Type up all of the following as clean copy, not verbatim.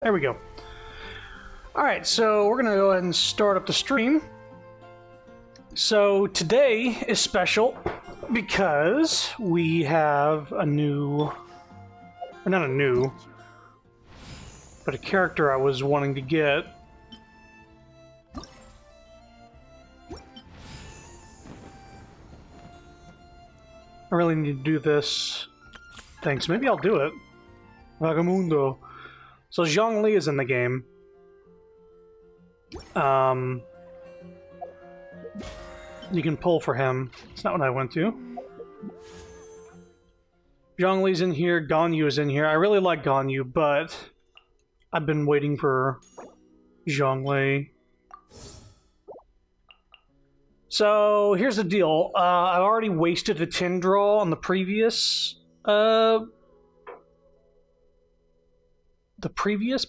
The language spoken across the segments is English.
There we go. Alright, so we're going to go ahead and start up the stream. So today is special because we have a new... Or not a new, but a character I was wanting to get. I really need to do this. Thanks. Maybe I'll do it. Vagamundo. So Zhongli is in the game. You can pull for him. It's not what I went to. Zhongli's in here. Ganyu is in here. I really like Ganyu, but I've been waiting for Zhongli. So here's the deal. I already wasted a 10 draw on the previous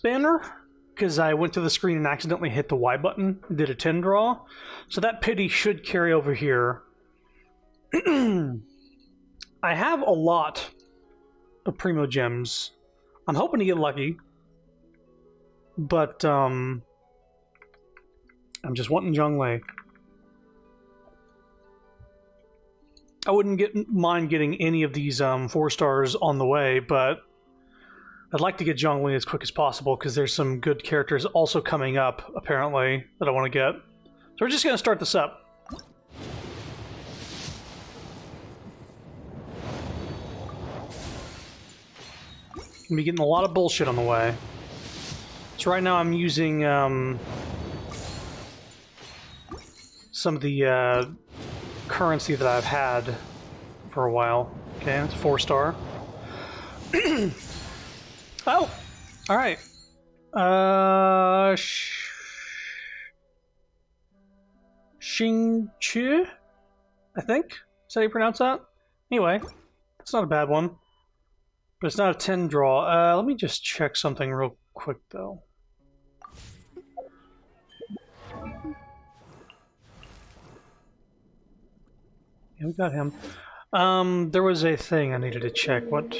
banner because I went to the screen and accidentally hit the Y button and did a 10 draw. So that pity should carry over here. I have a lot of Primo Gems. I'm hoping to get lucky. But I'm just wanting Zhongli. I wouldn't mind getting any of these 4 stars on the way, but I'd like to get Zhongli as quick as possible because there's some good characters also coming up, apparently, that I want to get. So we're just going to start this up. Gonna be getting a lot of bullshit on the way. So right now I'm using some of the currency that I've had for a while. Okay, it's a 4-star. Oh! Alright. Xingqiu? I think? Is that how you pronounce that? Anyway, it's not a bad one. But it's not a 10 draw. Let me just check something real quick, though. Yeah, we got him. There was a thing I needed to check. What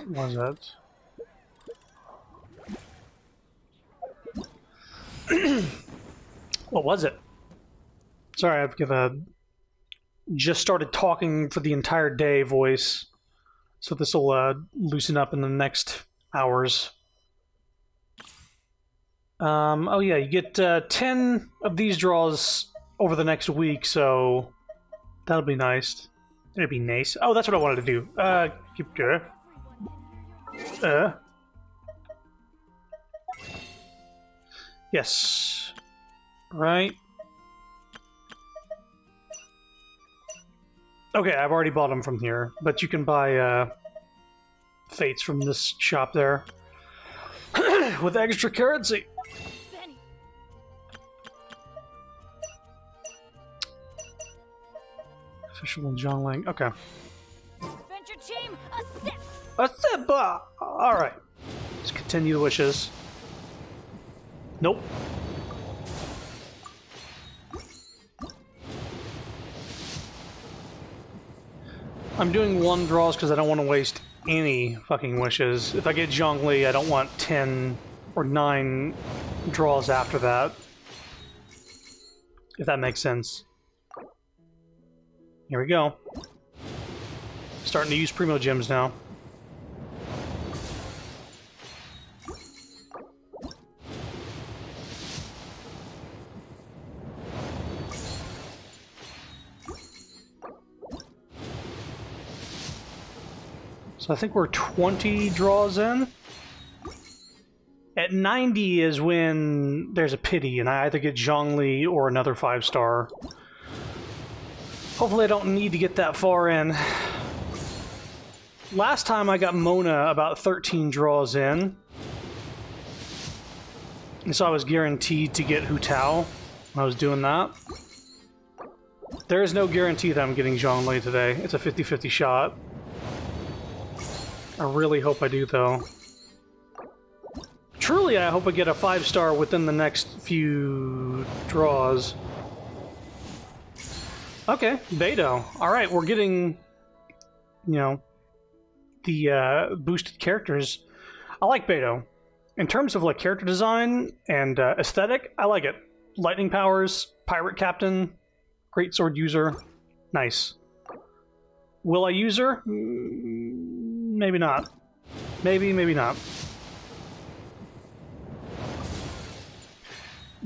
was that? What was it? Sorry, I've just started talking for the entire day voice. So this will loosen up in the next hours. Oh yeah, you get 10 of these draws over the next week, so that'll be nice. It'd be nice. Oh, that's what I wanted to do. Keep yes. Right. Okay, I've already bought them from here, but you can buy fates from this shop there with extra currency. Official and John Lang. Okay. Adventure team, a sip. A sip. All right. Let's continue the wishes. Nope. I'm doing 1 draws because I don't want to waste any fucking wishes. If I get Zhongli, I don't want 10 or 9 draws after that. If that makes sense. Here we go. Starting to use Primo Gems now. So I think we're 20 draws in. At 90 is when there's a pity, and I either get Zhongli or another 5-star. Hopefully I don't need to get that far in. Last time I got Mona about 13 draws in. And so I was guaranteed to get Hu Tao when I was doing that. There is no guarantee that I'm getting Zhongli today. It's a 50-50 shot. I really hope I do, though. Truly, I hope I get a 5-star within the next few draws. Okay, Beidou. Alright, we're getting, you know, the boosted characters. I like Beto. In terms of like character design and aesthetic, I like it. Lightning powers, pirate captain, great sword user, nice. Will I use her? Maybe not. Maybe, maybe not.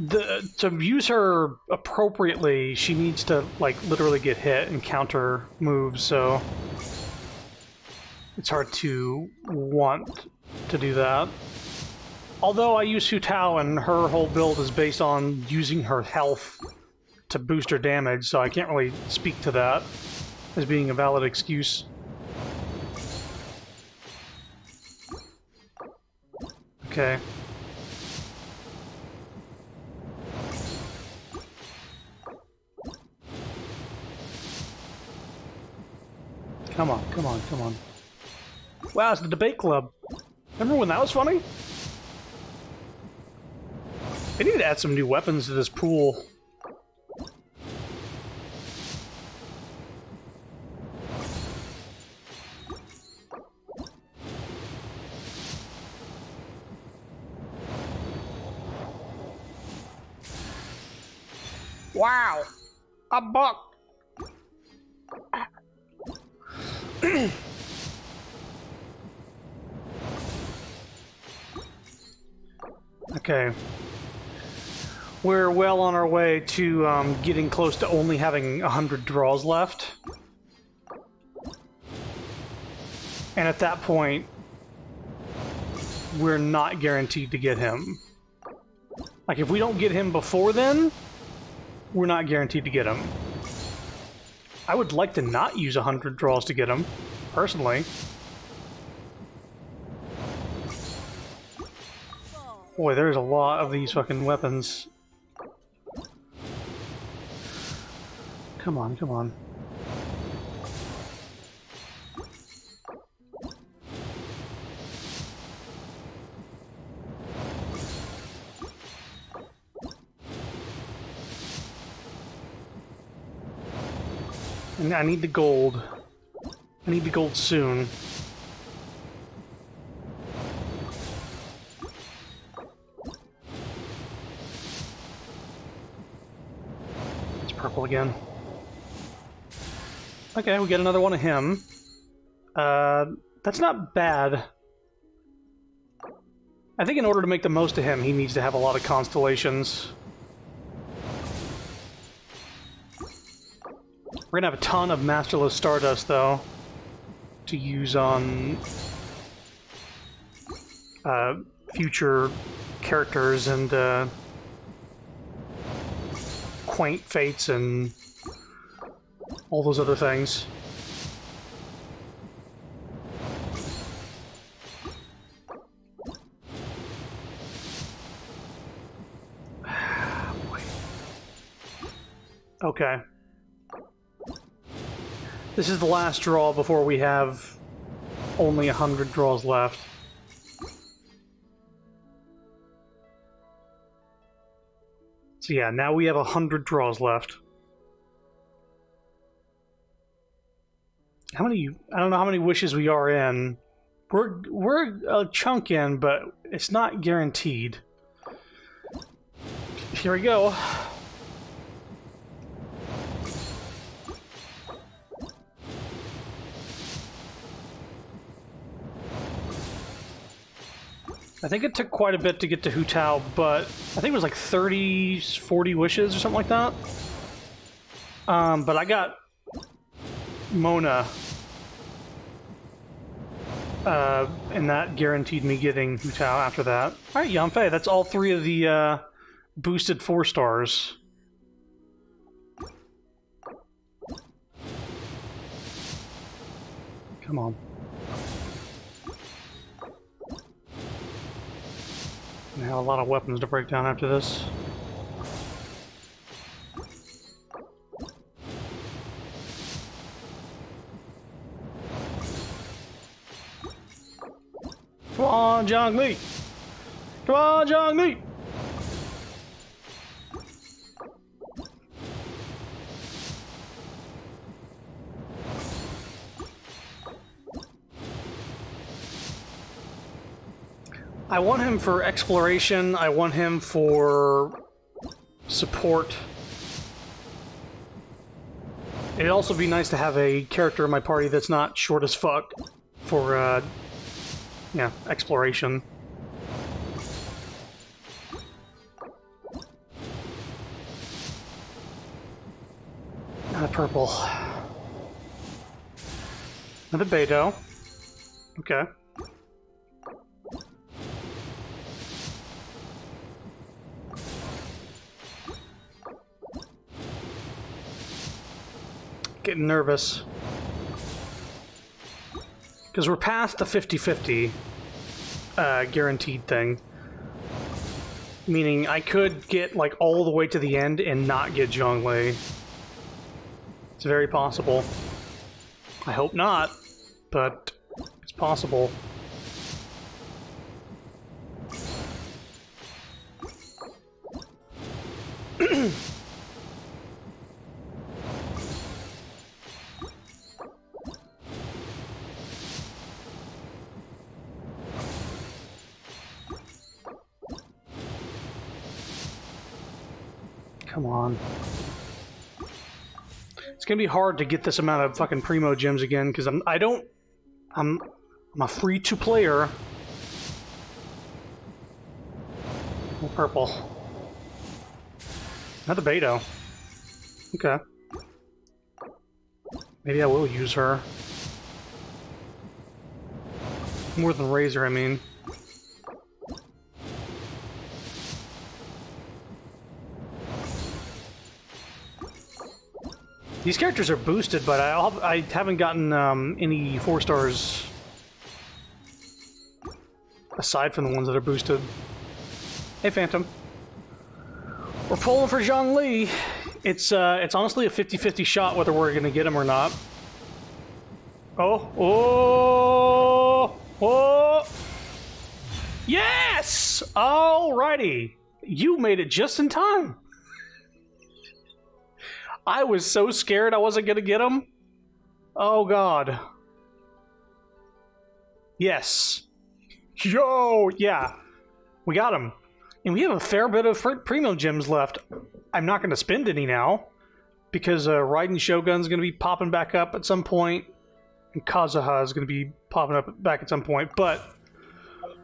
To use her appropriately, she needs to like literally get hit and counter moves, so it's hard to want to do that. Although I use Hu Tao and her whole build is based on using her health to boost her damage, so I can't really speak to that as being a valid excuse. Okay. Come on, come on, come on. Wow, it's the debate club. Remember when that was funny? They need to add some new weapons to this pool. Wow! A buck! Okay. We're well on our way to getting close to only having 100 draws left. And at that point, we're not guaranteed to get him. Like, if we don't get him before then, we're not guaranteed to get him. I would like to not use 100 draws to get him, personally. Boy, there's a lot of these fucking weapons. Come on, come on. And I need the gold. I need the gold soon. It's purple again. Okay, we get another one of him. That's not bad. I think in order to make the most of him, he needs to have a lot of constellations. We're gonna have a ton of Masterless Stardust, though, to use on future characters and quaint fates and all those other things. Okay. This is the last draw before we have only 100 draws left. So yeah, now we have 100 draws left. How many? I don't know how many wishes we are in. We're a chunk in, but it's not guaranteed. Here we go. I think it took quite a bit to get to Hu Tao, but I think it was like 30, 40 wishes or something like that. But I got Mona, and that guaranteed me getting Hu Tao after that. Alright, Yanfei, that's all three of the boosted 4 stars. Come on. I have a lot of weapons to break down after this. Come on, Zhongli! Come on, Zhongli! I want him for exploration. I want him for support. It'd also be nice to have a character in my party that's not short as fuck for, yeah, exploration. Not a purple. Another Beto. Okay. Getting nervous. Because we're past the 50-50 guaranteed thing. Meaning I could get, like, all the way to the end and not get Zhongli. It's very possible. I hope not, but it's possible. Come on. It's gonna be hard to get this amount of fucking primo gems again because I'm a free-to-player. Oh, purple. Another Beto. Okay. Maybe I will use her. More than Razor, I mean. These characters are boosted, but I haven't gotten any 4 stars aside from the ones that are boosted. Hey, Phantom. We're pulling for Zhongli. It's honestly a 50-50 shot whether we're gonna get him or not. Oh, oh, oh! Yes! Alrighty, you made it just in time. I was so scared I wasn't gonna get him. Oh god. Yes. Yo, yeah. We got him. And we have a fair bit of primo gems left. I'm not gonna spend any now, because Raiden Shogun's gonna be popping back up at some point, and Kazuha is gonna be popping up back at some point, but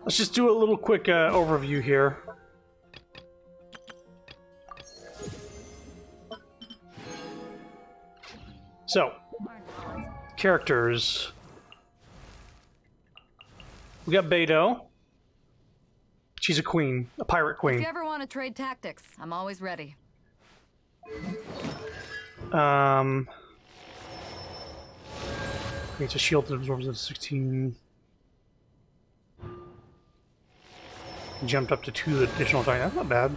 let's just do a little quick overview here. So, characters. We got Beto. She's a queen, a pirate If queen. you ever want to trade tactics, I'm always ready. Creates a shield that absorbs a 16. Jumped up to 2 additional attack. That's not bad.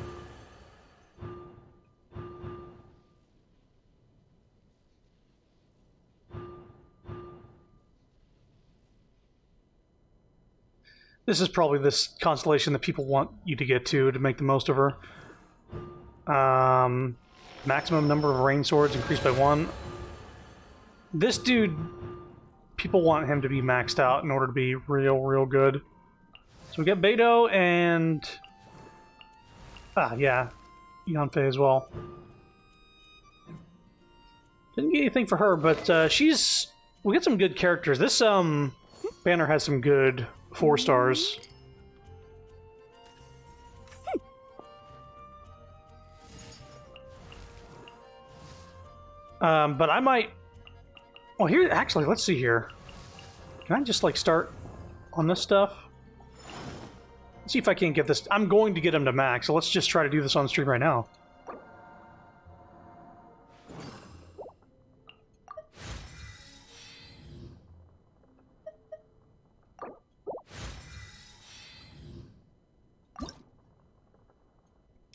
This is probably this constellation that people want you to get to make the most of her. Maximum number of rain swords increased by 1. This dude, people want him to be maxed out in order to be real good. So we got Beto and... yeah. Yanfei as well. Didn't get anything for her, but she's... We got some good characters. This banner has some good 4 stars. But I might... Well, here, actually, let's see here. Can I just, like, start on this stuff? Let's see if I can't get this... I'm going to get him to max, so let's just try to do this on stream right now.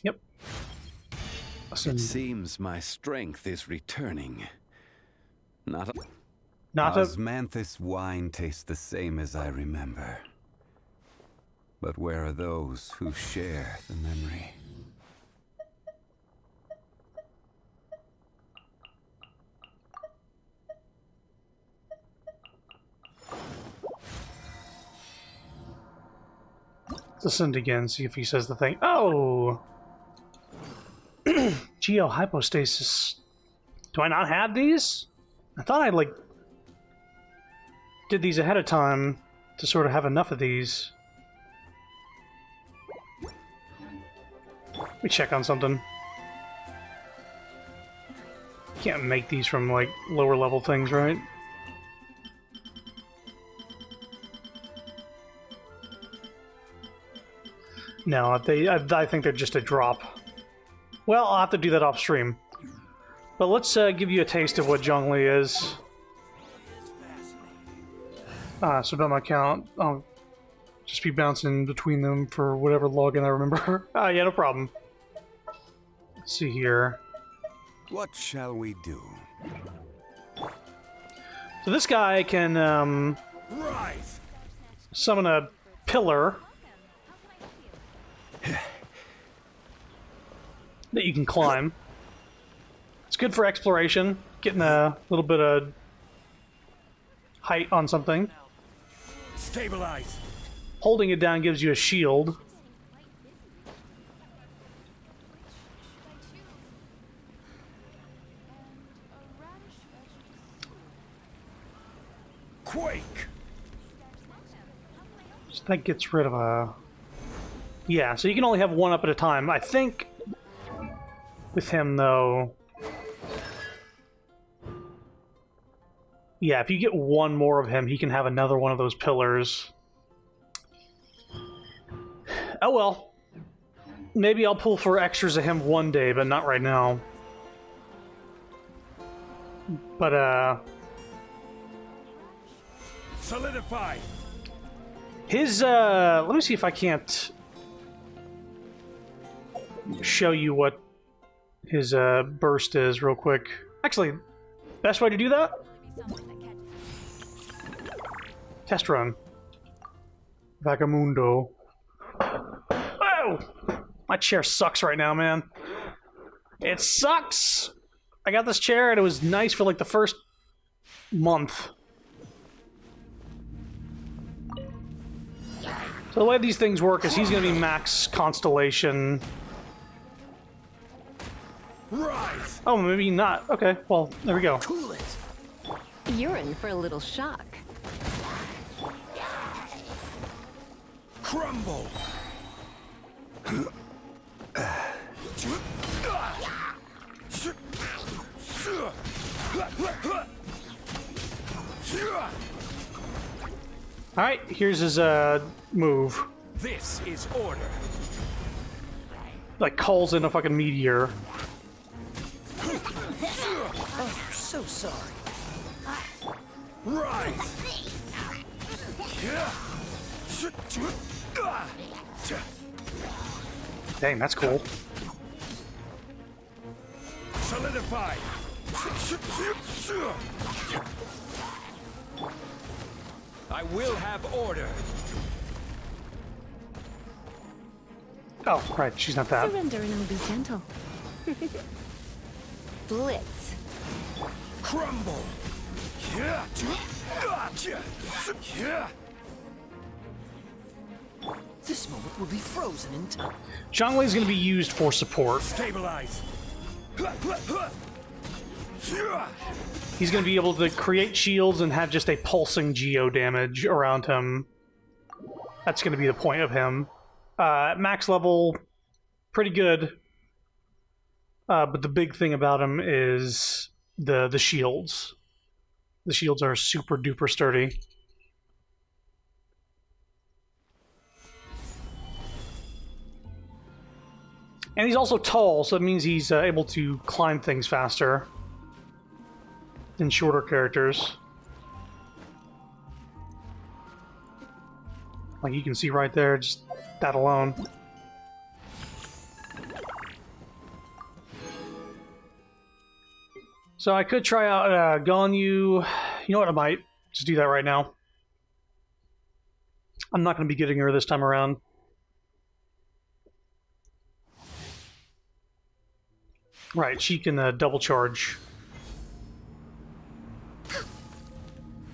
Yep. It seems my strength is returning. Not Osmanthus wine tastes the same as I remember. But where are those who share the memory? Let's listen again, see if he says the thing. Oh! Geohypostasis. Do I not have these? I thought I, like, did these ahead of time to sort of have enough of these. Let me check on something. Can't make these from, like, lower level things, right? No, I think they're just a drop. Well, I'll have to do that off stream. But let's give you a taste of what Zhongli is. So by my count, I'll just be bouncing between them for whatever login I remember. Yeah, no problem. Let's see here. What shall we do? So this guy can summon a pillar that you can climb. It's good for exploration, getting a little bit of height on something. Stabilize. Holding it down gives you a shield. Quake. So that gets rid of a... Yeah, so you can only have one up at a time. I think with him, though... Yeah, if you get one more of him, he can have another one of those pillars. Oh well. Maybe I'll pull for extras of him one day, but not right now. But, Solidify. his, let me see if I can't show you what his, burst is real quick. Actually, best way to do that? Test run. Vagamundo. Oh! My chair sucks right now, man. It sucks! I got this chair and it was nice for like the first month. So the way these things work is he's going to be max Constellation. Rise. Oh, maybe not. Okay, well, there we go. Cool it. You're in for a little shock. Crumble. Alright, here's his move. This is order. Like, calls in a fucking meteor. Oh, so sorry. Rise. Dang, that's cool. Solidify. I will have order. Oh, right, she's not that. Surrender and I'll be gentle. Blitz. Crumble. This moment will be frozen in time. Zhongli's going to be used for support. Stabilize. He's going to be able to create shields and have just a pulsing geo damage around him. That's going to be the point of him. Max level, pretty good. But the big thing about him is the shields. The shields are super duper sturdy. And he's also tall, so that means he's able to climb things faster than shorter characters. Like you can see right there, just that alone. So I could try out Ganyu. You know what, I might just do that right now. I'm not going to be getting her this time around. Right, she can double charge.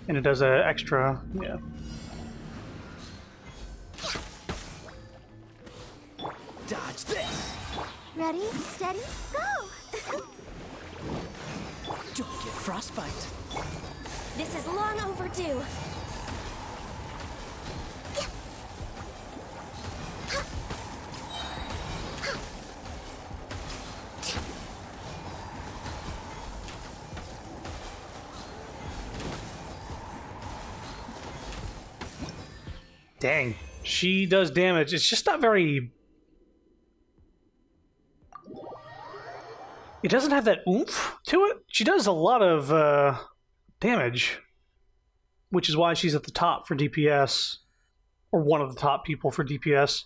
And it does an extra, yeah. Ready, steady, go! Don't get frostbite. This is long overdue. Dang, she does damage. It's just not very... It doesn't have that oomph to it. She does a lot of damage, which is why she's at the top for DPS, or one of the top people for DPS.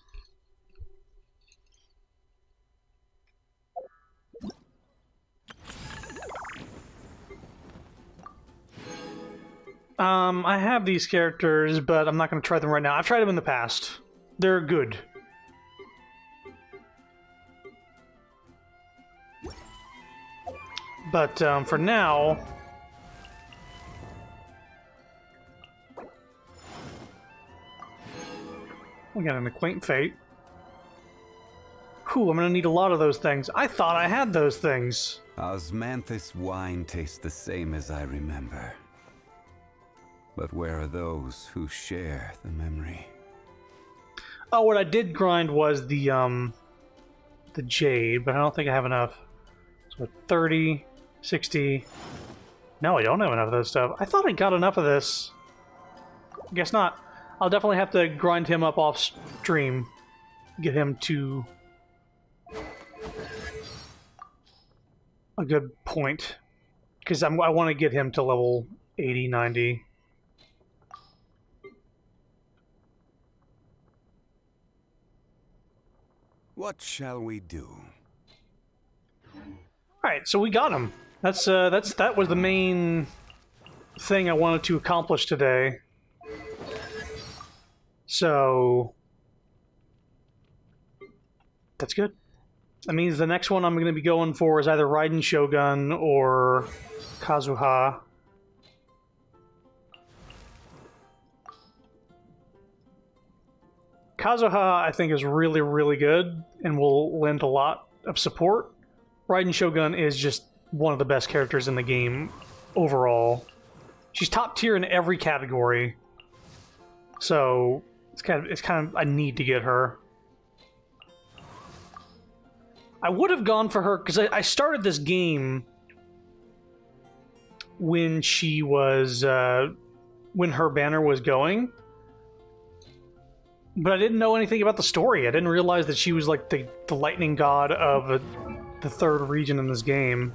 I have these characters, but I'm not going to try them right now. I've tried them in the past. They're good. But for now... We got an Acquaint Fate. Whew, I'm going to need a lot of those things. I thought I had those things. Osmanthus wine tastes the same as I remember. But where are those who share the memory? Oh, what I did grind was the Jade, but I don't think I have enough. So 30, 60... No, I don't have enough of this stuff. I thought I got enough of this. Guess not. I'll definitely have to grind him up off stream. Get him to a good point. Because I want to get him to level 80, 90. What shall we do? Alright, so we got him. That was the main thing I wanted to accomplish today. So that's good. That means the next one I'm going to be going for is either Raiden Shogun or Kazuha. Kazuha, I think, is really, really good and will lend a lot of support. Raiden Shogun is just one of the best characters in the game overall. She's top tier in every category, so it's kind of a need to get her. I would have gone for her because I started this game when she was when her banner was going. But I didn't know anything about the story. I didn't realize that she was like the lightning god of the third region in this game.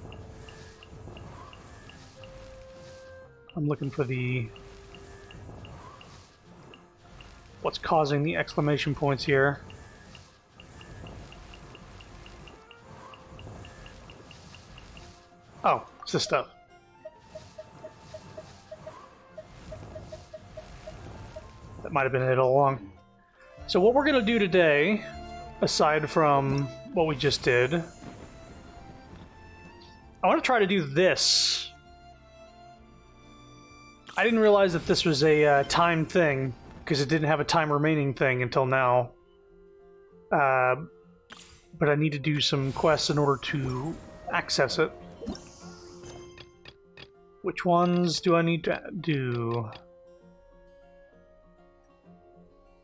I'm looking for the... what's causing the exclamation points here. Oh, it's this stuff. That might have been it all along. So what we're going to do today, aside from what we just did, I want to try to do this. I didn't realize that this was a time thing, because it didn't have a time remaining thing until now. But I need to do some quests in order to access it. Which ones do I need to do?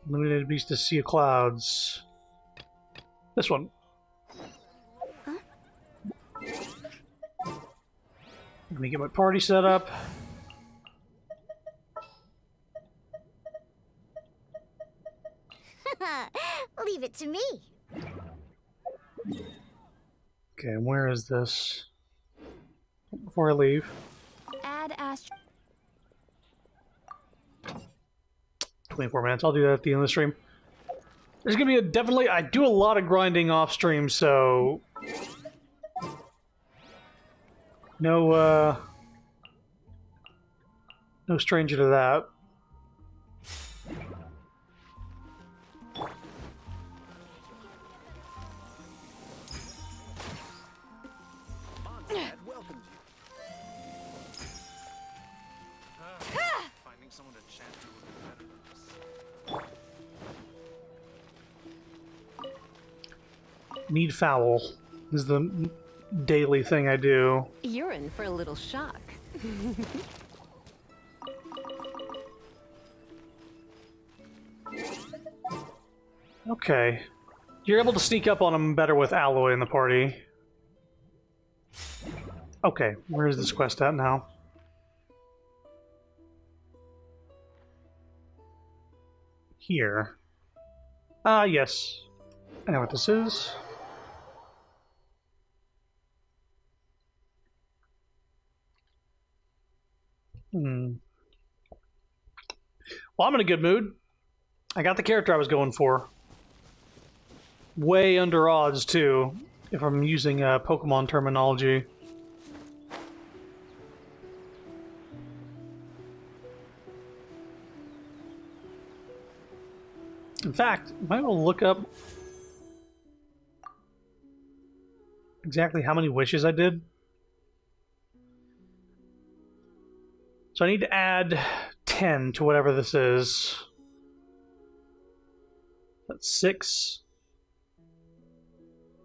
Limited Beast to Sea of Clouds. This one. Huh? Let me get my party set up. Leave it to me. Okay, and where is this? Before I leave. Add Astro. 24 minutes. I'll do that at the end of the stream. There's gonna be definitely... I do a lot of grinding off stream, so... No stranger to that. Need foul. This is the daily thing I do. You're in for a little shock. Okay. You're able to sneak up on him better with Alloy in the party. Okay, where is this quest at now? Here. Ah, yes. I know what this is. Well, I'm in a good mood. I got the character I was going for. Way under odds, too, if I'm using Pokemon terminology. In fact, I might want to look up exactly how many wishes I did. So I need to add 10 to whatever this is. That's 6.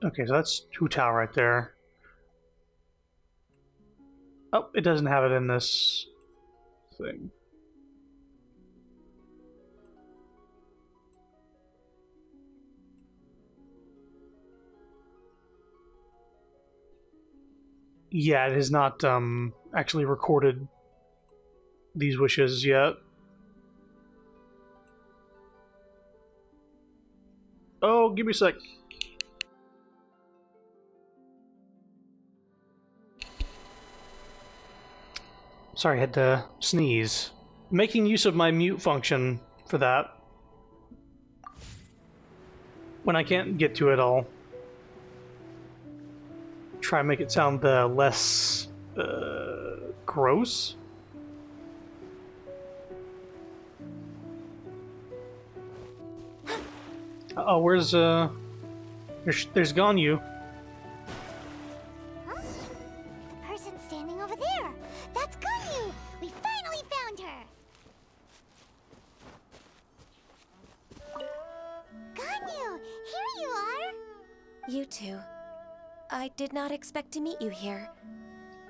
Okay, so that's Hu Tao right there. Oh, it doesn't have it in this thing. Yeah, it has not actually recorded these wishes yet. Oh, give me a sec. Sorry, I had to sneeze. Making use of my mute function for that. When I can't get to it, I'll try and make it sound less gross. Oh, where's there's Ganyu. Huh? The person standing over there. That's Ganyu. We finally found her. Ganyu, here you are. You two. I did not expect to meet you here.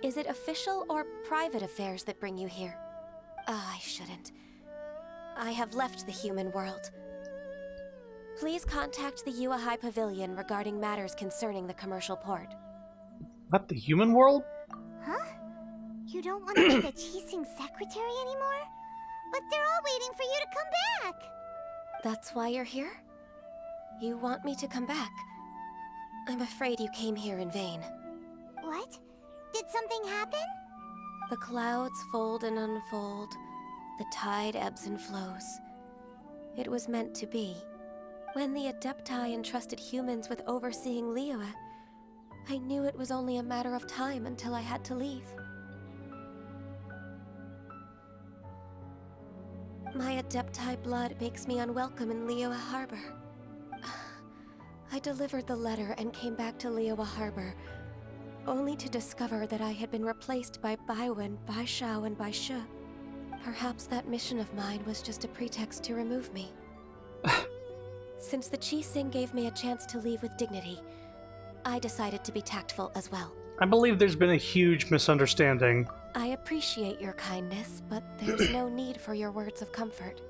Is it official or private affairs that bring you here? Ah, I shouldn't. I have left the human world. Please contact the Yua High Pavilion regarding matters concerning the commercial port. What, the human world? Huh? You don't want to be the Qixing secretary anymore? But they're all waiting for you to come back. That's why you're here? You want me to come back? I'm afraid you came here in vain. What? Did something happen? The clouds fold and unfold. The tide ebbs and flows. It was meant to be. When the Adepti entrusted humans with overseeing Liyue, I knew it was only a matter of time until I had to leave. My Adepti blood makes me unwelcome in Liyue Harbor. I delivered the letter and came back to Liyue Harbor, only to discover that I had been replaced by Baiwen, Baishao, and Baishu. Perhaps that mission of mine was just a pretext to remove me. Since the Qixing gave me a chance to leave with dignity, I decided to be tactful as well. I believe there's been a huge misunderstanding. I appreciate your kindness, but there's no need for your words of comfort.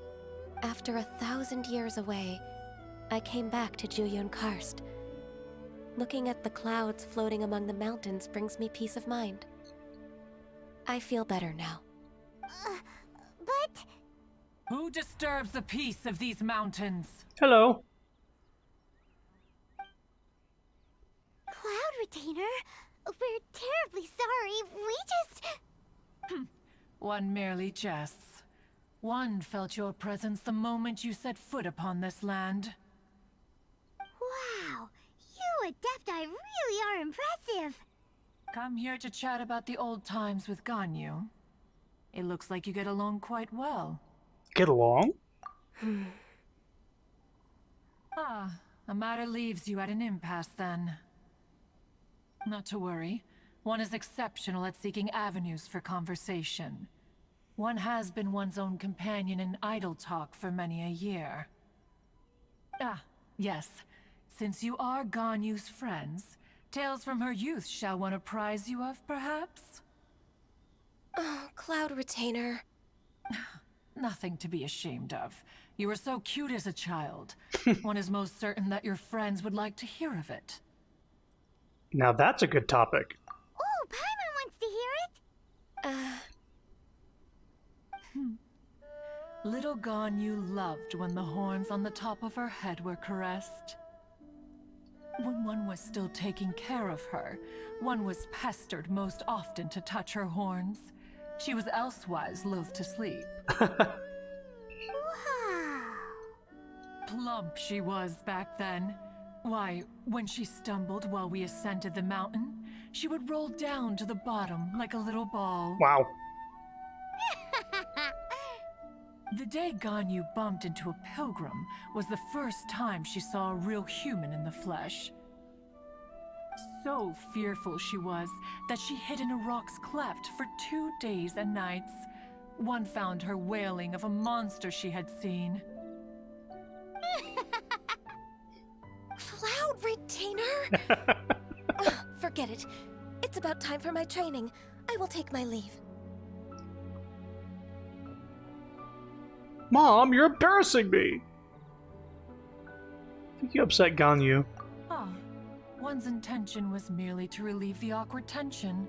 After 1,000 years away, I came back to Juyun Karst. Looking at the clouds floating among the mountains brings me peace of mind. I feel better now. But... Who disturbs the peace of these mountains? Hello. Cloud Retainer? We're terribly sorry. We just... One merely jests. One felt your presence the moment you set foot upon this land. Wow. You Adepti really are impressive. Come here to chat about the old times with Ganyu. It looks like you get along quite well. Get along? Ah, a matter leaves you at an impasse then. Not to worry. One is exceptional at seeking avenues for conversation. One has been one's own companion in idle talk for many a year. Ah, yes. Since you are Ganyu's friends, Tales from her youth shall one apprise you of, perhaps? Oh, Cloud Retainer. Nothing to be ashamed of. You were so cute as a child. One is most certain that your friends would like to hear of it. Now that's a good topic. Oh, Paimon wants to hear it. Little Ganyu loved when the horns on the top of her head were caressed. When one was still taking care of her, one was pestered most often to touch her horns. She was elsewise loath to sleep. Wow. Plump she was back then. Why, when she stumbled while we ascended the mountain, she would roll down to the bottom like a little ball. Wow. The day Ganyu bumped into a pilgrim was the first time she saw a real human in the flesh. So fearful she was that she hid in a rock's cleft for 2 days and nights. One found her wailing of a monster she had seen. Cloud Retainer? Ugh, forget it. It's about time for my training. I will take my leave. Mom, you're embarrassing me! I think you upset Ganyu. Ah, one's intention was merely to relieve the awkward tension.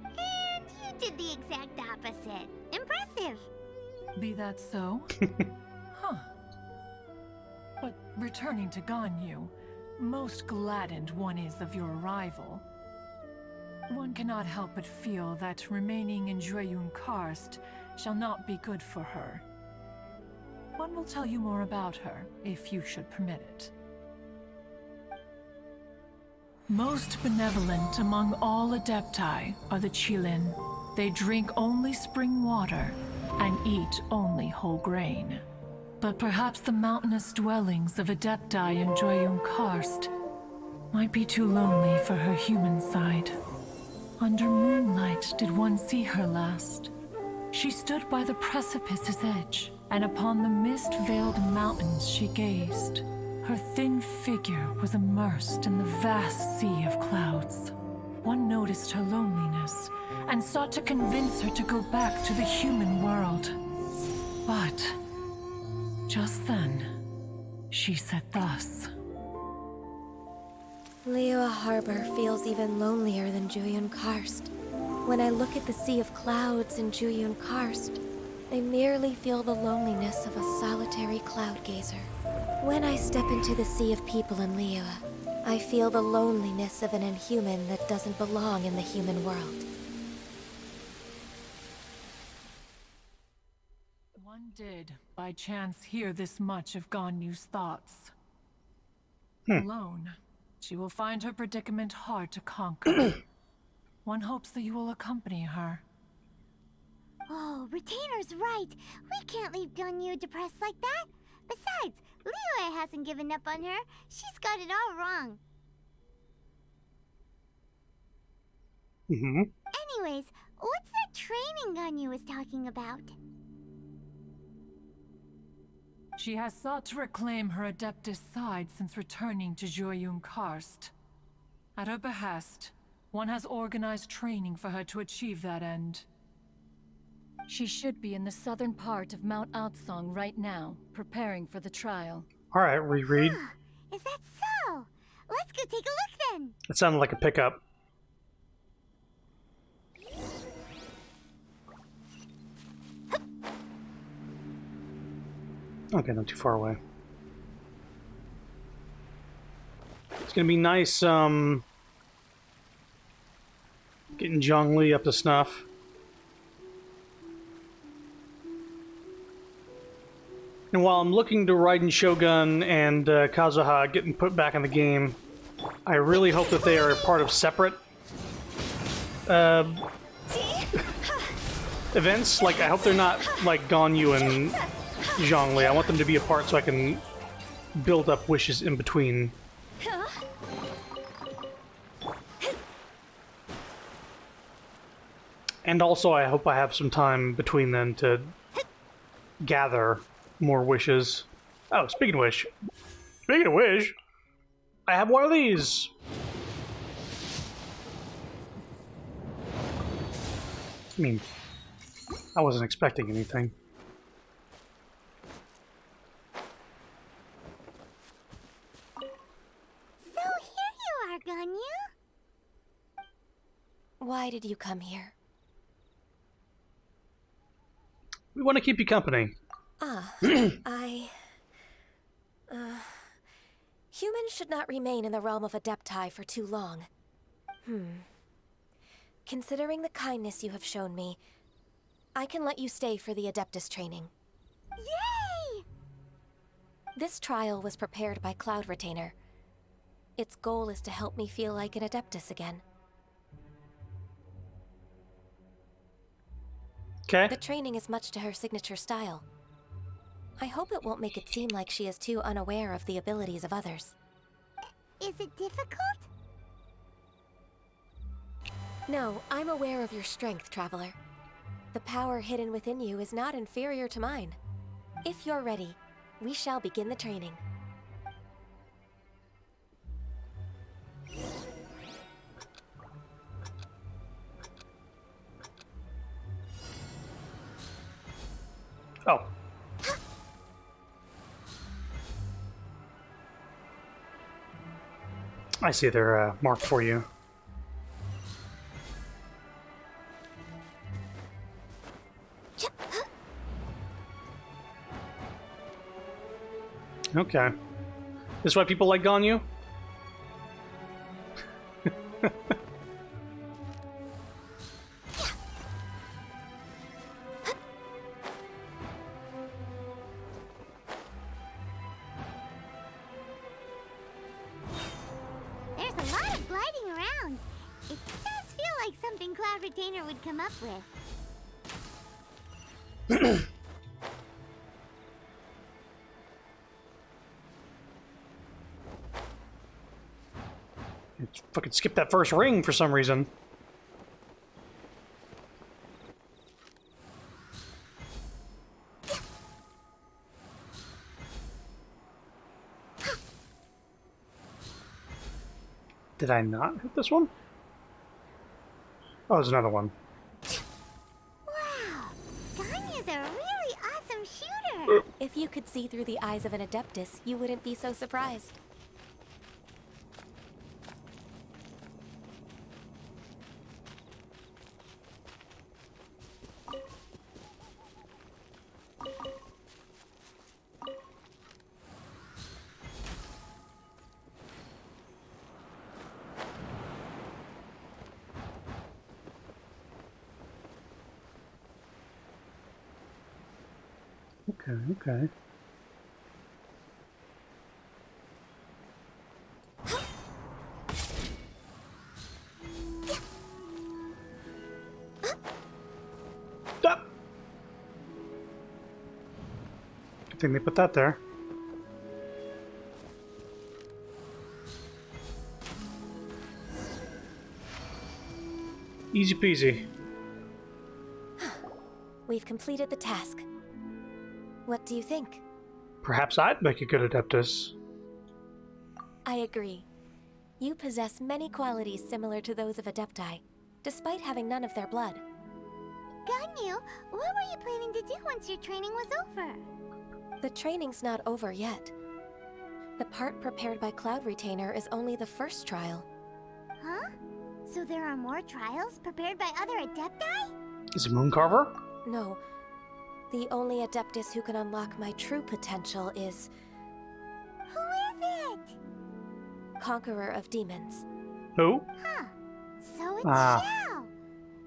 And you did the exact opposite. Impressive. Be that so? Huh. But returning to Ganyu, most gladdened one is of your arrival. One cannot help but feel that remaining in Jueyun Karst shall not be good for her. One will tell you more about her, if you should permit it. Most benevolent among all Adepti are the Qilin. They drink only spring water and eat only whole grain. But perhaps the mountainous dwellings of Adepti in Jueyun Karst might be too lonely for her human side. Under moonlight did one see her last. She stood by the precipice's edge, and upon the mist-veiled mountains she gazed. Her thin figure was immersed in the vast sea of clouds. One noticed her loneliness, and sought to convince her to go back to the human world. But just then, she said thus. Liyue Harbor feels even lonelier than Jueyun Karst. When I look at the sea of clouds in Jueyun Karst, I merely feel the loneliness of a solitary cloud gazer. When I step into the sea of people in Liyue, I feel the loneliness of an inhuman that doesn't belong in the human world. One did, by chance, hear this much of Ganyu's thoughts. Hmm. Alone, she will find her predicament hard to conquer. One hopes that you will accompany her. Oh, Retainer's right. We can't leave Ganyu depressed like that. Besides, Liyue hasn't given up on her. She's got it all wrong. Mm-hmm. Anyways, what's that training Ganyu was talking about? She has sought to reclaim her Adeptus side since returning to Jueyun Karst. At her behest, one has organized training for her to achieve that end. She should be in the southern part of Mount Aotsong right now, preparing for the trial. Alright, reread. Is that so? Let's go take a look then. It sounded like a pickup. Okay, not too far away. It's gonna be nice, getting Zhongli up to snuff. And while I'm looking to Raiden Shogun and Kazuha getting put back in the game, I really hope that they are part of separate events. Like, I hope they're not like Ganyu and Zhongli. I want them to be apart so I can build up wishes in between. And also, I hope I have some time between them to gather more wishes. Oh, speaking of which, I have one of these. I mean, I wasn't expecting anything. So here you are, Ganyu. Why did you come here? We want to keep you company. Ah, humans should not remain in the realm of Adepti for too long. Considering the kindness you have shown me, I can let you stay for the Adeptus training. Yay! This trial was prepared by Cloud Retainer. Its goal is to help me feel like an Adeptus again. Okay. The training is much to her signature style. I hope it won't make it seem like she is too unaware of the abilities of others. Is it difficult? No, I'm aware of your strength, Traveler. The power hidden within you is not inferior to mine. If you're ready, we shall begin the training. Oh. I see they're marked for you. Okay. This is why people like Ganyu? There's a lot of gliding around. It does feel like something Cloud Retainer would come up with. It fucking skipped that first ring for some reason. Did I not hit this one? Oh, there's another one. Wow! Ganyu's a really awesome shooter! If you could see through the eyes of an Adeptus, you wouldn't be so surprised. Okay, okay. Ah! Good thing they put that there. Easy peasy. We've completed the task. What do you think? Perhaps I'd make a good Adeptus. I agree. You possess many qualities similar to those of Adepti, despite having none of their blood. Ganyu, what were you planning to do once your training was over? The training's not over yet. The part prepared by Cloud Retainer is only the first trial. Huh? So there are more trials prepared by other Adepti? Is it Mooncarver? No. The only Adeptus who can unlock my true potential is Who is it? Conqueror of Demons. Who? Huh. So it's Ah. Xiao.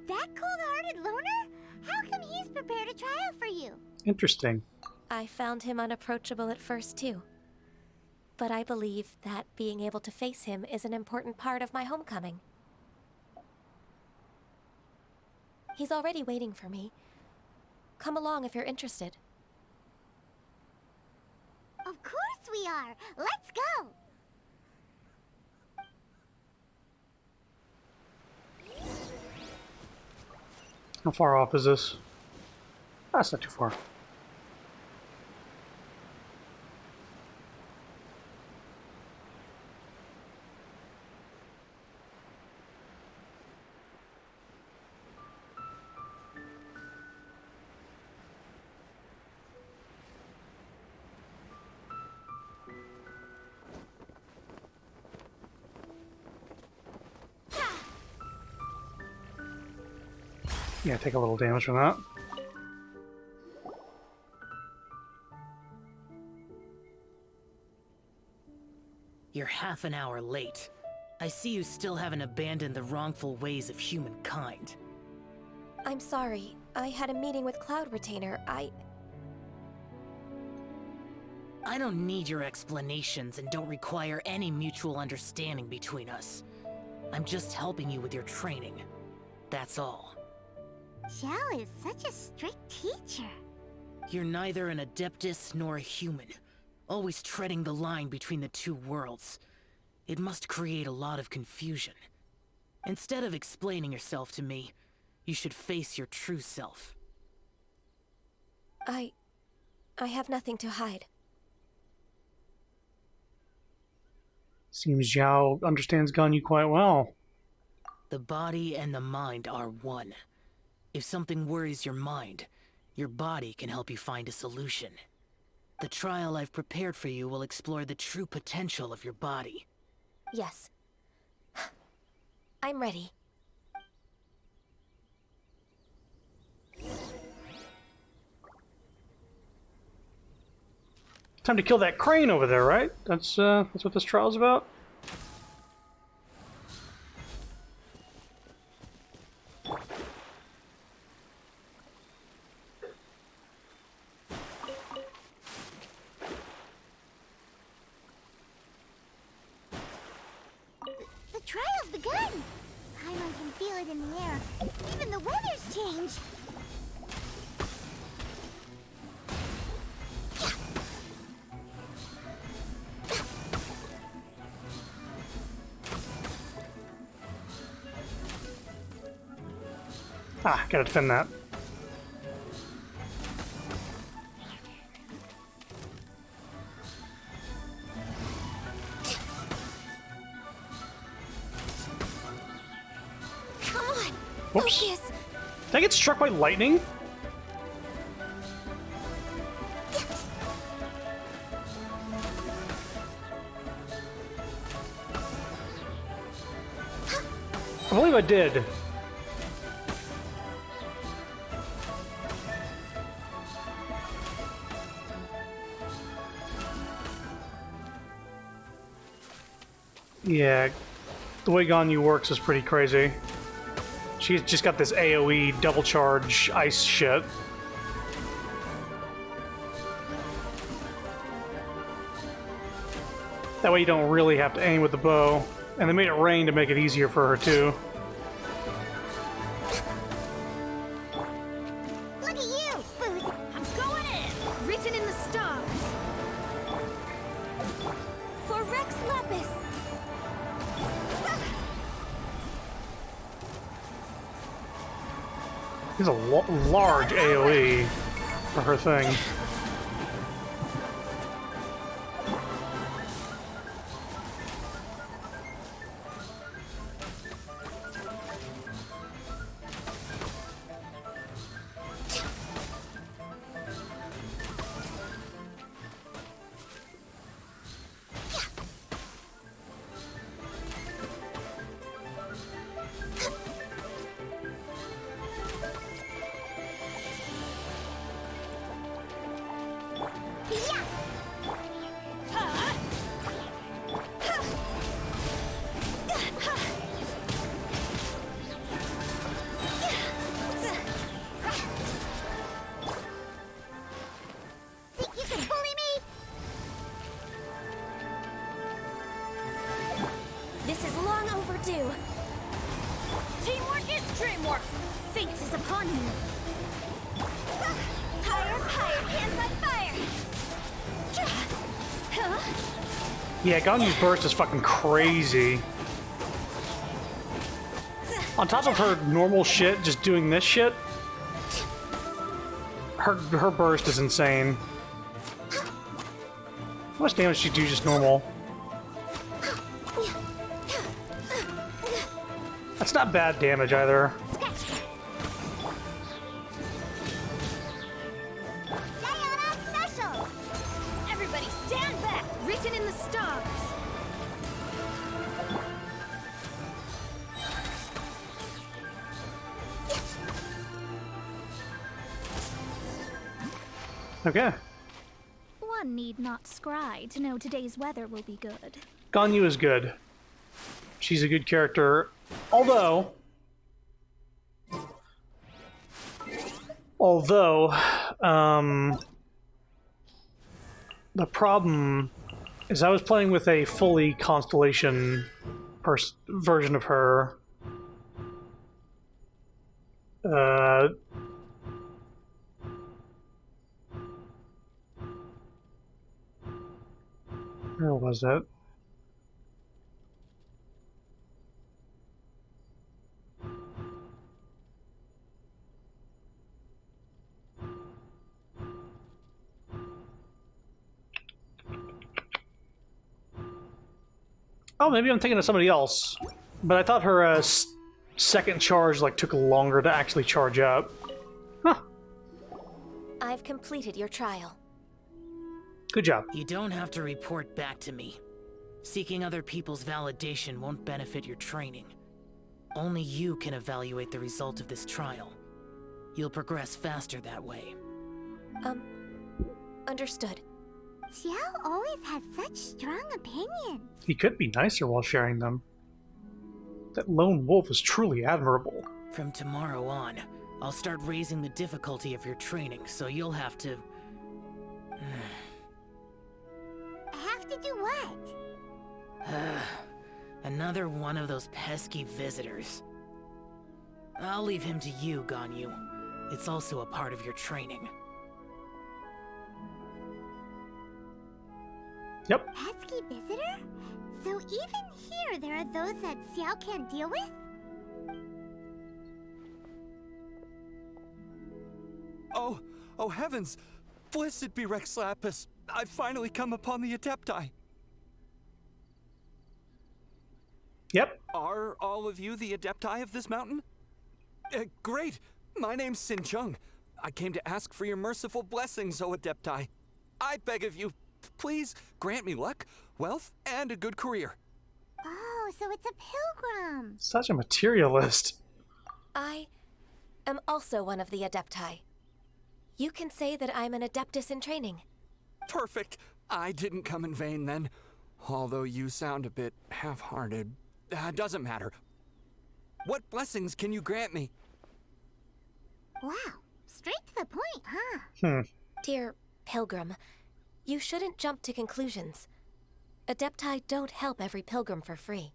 That cold-hearted loner? How come he's prepared a trial for you? Interesting. I found him unapproachable at first, too. But I believe that being able to face him is an important part of my homecoming. He's already waiting for me. Come along if you're interested. Of course we are. Let's go. How far off is this? That's not too far. Yeah, take a little damage from that. You're half an hour late. I see you still haven't abandoned the wrongful ways of humankind. I'm sorry. I had a meeting with Cloud Retainer. I don't need your explanations and don't require any mutual understanding between us. I'm just helping you with your training. That's all. Xiao is such a strict teacher. You're neither an Adeptus nor a human, always treading the line between the two worlds. It must create a lot of confusion. Instead of explaining yourself to me, you should face your true self. I have nothing to hide. Seems Zhao understands Ganyu quite well. The body and the mind are one. If something worries your mind, your body can help you find a solution. The trial I've prepared for you will explore the true potential of your body. Yes. I'm ready. Time to kill that crane over there, right? That's what this trial's about? The trial's begun! Paimon can feel it in the air. Even the weather's changed. Ah, gotta defend that. Come on! Whoops. Focus! Did I get struck by lightning? I believe I did. Yeah, the way Ganyu works is pretty crazy. She's just got this AoE double charge ice shit. That way you don't really have to aim with the bow. And they made it rain to make it easier for her too. Look at you, Food! I'm going in! Written in the stars! For Rex Lapis! He's a large AoE for her thing. Think you can bully me? This is long overdue. Teamwork is dreamwork. Fate is upon you. Higher, higher, hands on fire. Huh? Yeah, Ganyu's burst is fucking crazy. On top of her normal shit, just doing this shit, her burst is insane. How much damage does she do just normal? That's not bad damage either. Diana Special! Everybody stand back! Written in the stars! Okay. One need not scry to know today's weather will be good. Ganyu is good. She's a good character. Although, the problem is I was playing with a fully Constellation version of her. Where was it? Oh, maybe I'm thinking of somebody else. But I thought her second charge took longer to actually charge up. Huh. I've completed your trial. Good job. You don't have to report back to me. Seeking other people's validation won't benefit your training. Only you can evaluate the result of this trial. You'll progress faster that way. Understood. Xiao always has such strong opinions. He could be nicer while sharing them. That lone wolf is truly admirable. From tomorrow on, I'll start raising the difficulty of your training, so you'll have to... Have to do what? Another one of those pesky visitors. I'll leave him to you, Ganyu. It's also a part of your training. Yep. Pesky visitor? So even here there are those that Xiao can't deal with? Oh heavens! Blessed be Rex Lapis! I've finally come upon the Adepti! Yep. Are all of you the Adepti of this mountain? Great! My name's Sin Chung. I came to ask for your merciful blessings, O Adepti. I beg of you, please grant me luck, wealth, and a good career. Oh, so it's a pilgrim. Such a materialist. I am also one of the Adepti. You can say that I'm an Adeptus in training. Perfect. I didn't come in vain then. Although you sound a bit half-hearted. Doesn't matter. What blessings can you grant me? Wow, straight to the point, huh? Dear Pilgrim, you shouldn't jump to conclusions. Adepti don't help every pilgrim for free.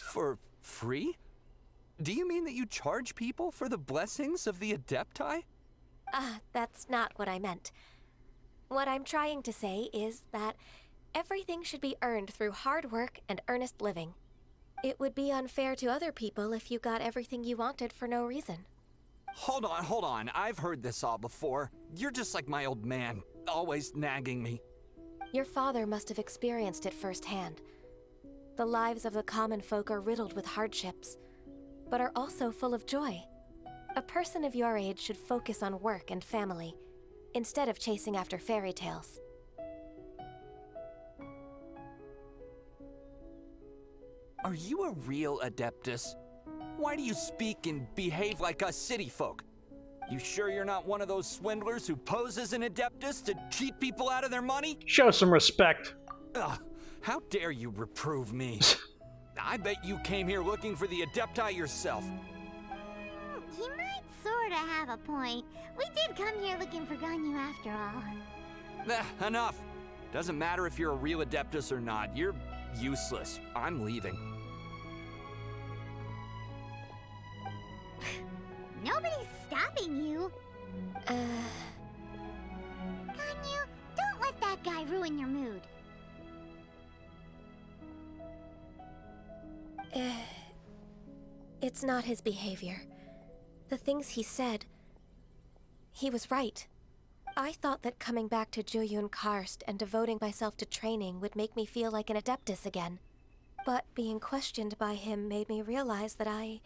For free? Do you mean that you charge people for the blessings of the Adepti? That's not what I meant. What I'm trying to say is that everything should be earned through hard work and earnest living. It would be unfair to other people if you got everything you wanted for no reason. Hold on. I've heard this all before. You're just like my old man, always nagging me. Your father must have experienced it firsthand. The lives of the common folk are riddled with hardships, but are also full of joy. A person of your age should focus on work and family, instead of chasing after fairy tales. Are you a real Adeptus? Why do you speak and behave like us city folk? You sure you're not one of those swindlers who pose as an Adeptus to cheat people out of their money? Show some respect. Ugh, how dare you reprove me? I bet you came here looking for the Adepti yourself. He might sorta have a point. We did come here looking for Ganyu after all. Enough. Doesn't matter if you're a real Adeptus or not. You're useless. I'm leaving. Nobody's stopping you. Ganyu, don't let that guy ruin your mood. It's not his behavior. The things he said... He was right. I thought that coming back to Jueyun Karst and devoting myself to training would make me feel like an Adeptus again. But being questioned by him made me realize that I...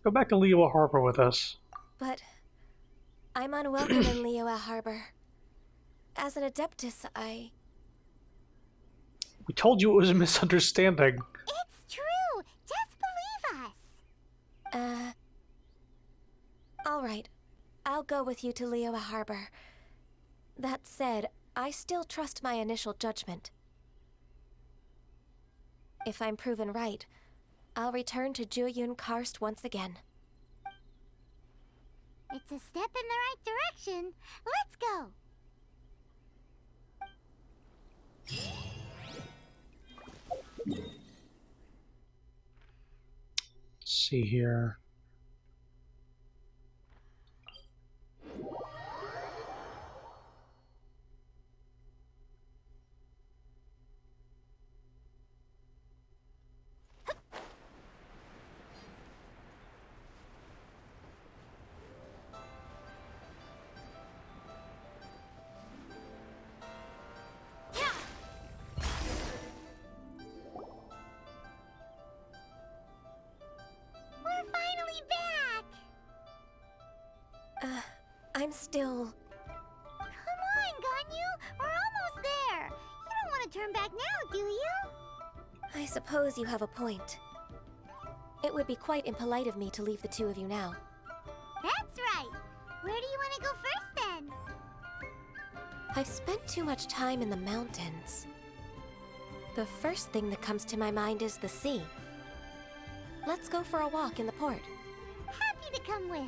Go back to Liyue Harbor with us. But... I'm unwelcome in Liyue Harbor. As an Adeptus, We told you it was a misunderstanding. It's true. Just believe us. All right. I'll go with you to Liyue Harbor. That said, I still trust my initial judgment. If I'm proven right, I'll return to Jueyun Karst once again. It's a step in the right direction. Let's go! Let's see here. I'm still... Come on, Ganyu! We're almost there! You don't want to turn back now, do you? I suppose you have a point. It would be quite impolite of me to leave the two of you now. That's right! Where do you want to go first, then? I've spent too much time in the mountains. The first thing that comes to my mind is the sea. Let's go for a walk in the port. Happy to come with.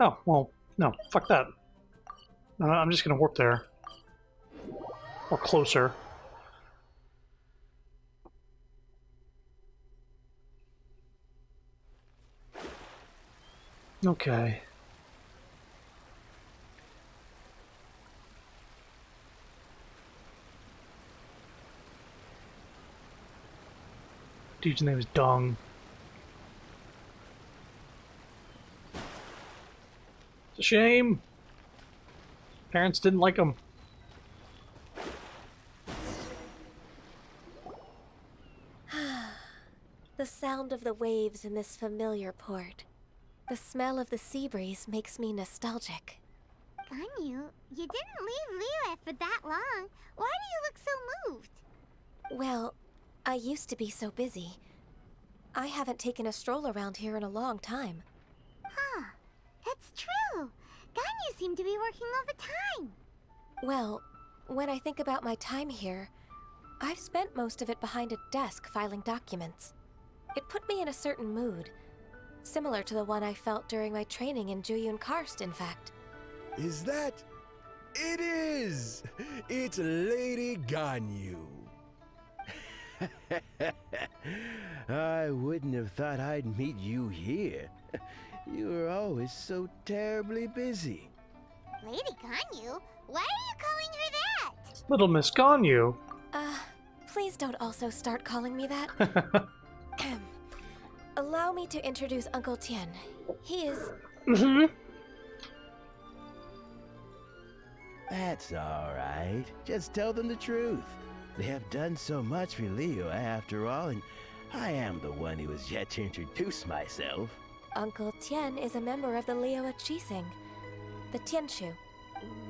Oh, well, no, fuck that. I'm just gonna warp there. Or closer. Okay. Dude's name is Dong. It's a shame. Parents didn't like him. The sound of the waves in this familiar port. The smell of the sea breeze makes me nostalgic. Ganyu, you didn't leave Liyue for that long. Why do you look so moved? Well, I used to be so busy. I haven't taken a stroll around here in a long time. Huh. That's true. Ganyu seemed to be working all the time. Well, when I think about my time here, I've spent most of it behind a desk filing documents. It put me in a certain mood, similar to the one I felt during my training in Jueyun Karst, in fact. Is that... It is! It's Lady Ganyu. I wouldn't have thought I'd meet you here. You were always so terribly busy. Lady Ganyu? Why are you calling her that? Little Miss Ganyu. Please don't also start calling me that. Allow me to introduce Uncle Tian. He is... That's all right. Just tell them the truth. They have done so much for Liyue after all, and I am the one who has yet to introduce myself. Uncle Tian is a member of the Liyue Qixing, the Tianshu.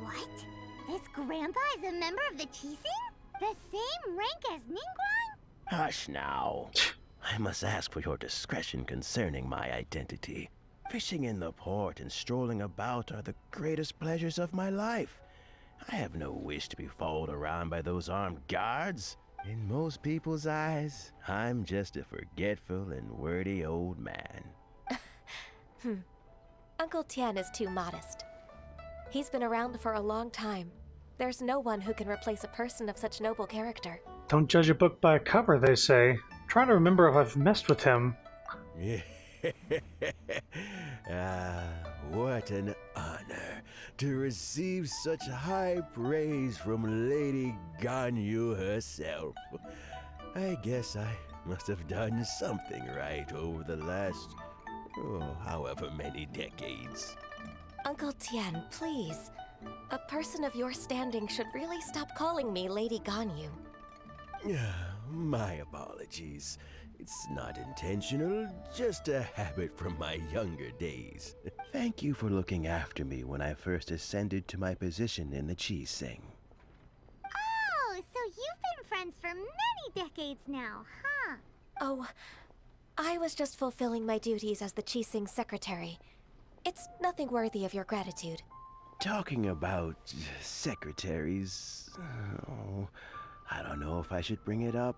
What? This grandpa is a member of the Qixing? The same rank as Ningguang? Hush now. I must ask for your discretion concerning my identity. Fishing in the port and strolling about are the greatest pleasures of my life. I have no wish to be followed around by those armed guards. In most people's eyes, I'm just a forgetful and wordy old man. Uncle Tian is too modest. He's been around for a long time. There's no one who can replace a person of such noble character. Don't judge a book by a cover, they say. I'm trying to remember if I've messed with him. What an honor to receive such high praise from Lady Ganyu herself. I guess I must have done something right over the last, however many decades. Uncle Tian, please. A person of your standing should really stop calling me Lady Ganyu. My apologies. It's not intentional, just a habit from my younger days. Thank you for looking after me when I first ascended to my position in the Qi-Sing. Oh, so you've been friends for many decades now, huh? Oh, I was just fulfilling my duties as the Qi-Sing secretary. It's nothing worthy of your gratitude. Talking about secretaries... Oh, I don't know if I should bring it up.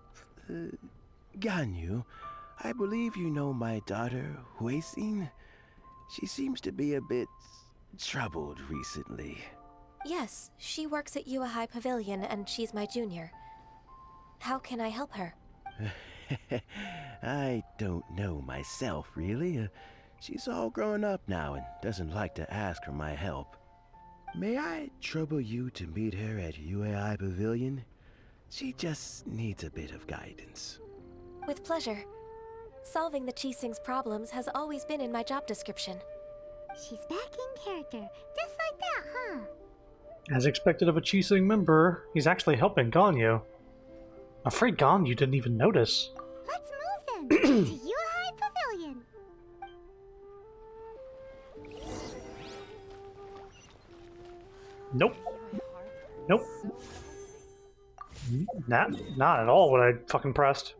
Ganyu, I believe you know my daughter, Huixin. She seems to be a bit troubled recently. Yes, she works at Yua High Pavilion and she's my junior. How can I help her? I don't know myself, really. She's all grown up now and doesn't like to ask for my help. May I trouble you to meet her at Yua High Pavilion? She just needs a bit of guidance. With pleasure. Solving the Qi-Sing's problems has always been in my job description. She's back in character, just like that, huh? As expected of a Qi-Sing member, he's actually helping Ganyu. I'm afraid Ganyu didn't even notice. Let's move then, to Yua High Pavilion. Nope. Nope. Not at all what I fucking pressed.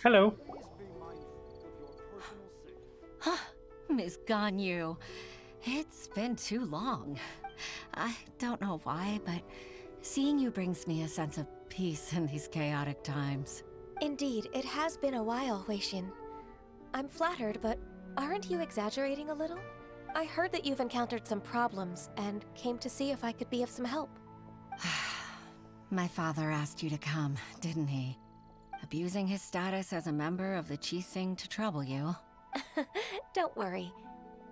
Hello. Miss Ganyu, it's been too long. I don't know why, but seeing you brings me a sense of peace in these chaotic times. Indeed, it has been a while, Huixin. I'm flattered, but aren't you exaggerating a little? I heard that you've encountered some problems and came to see if I could be of some help. My father asked you to come, didn't he? Abusing his status as a member of the Qi-Sing to trouble you. Don't worry.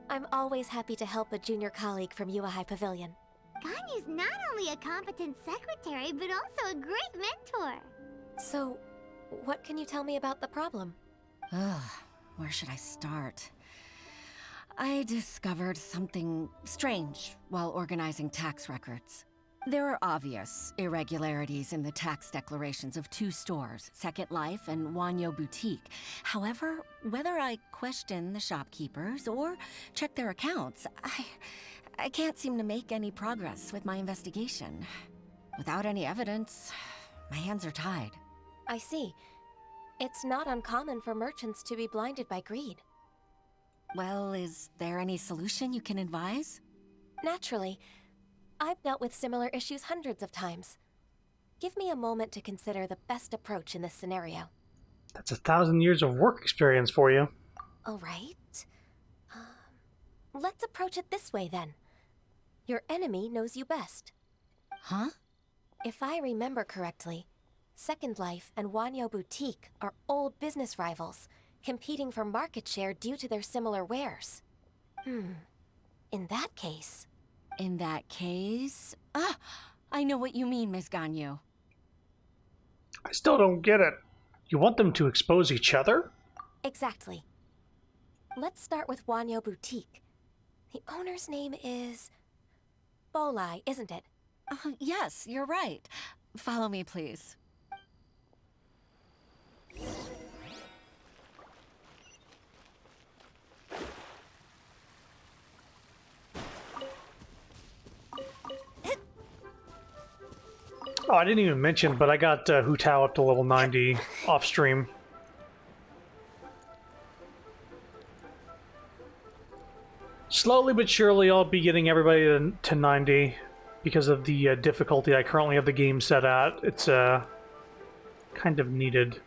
I'm always happy to help a junior colleague from Yua High Pavilion. Ganyu's not only a competent secretary, but also a great mentor. So, what can you tell me about the problem? Ugh, where should I start? I discovered something strange while organizing tax records. There are obvious irregularities in the tax declarations of two stores, Second Life and Wanyo Boutique. However, whether I question the shopkeepers or check their accounts, I can't seem to make any progress with my investigation. Without any evidence, my hands are tied. I see. It's not uncommon for merchants to be blinded by greed. Well, is there any solution you can advise? Naturally. I've dealt with similar issues hundreds of times. Give me a moment to consider the best approach in this scenario. That's 1,000 years of work experience for you. All right. Let's approach it this way, then. Your enemy knows you best. Huh? If I remember correctly, Second Life and Wanyo Boutique are old business rivals, competing for market share due to their similar wares. In that case... In that case... Ah! I know what you mean, Miss Ganyu. I still don't get it. You want them to expose each other? Exactly. Let's start with Wanyo Boutique. The owner's name is... Bolai, isn't it? Yes, you're right. Follow me, please. Oh, I didn't even mention, but I got Hu Tao up to level 90 off stream. Slowly but surely, I'll be getting everybody to 90 because of the difficulty I currently have the game set at. It's kind of needed.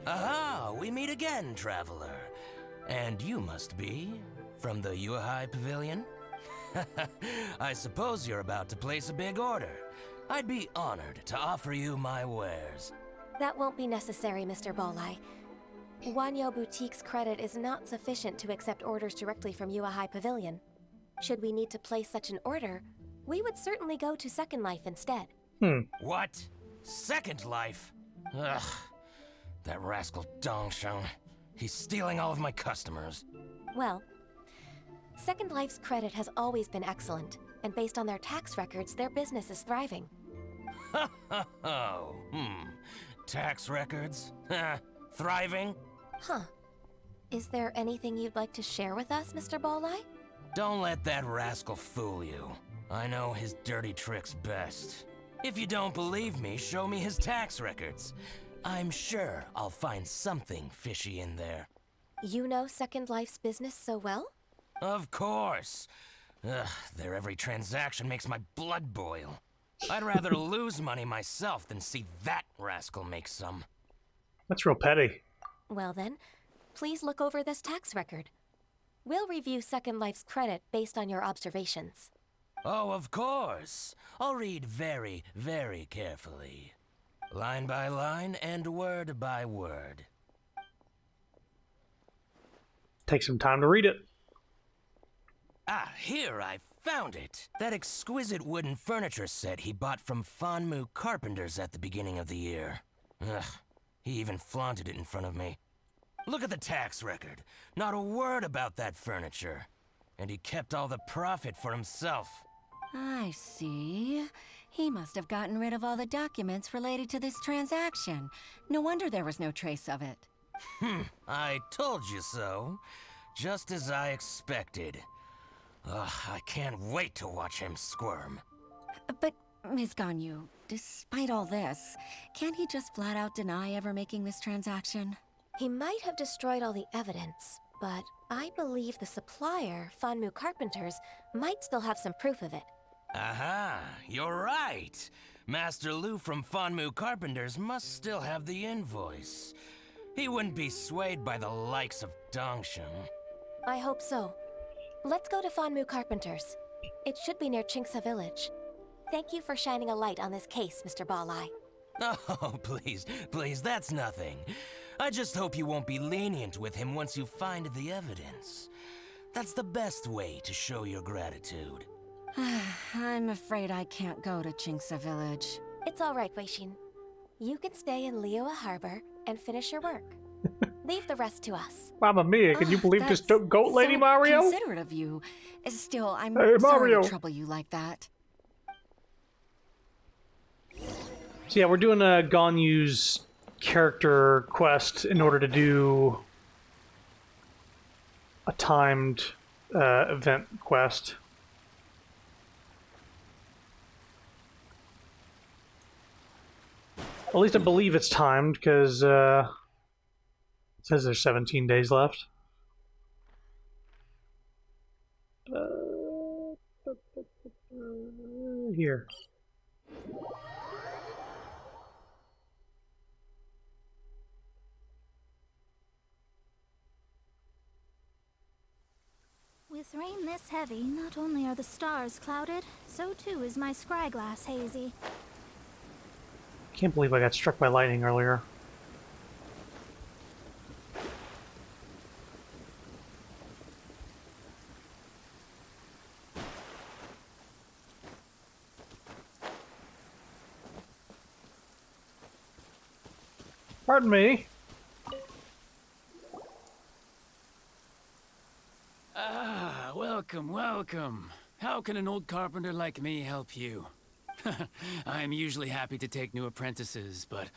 Aha! We meet again, traveler. And you must be from the Yuehai Pavilion? I suppose you're about to place a big order. I'd be honored to offer you my wares. That won't be necessary, Mr. Bolai. Wanyo Boutique's credit is not sufficient to accept orders directly from Yuehai Pavilion. Should we need to place such an order, we would certainly go to Second Life instead. What? Second Life? Ugh. That rascal Dongsheng. He's stealing all of my customers. Well, Second Life's credit has always been excellent, and based on their tax records, their business is thriving. Tax records? Thriving? Huh. Is there anything you'd like to share with us, Mr. Bolai? Don't let that rascal fool you. I know his dirty tricks best. If you don't believe me, show me his tax records. I'm sure I'll find something fishy in there. You know Second Life's business so well? Of course. Ugh, their every transaction makes my blood boil. I'd rather lose money myself than see that rascal make some. That's real petty. Well then, please look over this tax record. We'll review Second Life's credit based on your observations. Oh, of course. I'll read very, very carefully. Line by line and word by word. Take some time to read it. Ah, here, I found it. That exquisite wooden furniture set he bought from Fanmu Carpenters at the beginning of the year. Ugh, he even flaunted it in front of me. Look at the tax record. Not a word about that furniture. And he kept all the profit for himself. I see. He must have gotten rid of all the documents related to this transaction. No wonder there was no trace of it. I told you so. Just as I expected. Ugh, I can't wait to watch him squirm. But, Ms. Ganyu, despite all this, can't he just flat out deny ever making this transaction? He might have destroyed all the evidence, but I believe the supplier, Fanmu Carpenters, might still have some proof of it. Aha, you're right. Master Lu from Fanmu Carpenters must still have the invoice. He wouldn't be swayed by the likes of Dongsheng. I hope so. Let's go to Fanmu Carpenters. It should be near Chingsa Village. Thank you for shining a light on this case, Mr. Balai. Oh, please, that's nothing. I just hope you won't be lenient with him once you find the evidence. That's the best way to show your gratitude. I'm afraid I can't go to Chingsa Village. It's all right, Weishin. You can stay in Liyue Harbor and finish your work. Leave the rest to us. Mamma mia, can you believe this goat lady, so Mario? Considerate of you. Still, I'm Hey, sorry Mario. to trouble you like that. So yeah, we're doing a Ganyu's character quest in order to do a timed event quest. At least I believe it's timed, because it says there's 17 days left. Here. With rain this heavy, not only are the stars clouded, so too is my scryglass hazy. Can't believe I got struck by lightning earlier. Pardon me. Ah, welcome, welcome. How can an old carpenter like me help you? I'm usually happy to take new apprentices, but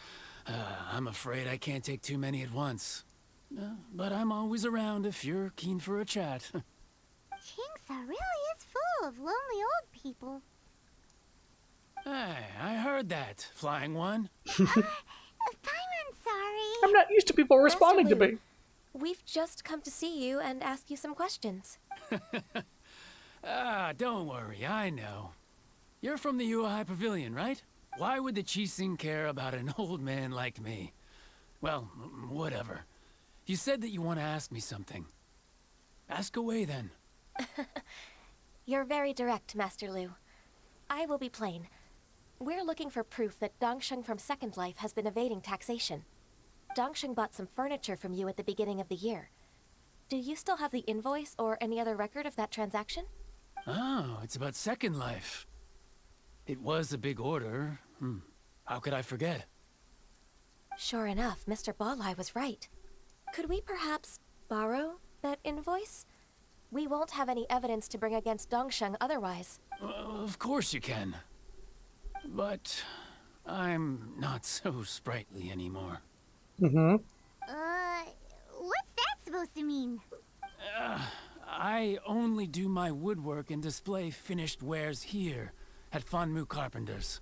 I'm afraid I can't take too many at once. But I'm always around if you're keen for a chat. Chingsa really is full of lonely old people. Hey, I heard that, Flying One. Paimon, sorry. I'm not used to people responding to me. We've just come to see you and ask you some questions. Ah, don't worry, I know. You're from the Yuehai Pavilion, right? Why would the Qixing care about an old man like me? Well, whatever. You said that you want to ask me something. Ask away then. You're very direct, Master Lu. I will be plain. We're looking for proof that Dongsheng from Second Life has been evading taxation. Dongsheng bought some furniture from you at the beginning of the year. Do you still have the invoice or any other record of that transaction? Oh, it's about Second Life. It was a big order. How could I forget? Sure enough, Mr. Balai was right. Could we perhaps borrow that invoice? We won't have any evidence to bring against Dongsheng otherwise. Of course you can. But I'm not so sprightly anymore. What's that supposed to mean? I only do my woodwork and display finished wares here at Fanmu Carpenter's.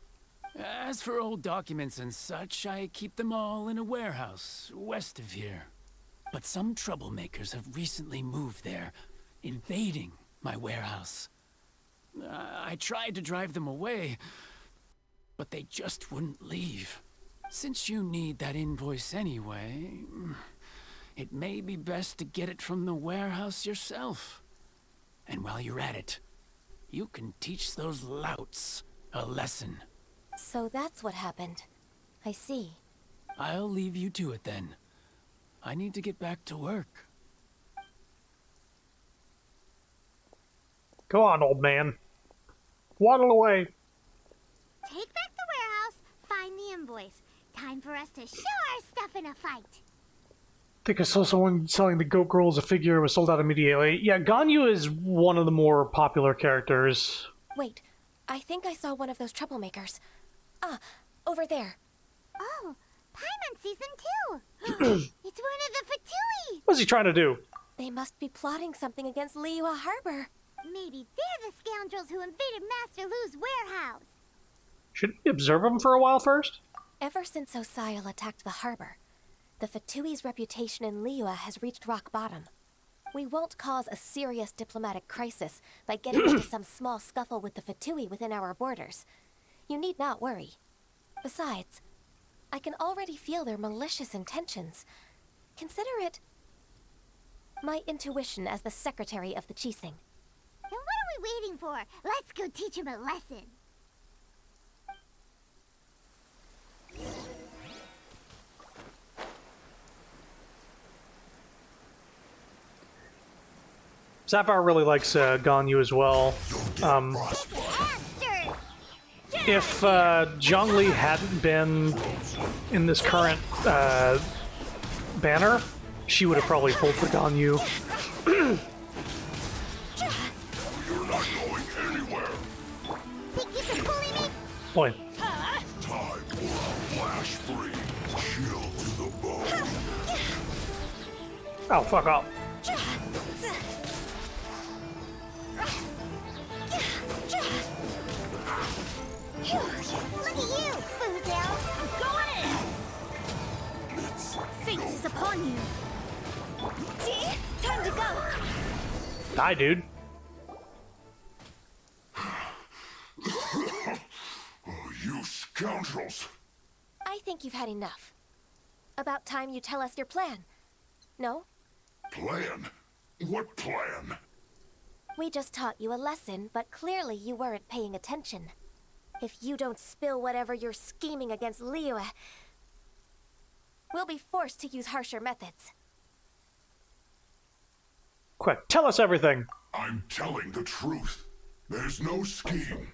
As for old documents and such, I keep them all in a warehouse west of here. But some troublemakers have recently moved there, invading my warehouse. I tried to drive them away, but they just wouldn't leave. Since you need that invoice anyway, it may be best to get it from the warehouse yourself. And while you're at it, you can teach those louts a lesson. So that's what happened. I see. I'll leave you to it then. I need to get back to work. Go on, old man. Waddle away. Take back the warehouse, find the invoice. Time for us to show our stuff in a fight. I think I saw someone selling the Goat Girl as a figure. It was sold out immediately. Yeah, Ganyu is one of the more popular characters. Wait, I think I saw one of those troublemakers. Ah, over there. Oh, Paimon sees them too. It's one of the Fatui. What's he trying to do? They must be plotting something against Liyue Harbor. Maybe they're the scoundrels who invaded Master Lu's warehouse. Shouldn't we observe him for a while first? Ever since Osial attacked the harbor, the Fatui's reputation in Liyue has reached rock bottom. We won't cause a serious diplomatic crisis by getting into some small scuffle with the Fatui within our borders. You need not worry. Besides, I can already feel their malicious intentions. Consider it my intuition as the secretary of the Qixing. Then what are we waiting for? Let's go teach him a lesson. Sapphire really likes Ganyu as well. If Zhongli hadn't been in this current banner, she would have probably pulled for Ganyu. You're not going anywhere. Think you can bully me? Boy. Time for a flash freeze. Chill to the bone. Oh, fuck off. Look at you, Foozle. I'm going in. Fate is upon you. Time to go. Die, dude. Oh, you scoundrels. I think you've had enough. About time you tell us your plan. No? Plan? What plan? We just taught you a lesson, but clearly you weren't paying attention. If you don't spill whatever you're scheming against Liyue, we'll be forced to use harsher methods. Quick, tell us everything. I'm telling the truth. There's no scheme.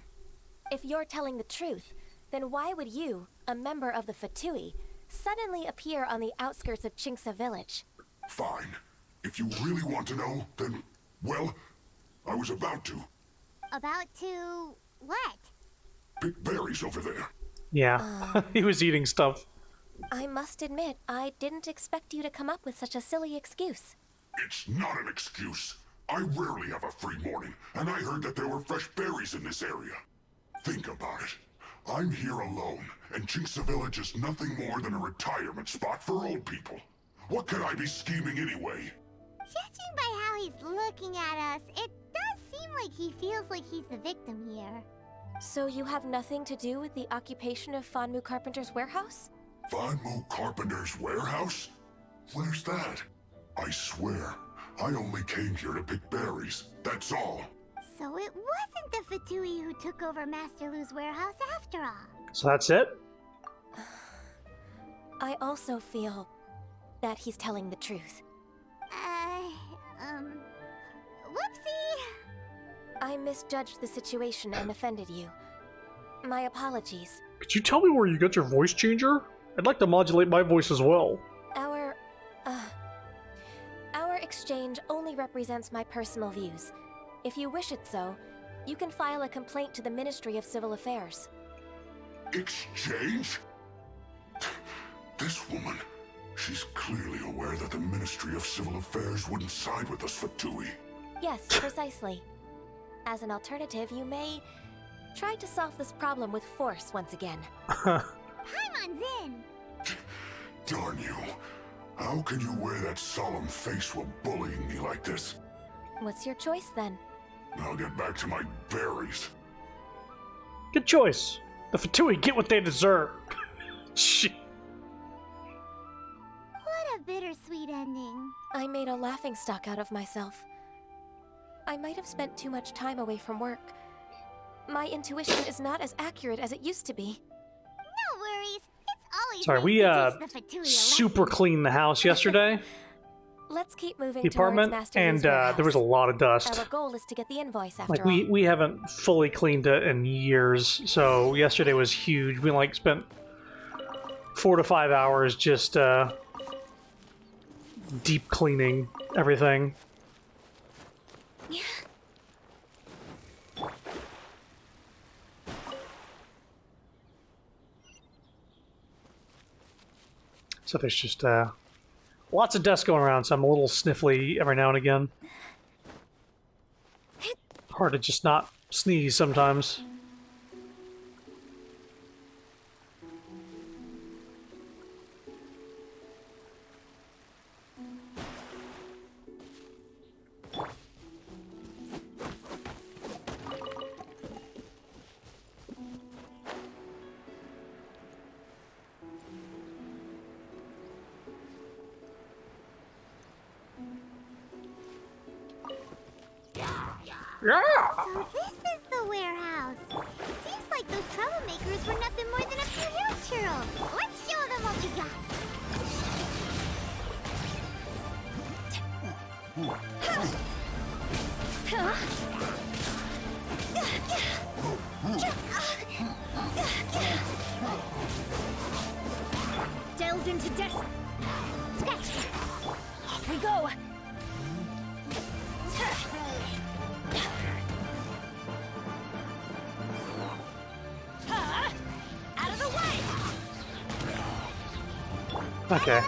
If you're telling the truth, then why would you, a member of the Fatui, suddenly appear on the outskirts of Qingce village? Fine. If you really want to know, then, well, I was about to. About to what? Pick berries over there. Yeah, he was eating stuff. I must admit, I didn't expect you to come up with such a silly excuse. It's not an excuse. I rarely have a free morning, and I heard that there were fresh berries in this area. Think about it. I'm here alone, and Qingce Village is nothing more than a retirement spot for old people. What could I be scheming anyway? Judging by how he's looking at us, it does seem like he feels like he's the victim here. So you have nothing to do with the occupation of Fanmu Carpenter's warehouse? Fanmu Carpenter's warehouse? Where's that? I swear, I only came here to pick berries, that's all. So it wasn't the Fatui who took over Master Lu's warehouse after all. So that's it? I also feel that he's telling the truth. Whoopsie! I misjudged the situation and offended you. My apologies. Could you tell me where you got your voice changer? I'd like to modulate my voice as well. Our exchange only represents my personal views. If you wish it so, you can file a complaint to the Ministry of Civil Affairs. Exchange? This woman, she's clearly aware that the Ministry of Civil Affairs wouldn't side with us, Fatui. Yes, precisely. As an alternative, you may try to solve this problem with force once again. Paimon's in! Darn you. How can you wear that solemn face while bullying me like this? What's your choice then? I'll get back to my berries. Good choice. The Fatui get what they deserve. Shit. What a bittersweet ending. I made a laughingstock out of myself. I might have spent too much time away from work. My intuition is not as accurate as it used to be. No worries. It's always Sorry, nice we to teach the Fatui a super lesson. cleaned the house yesterday. Let's keep moving The apartment, towards Master and Lu's warehouse. there was a lot of dust. Our goal is to get the invoice after Like all. we haven't fully cleaned it in years, so yesterday was huge. We like spent 4 to 5 hours just deep cleaning everything. So there's just lots of dust going around, so I'm a little sniffly every now and again. Hard to just not sneeze sometimes. Yeah! So this is the warehouse. Seems like those troublemakers were nothing more than a few hill churls. Let's show them what we got. Delves into death. Scratch. Off we go. Out of the way! Okay.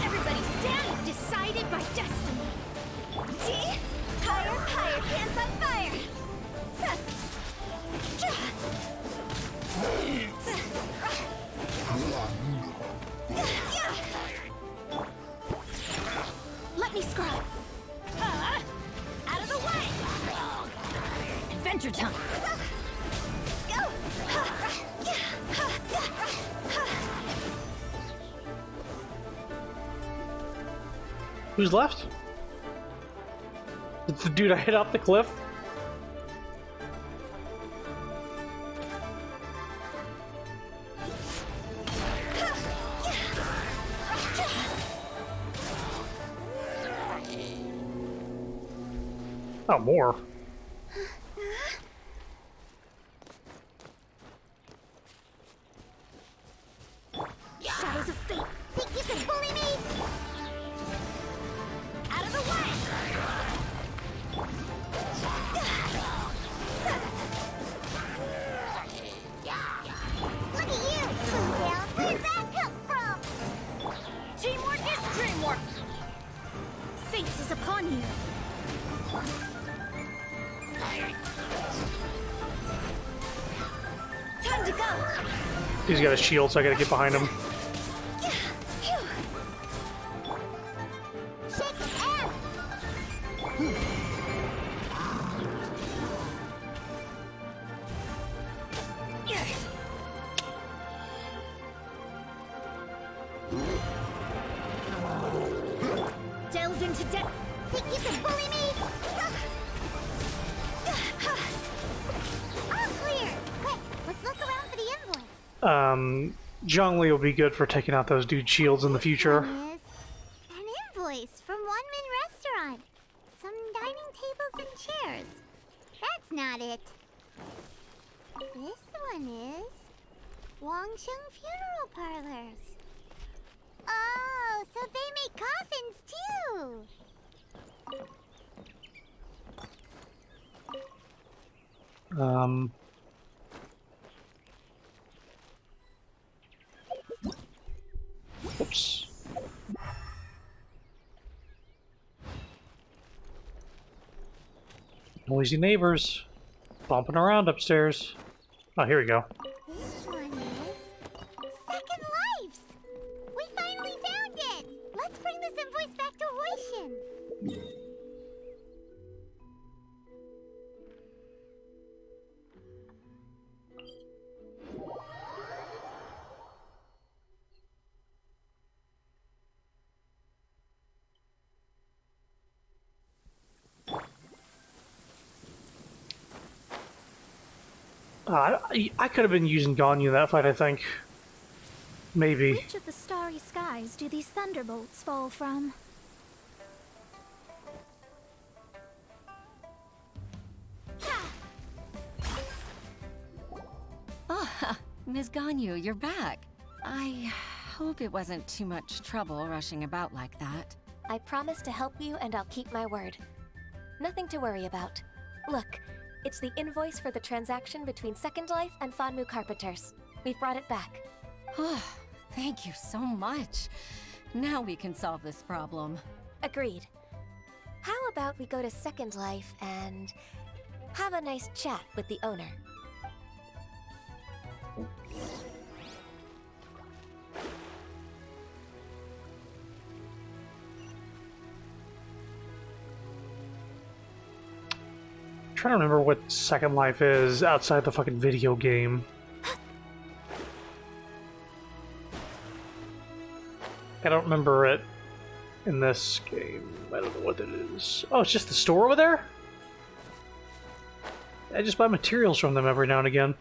Everybody stand, decided by destiny. See? Higher, higher, hands on fire! Let me scrub. Out of the way! Adventure time! Go! Who's left? The dude I hit off the cliff? Oh, more. Shadows of fate! Think you can bully me? Out of the way! Look at you, Boondale! Where'd that come from? Teamwork is dreamwork! Fate is upon you! Time to go! He's got a shield, so I gotta get behind him. Delves into death. Zhongli will be good for taking out those dude shields in the future. An invoice from One Min Restaurant. Some dining tables and chairs. That's not it. This one is Wangsheng Funeral Parlors. Oh, so they make coffins too. Oops. Noisy neighbors bumping around upstairs. Oh, here we go. This one is Second Lives. We finally found it. Let's bring this invoice back to Hoishin. I could have been using Ganyu in that fight, I think. Maybe. Which of the starry skies do these thunderbolts fall from? Ah, Ms. Ganyu, you're back. I hope it wasn't too much trouble rushing about like that. I promise to help you and I'll keep my word. Nothing to worry about. Look, it's the invoice for the transaction between Second Life and Fanmu Carpenters. We've brought it back. Oh, thank you so much. Now we can solve this problem. Agreed. How about we go to Second Life and have a nice chat with the owner? I'm trying to remember what Second Life is outside the fucking video game. I don't remember it in this game. I don't know what it is. Oh, it's just the store over there? I just buy materials from them every now and again.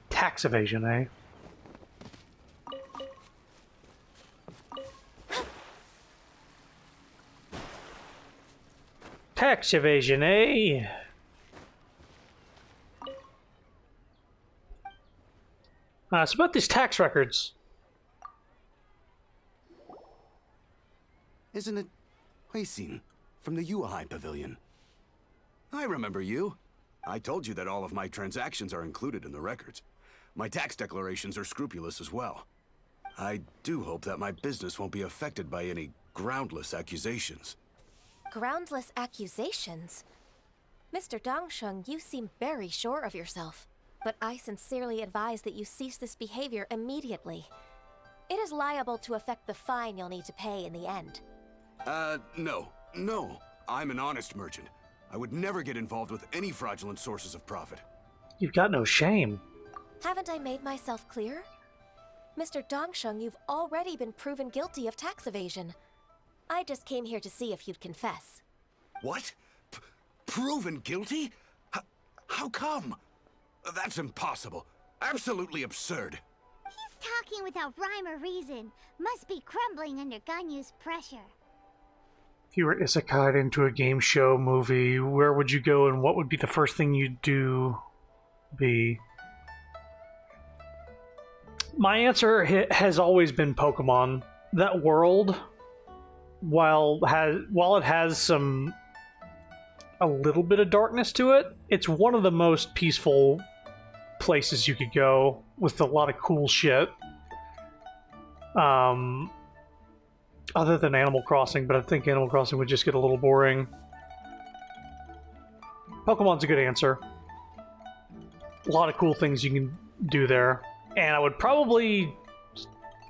Tax evasion, eh? Tax evasion, eh? It's about these tax records. Isn't it Huixin from the Yuehai Pavilion? I remember you. I told you that all of my transactions are included in the records. My tax declarations are scrupulous as well. I do hope that my business won't be affected by any groundless accusations. Groundless accusations? Mr. Dongsheng, you seem very sure of yourself. But I sincerely advise that you cease this behavior immediately. It is liable to affect the fine you'll need to pay in the end. No. I'm an honest merchant. I would never get involved with any fraudulent sources of profit. You've got no shame. Haven't I made myself clear? Mr. Dongsheng, you've already been proven guilty of tax evasion. I just came here to see if you'd confess. What? Proven guilty? How come? That's impossible. Absolutely absurd. He's talking without rhyme or reason. Must be crumbling under Ganyu's pressure. If you were isekai'd into a game show movie, where would you go and what would be the first thing you'd do? My answer has always been Pokemon. That world, while it has a little bit of darkness to it, it's one of the most peaceful places you could go with a lot of cool shit. Other than Animal Crossing, but I think Animal Crossing would just get a little boring. Pokemon's a good answer. A lot of cool things you can do there. And I would probably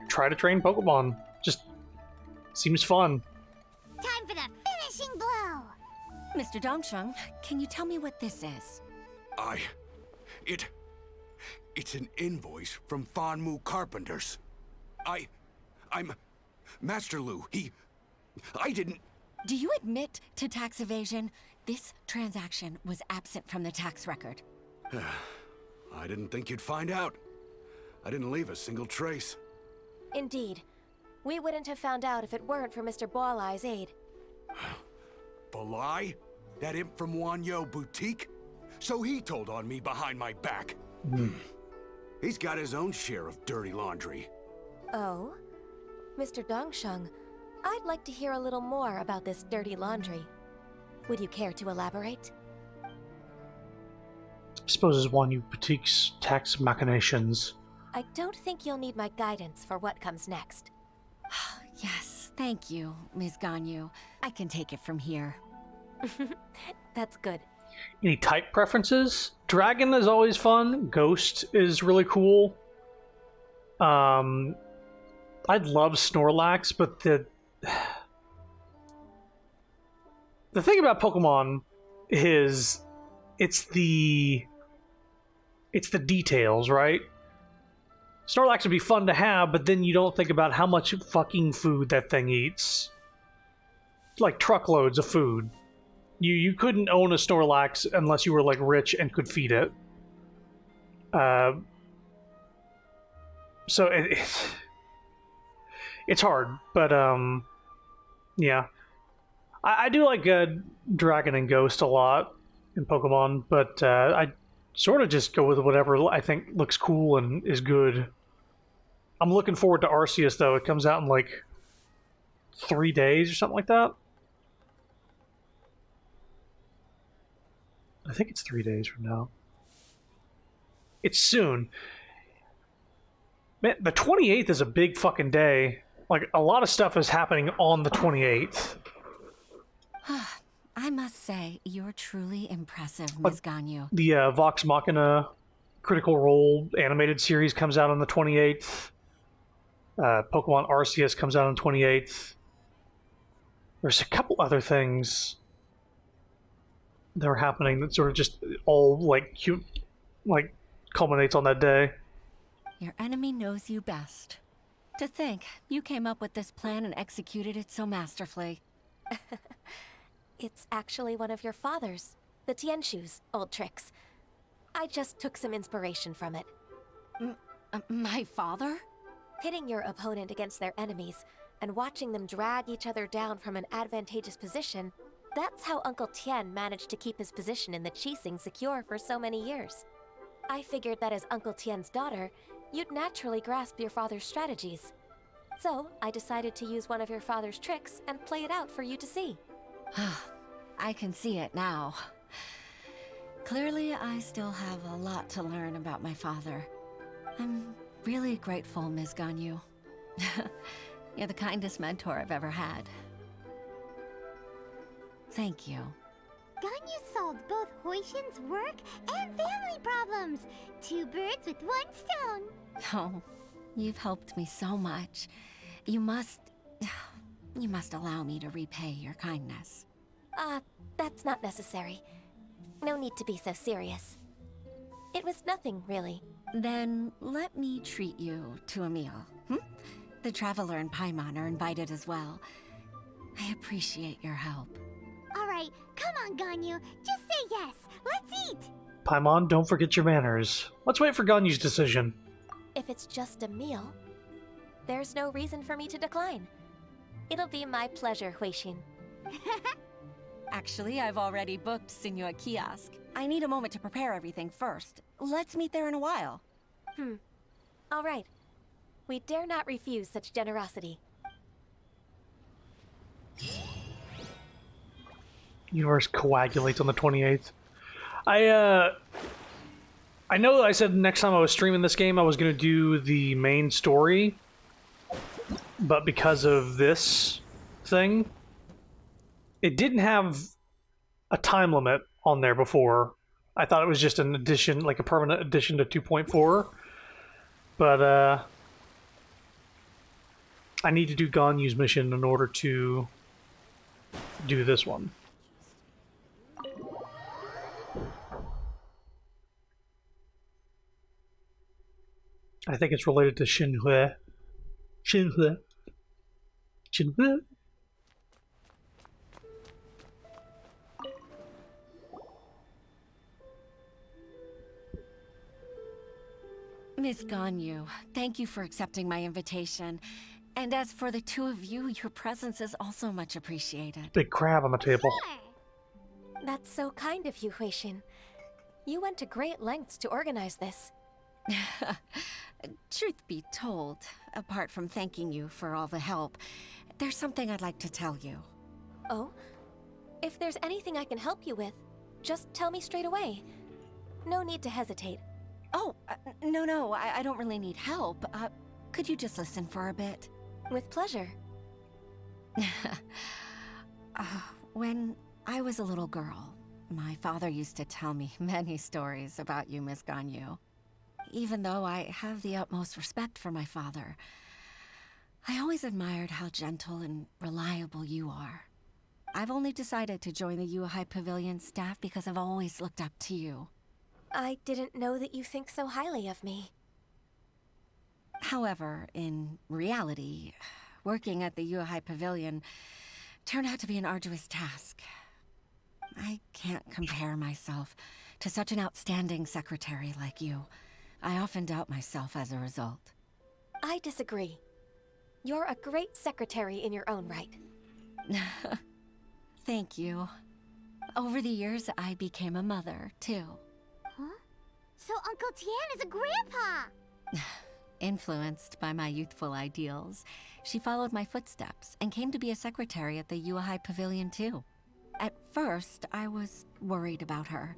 try to train Pokemon. Just seems fun. Time for the finishing blow! Mr. Dongsheng, can you tell me what this is? It's an invoice from Fanmu Carpenters. I'm Master Lu. I didn't... Do you admit to tax evasion? This transaction was absent from the tax record. I didn't think you'd find out. I didn't leave a single trace. Indeed. We wouldn't have found out if it weren't for Mr. Boile's aid. Balai? That imp from Wanyo Boutique? So he told on me behind my back. He's got his own share of dirty laundry. Oh? Mr. Dongsheng, I'd like to hear a little more about this dirty laundry. Would you care to elaborate? I suppose it's one you boutique's tax machinations. I don't think you'll need my guidance for what comes next. Yes, thank you, Ms. Ganyu. I can take it from here. That's good. Any type preferences? Dragon is always fun. Ghost is really cool. I'd love Snorlax, but the thing about Pokemon is it's the details, right? Snorlax would be fun to have, but then you don't think about how much fucking food that thing eats. Like truckloads of food. You couldn't own a Snorlax unless you were like rich and could feed it. So it's hard, but yeah. I do like Dragon and Ghost a lot in Pokemon, but I sort of just go with whatever I think looks cool and is good. I'm looking forward to Arceus, though. It comes out in like 3 days or something like that. I think it's 3 days from now. It's soon. Man, the 28th is a big fucking day. Like, a lot of stuff is happening on the 28th. I must say, you're truly impressive, Ms. Ganyu. The Vox Machina Critical Role animated series comes out on the 28th. Pokemon Arceus comes out on the 28th. There's a couple other things that are happening that sort of just all like cute, like culminates on that day. Your enemy knows you best. To think, you came up with this plan and executed it so masterfully. It's actually one of your father's, the Tianshu's, old tricks. I just took some inspiration from it. My father? Pitting your opponent against their enemies and watching them drag each other down from an advantageous position, that's how Uncle Tien managed to keep his position in the Qixing secure for so many years. I figured that as Uncle Tien's daughter, you'd naturally grasp your father's strategies. So, I decided to use one of your father's tricks and play it out for you to see. I can see it now. Clearly, I still have a lot to learn about my father. I'm really grateful, Ms. Ganyu. You're the kindest mentor I've ever had. Thank you. Ganyu solved both Huishin's work and family problems. 2 birds with 1 stone. Oh, you've helped me so much. You must allow me to repay your kindness. That's not necessary. No need to be so serious. It was nothing, really. Then let me treat you to a meal. The Traveler and Paimon are invited as well. I appreciate your help. All right, come on, Ganyu. Just say yes. Let's eat. Paimon, don't forget your manners. Let's wait for Ganyu's decision. If it's just a meal, there's no reason for me to decline. It'll be my pleasure, Huixin. Actually, I've already booked Senor Kiosk. I need a moment to prepare everything first. Let's meet there in a while. All right. We dare not refuse such generosity. Universe coagulates on the 28th. I know that I said next time I was streaming this game I was going to do the main story, but because of this thing, it didn't have a time limit on there before. I thought it was just an addition, like a permanent addition to 2.4, but I need to do Ganyu's mission in order to do this one. I think it's related to Xinhui. Xinhui. Xinhui. Miss Ganyu, thank you for accepting my invitation. And as for the two of you, your presence is also much appreciated. Big crab on the table. That's so kind of you, Huixin. You went to great lengths to organize this. Truth be told, apart from thanking you for all the help, there's something I'd like to tell you. Oh? If there's anything I can help you with, just tell me straight away. No need to hesitate. Oh, no, I don't really need help. Could you just listen for a bit? With pleasure. When I was a little girl, my father used to tell me many stories about you, Miss Ganyu. Even though I have the utmost respect for my father, I always admired how gentle and reliable you are. I've only decided to join the Yuehai Pavilion staff because I've always looked up to you. I didn't know that you think so highly of me. However, in reality, working at the Yuehai Pavilion turned out to be an arduous task. I can't compare myself to such an outstanding secretary like you. I often doubt myself as a result. I disagree. You're a great secretary in your own right. Thank you. Over the years, I became a mother, too. Huh? So Uncle Tian is a grandpa! Influenced by my youthful ideals, she followed my footsteps and came to be a secretary at the Yuehai Pavilion, too. At first, I was worried about her.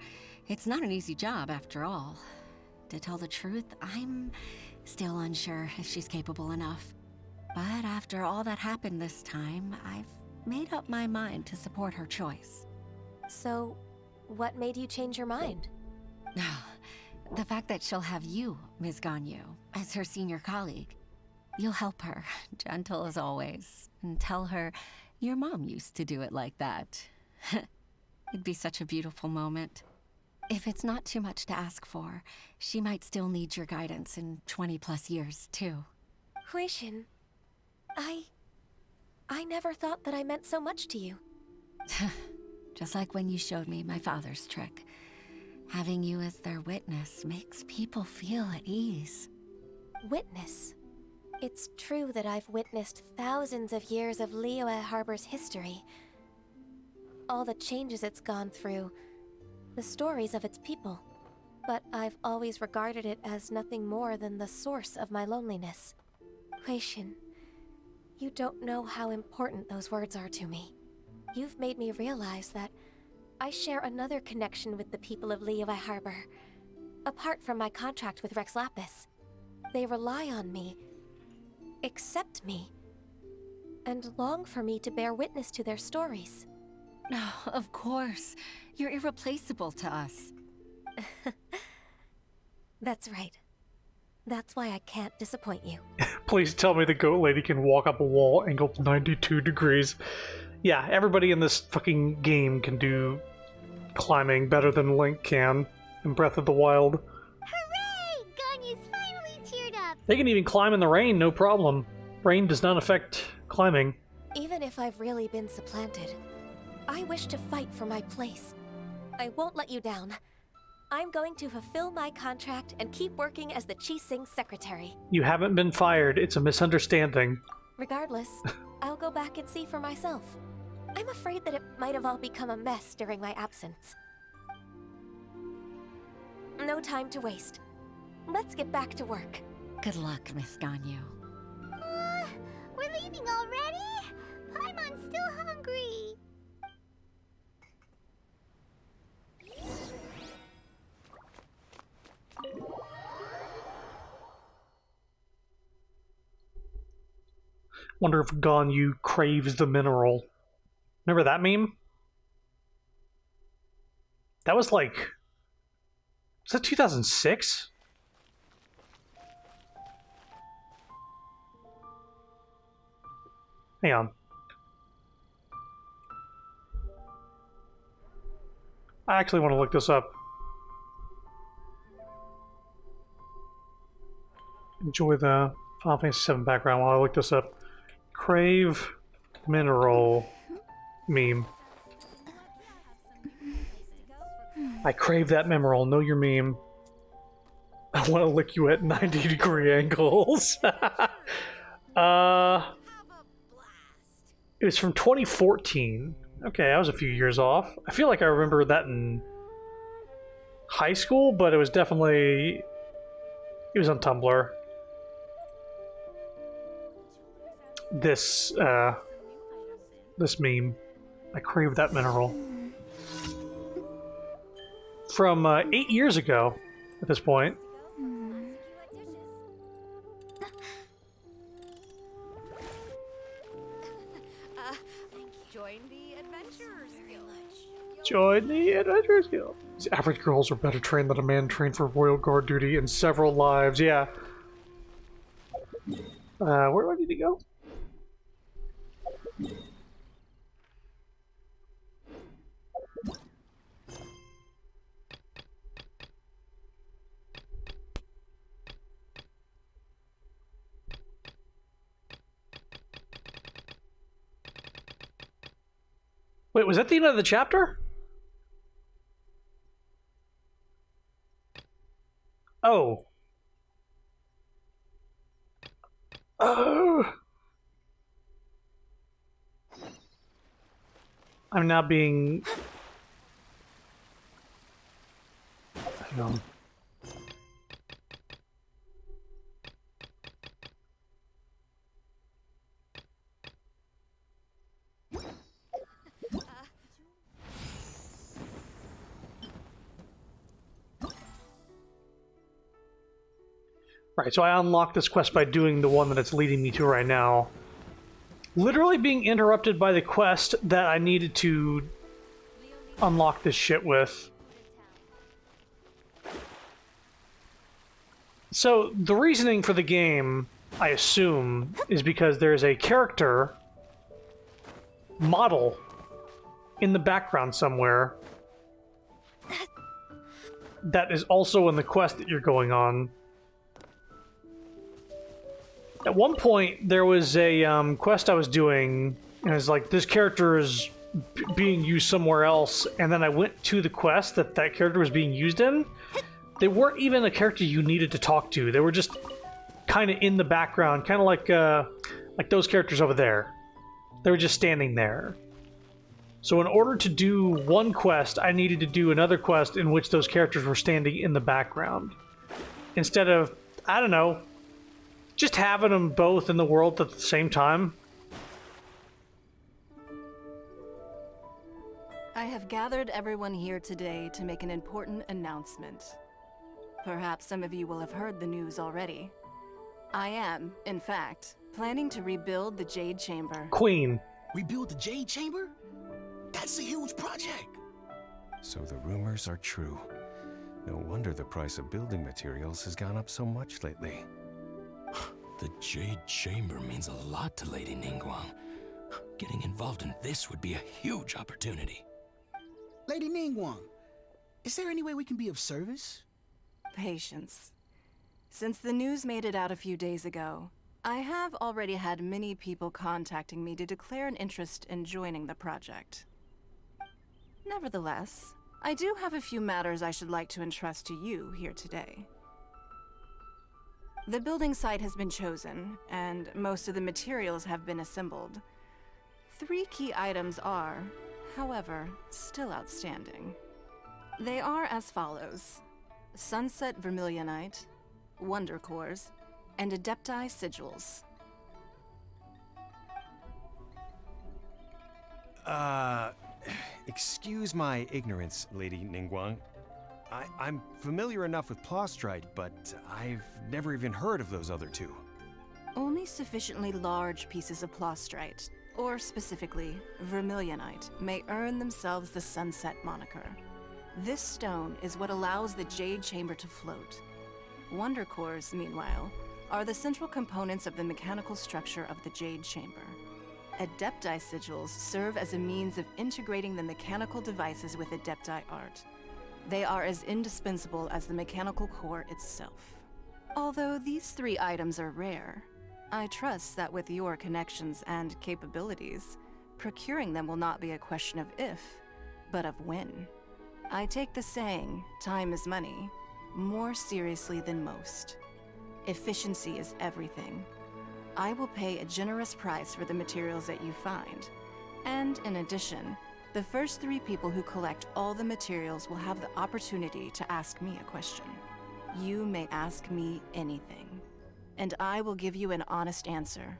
It's not an easy job, after all. To tell the truth, I'm still unsure if she's capable enough. But after all that happened this time, I've made up my mind to support her choice. So, what made you change your mind? The fact that she'll have you, Ms. Ganyu, as her senior colleague. You'll help her, gentle as always, and tell her your mom used to do it like that. It'd be such a beautiful moment. If it's not too much to ask for, she might still need your guidance in 20+ years, too. Huixin, I never thought that I meant so much to you. Just like when you showed me my father's trick. Having you as their witness makes people feel at ease. Witness? It's true that I've witnessed thousands of years of Liyue Harbor's history. All the changes it's gone through, the stories of its people. But I've always regarded it as nothing more than the source of my loneliness. Huixin, you don't know how important those words are to me. You've made me realize that I share another connection with the people of Liyue Harbor. Apart from my contract with Rex Lapis, they rely on me, accept me, and long for me to bear witness to their stories. Oh, of course. You're irreplaceable to us. That's right. That's why I can't disappoint you. Please tell me the goat lady can walk up a wall angled 92 degrees. Yeah, everybody in this fucking game can do climbing better than Link can in Breath of the Wild. Hooray! Ganyu's finally cheered up! They can even climb in the rain, no problem. Rain does not affect climbing. Even if I've really been supplanted, I wish to fight for my place. I won't let you down. I'm going to fulfill my contract and keep working as the Qixing secretary. You haven't been fired. It's a misunderstanding. Regardless, I'll go back and see for myself. I'm afraid that it might have all become a mess during my absence. No time to waste. Let's get back to work. Good luck, Miss Ganyu. We're leaving already? Paimon's still hungry. Wonder if Ganyu craves the mineral. Remember that meme? That was like... Was that 2006? Hang on. I actually want to look this up. Enjoy the Final Fantasy VII background while I look this up. Crave mineral meme. I crave that mineral. Know your meme. I want to lick you at 90-degree angles. It was from 2014. Okay, I was a few years off. I feel like I remember that in high school, but it was definitely... It was on Tumblr. This meme. I crave that mineral. From 8 years ago, at this point. Join the Adventurers Guild. Join the Adventurers Guild. These average girls are better trained than a man trained for Royal Guard duty in several lives. Yeah. Where do I need to go? Wait, was that the end of the chapter? Oh. Oh. I'm now being... Hang on. Right, so I unlocked this quest by doing the one that it's leading me to right now. Literally being interrupted by the quest that I needed to unlock this shit with. So, the reasoning for the game, I assume, is because there's a character model in the background somewhere that is also in the quest that you're going on. At one point, there was a quest I was doing, and it was like, this character is being used somewhere else, and then I went to the quest that that character was being used in. They weren't even a character you needed to talk to. They were just kind of in the background, kind of like those characters over there. They were just standing there. So in order to do one quest, I needed to do another quest in which those characters were standing in the background. Instead of, I don't know, just having them both in the world at the same time. I have gathered everyone here today to make an important announcement. Perhaps some of you will have heard the news already. I am, in fact, planning to rebuild the Jade Chamber. Queen. Rebuild the Jade Chamber? That's a huge project! So the rumors are true. No wonder the price of building materials has gone up so much lately. The Jade Chamber means a lot to Lady Ningguang. Getting involved in this would be a huge opportunity. Lady Ningguang, is there any way we can be of service? Patience. Since the news made it out a few days ago, I have already had many people contacting me to declare an interest in joining the project. Nevertheless, I do have a few matters I should like to entrust to you here today. The building site has been chosen, and most of the materials have been assembled. 3 key items are, however, still outstanding. They are as follows: Sunset Vermilionite, Wonder Cores, and Adepti Sigils. Excuse my ignorance, Lady Ningguang. I'm familiar enough with Plostrite, but I've never even heard of those other 2. Only sufficiently large pieces of Plostrite, or specifically Vermilionite, may earn themselves the Sunset moniker. This stone is what allows the Jade Chamber to float. Wonder Cores, meanwhile, are the central components of the mechanical structure of the Jade Chamber. Adepti Sigils serve as a means of integrating the mechanical devices with Adepti art. They are as indispensable as the mechanical core itself. Although these 3 items are rare, I trust that with your connections and capabilities, procuring them will not be a question of if, but of when. I take the saying, time is money, more seriously than most. Efficiency is everything. I will pay a generous price for the materials that you find. And in addition, the first 3 people who collect all the materials will have the opportunity to ask me a question. You may ask me anything, and I will give you an honest answer.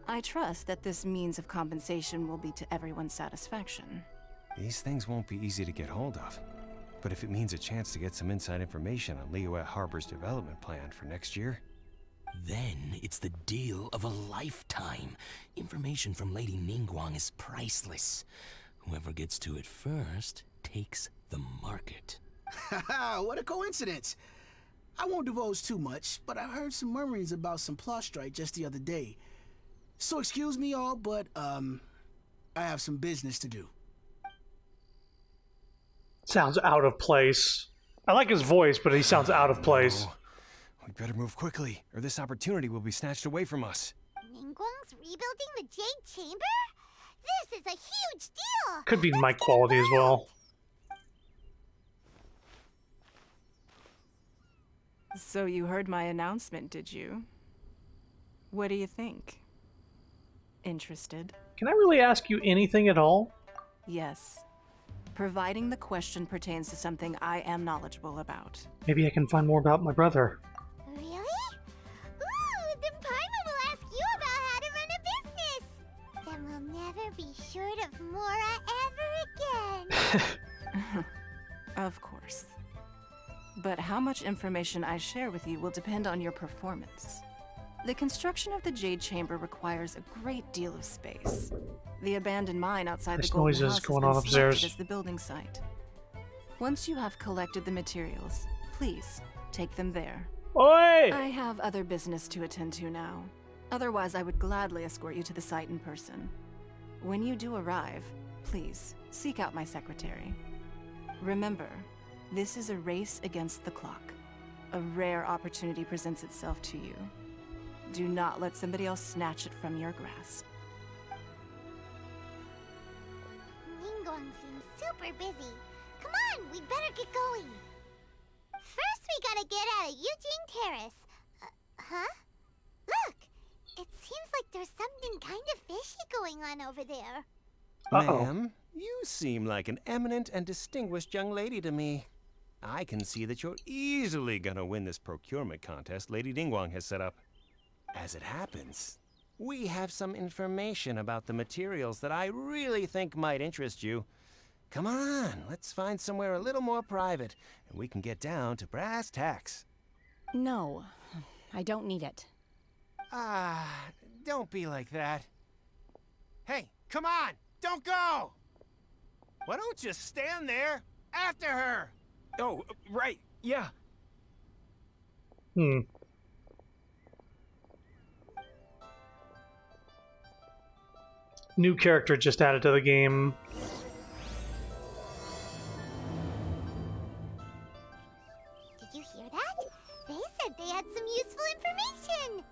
I trust that this means of compensation will be to everyone's satisfaction. These things won't be easy to get hold of. But if it means a chance to get some inside information on Liyue Harbor's development plan for next year... Then it's the deal of a lifetime. Information from Lady Ningguang is priceless. Whoever gets to it first takes the market. Haha, what a coincidence. I won't divulge too much, but I heard some murmurings about some Plostrite just the other day. So excuse me all, but, I have some business to do. Sounds out of place. I like his voice, but he sounds out of place. No. We better move quickly, or this opportunity will be snatched away from us. Ningguang's rebuilding the Jade Chamber? This is a huge deal! Could be mic quality as well. So you heard my announcement, did you? What do you think? Interested? Can I really ask you anything at all? Yes. Providing the question pertains to something I am knowledgeable about. Maybe I can find more about my brother. Really? Ooh, then Paimon will ask you about how to run a business! Then we'll never be short of Mora ever again! Of course. But how much information I share with you will depend on your performance. The construction of the Jade Chamber requires a great deal of space. The abandoned mine outside the Golden House has been selected as the building site. Once you have collected the materials, please take them there. Oi! I have other business to attend to now. Otherwise, I would gladly escort you to the site in person. When you do arrive, please seek out my secretary. Remember, this is a race against the clock. A rare opportunity presents itself to you. Do not let somebody else snatch it from your grasp. Ningguang seems super busy. Come on, we better get going. First, we gotta get out of Eugene Terrace. Huh? Look! It seems like there's something kind of fishy going on over there. Ma'am, you seem like an eminent and distinguished young lady to me. I can see that you're easily gonna win this procurement contest Lady Ningguang has set up. As it happens, we have some information about the materials that I really think might interest you. Come on, let's find somewhere a little more private, and we can get down to brass tacks. No, I don't need it. Don't be like that. Hey, come on, don't go! Why don't you stand there after her? Oh, right, yeah. New character just added to the game. Did you hear that? They said they had some useful information!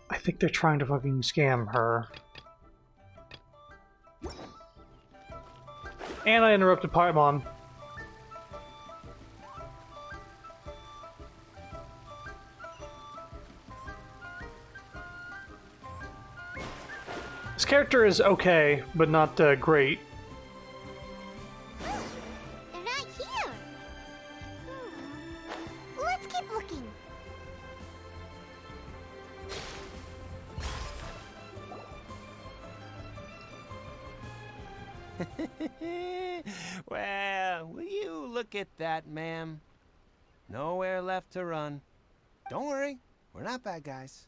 I think they're trying to fucking scam her. And I interrupted Paimon. This character is okay, but not great. They're not here! Let's keep looking. Well, will you look at that, ma'am? Nowhere left to run. Don't worry, we're not bad guys.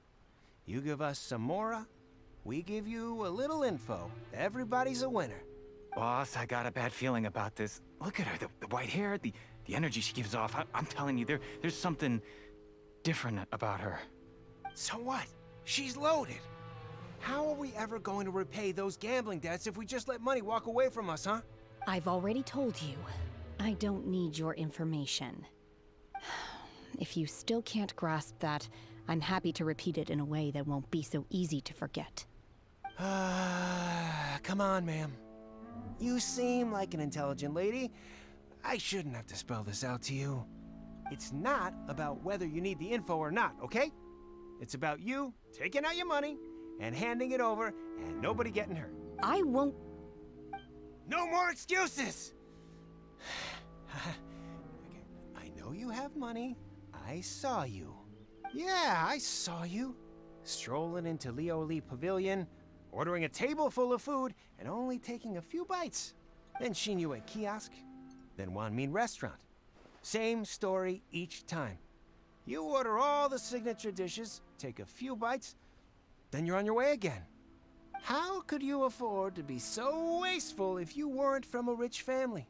You give us some Mora, we give you a little info. Everybody's a winner. Boss, I got a bad feeling about this. Look at her, the white hair, the energy she gives off. I'm telling you, there's something different about her. So what? She's loaded. How are we ever going to repay those gambling debts if we just let money walk away from us, huh? I've already told you, I don't need your information. If you still can't grasp that, I'm happy to repeat it in a way that won't be so easy to forget. Come on, ma'am. You seem like an intelligent lady. I shouldn't have to spell this out to you. It's not about whether you need the info or not, okay? It's about you taking out your money and handing it over and nobody getting hurt. I won't... No more excuses! I know you have money. I saw you. Yeah, I saw you. Strolling into Leo Lee Pavilion, ordering a table full of food, and only taking a few bites. Then Shinyu at kiosk, then Wanmin restaurant. Same story each time. You order all the signature dishes, take a few bites, then you're on your way again. How could you afford to be so wasteful if you weren't from a rich family?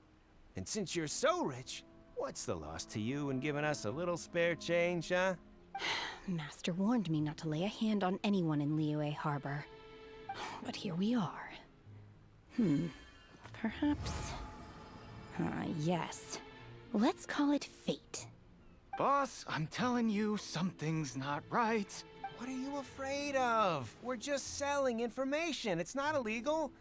And since you're so rich, what's the loss to you in giving us a little spare change, huh? Master warned me not to lay a hand on anyone in Liyue Harbor. But here we are. Perhaps... yes. Let's call it fate. Boss, I'm telling you, something's not right. What are you afraid of? We're just selling information. It's not illegal.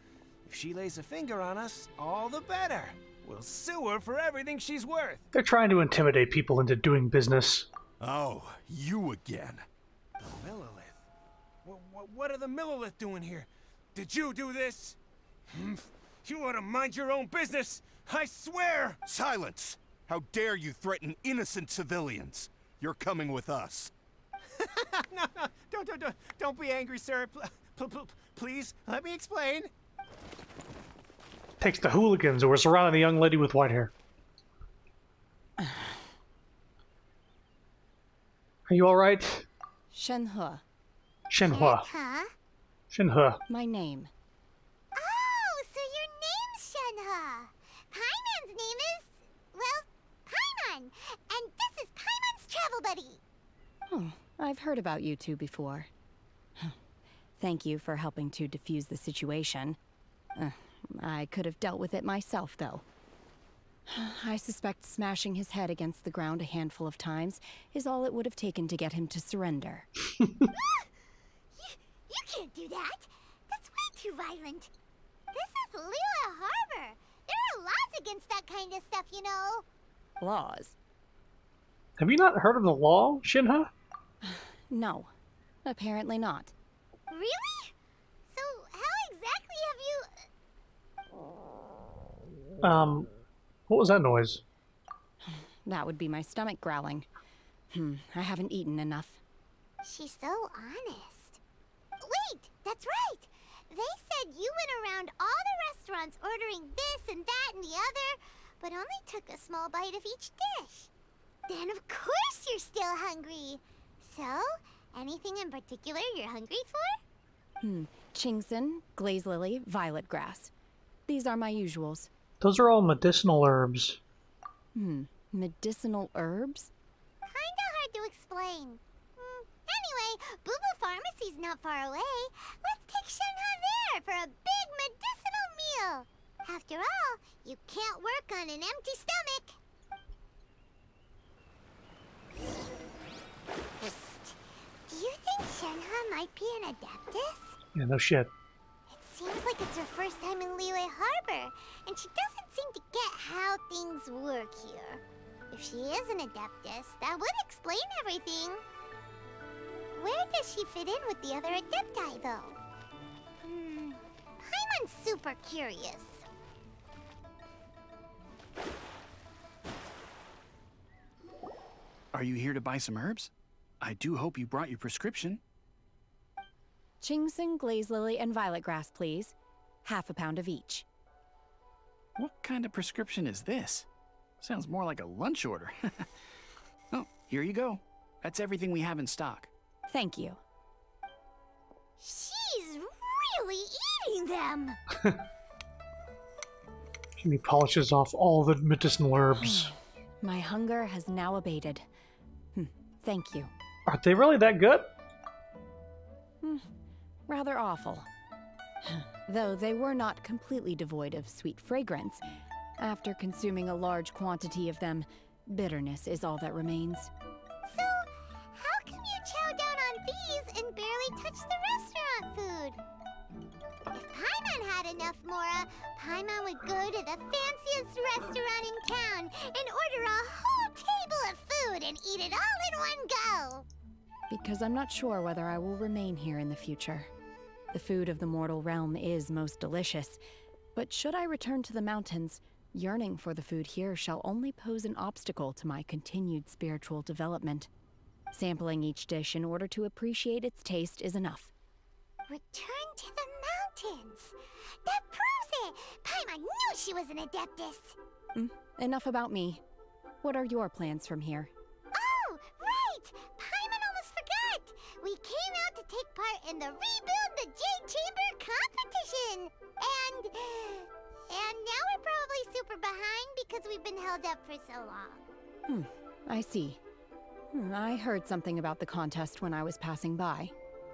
If she lays a finger on us, all the better. We'll sue her for everything she's worth. They're trying to intimidate people into doing business. Oh, you again. The Millilith. What are the Millilith doing here? Did you do this? You ought to mind your own business. I swear! Silence! How dare you threaten innocent civilians? You're coming with us. No, don't be angry, sir. Please, let me explain. Takes the hooligans who were surrounding the young lady with white hair. Are you alright? Shenhe. Shenhua. Huh? Shenhe. My name. Oh, so your name's Shenhe. Paimon's name is... well, Paimon. And this is Paimon's travel buddy. Oh, I've heard about you two before. Thank you for helping to defuse the situation. I could have dealt with it myself, though. I suspect smashing his head against the ground a handful of times is all it would have taken to get him to surrender. You can't do that. That's way too violent. This is Liyue Harbor. There are laws against that kind of stuff, you know. Laws? Have you not heard of the law, Shinha? No, apparently not. Really? So how exactly have you... What was that noise? That would be my stomach growling. I haven't eaten enough. She's so honest. Wait, that's right. They said you went around all the restaurants ordering this and that and the other, but only took a small bite of each dish. Then of course you're still hungry. So, anything in particular you're hungry for? Chingson, glaze lily, violet grass. These are my usuals. Those are all medicinal herbs. Medicinal herbs? Kinda hard to explain. Anyway, Booba Pharmacy's not far away. Let's take Shenhe there for a big medicinal meal. After all, you can't work on an empty stomach. Do you think Shenhe might be an Adeptus? Yeah, no shit. It seems like it's her first time in Liyue Harbor, and she doesn't seem to get how things work here. If she is an Adeptus, that would explain everything. Where does she fit in with the other Adepti, though? Paimon's super curious. Are you here to buy some herbs? I do hope you brought your prescription. Chingson, glaze lily, and violet grass, please. Half a pound of each. What kind of prescription is this? Sounds more like a lunch order. Oh, here you go. That's everything we have in stock. Thank you. She's really eating them! He polishes off all the medicinal herbs. My hunger has now abated. Thank you. Are they really that good? Rather awful. Though they were not completely devoid of sweet fragrance. After consuming a large quantity of them, bitterness is all that remains. So, how come you chow down on these and barely touch the restaurant food? If Paimon had enough Mora, Paimon would go to the fanciest restaurant in town and order a whole table of food and eat it all in one go. Because I'm not sure whether I will remain here in the future. The food of the mortal realm is most delicious, but should I return to the mountains, yearning for the food here shall only pose an obstacle to my continued spiritual development. Sampling each dish in order to appreciate its taste is enough. Return to the mountains. That proves it. Paimon knew she was an Adeptus. Enough about me. What are your plans from here? Oh, right! Paimon almost forgot! We came out to take part in the Rebuild the Jade Chamber competition! And now we're probably super behind because we've been held up for so long. I see. I heard something about the contest when I was passing by.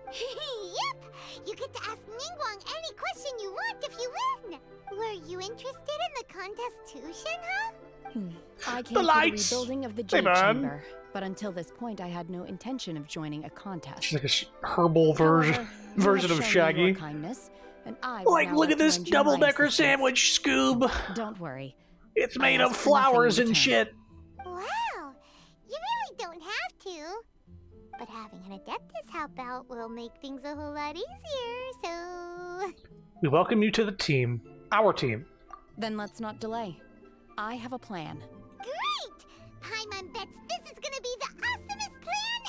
Yep! You get to ask Ningguang any question you want if you win! Were you interested in the contest too, Shenhe? I came for the rebuilding of the Jade Chamber, but until this point I had no intention of joining a contest. She's like a herbal version of Shaggy. Kindness, and I like, look at this double-decker sandwich, Scoob! Don't worry. It's made of flowers and shit. Wow! You really don't have to. But having an Adeptus help out will make things a whole lot easier, so... We welcome you to the team. Our team. Then let's not delay. I have a plan. Great! Paimon bets this is gonna be the awesomest plan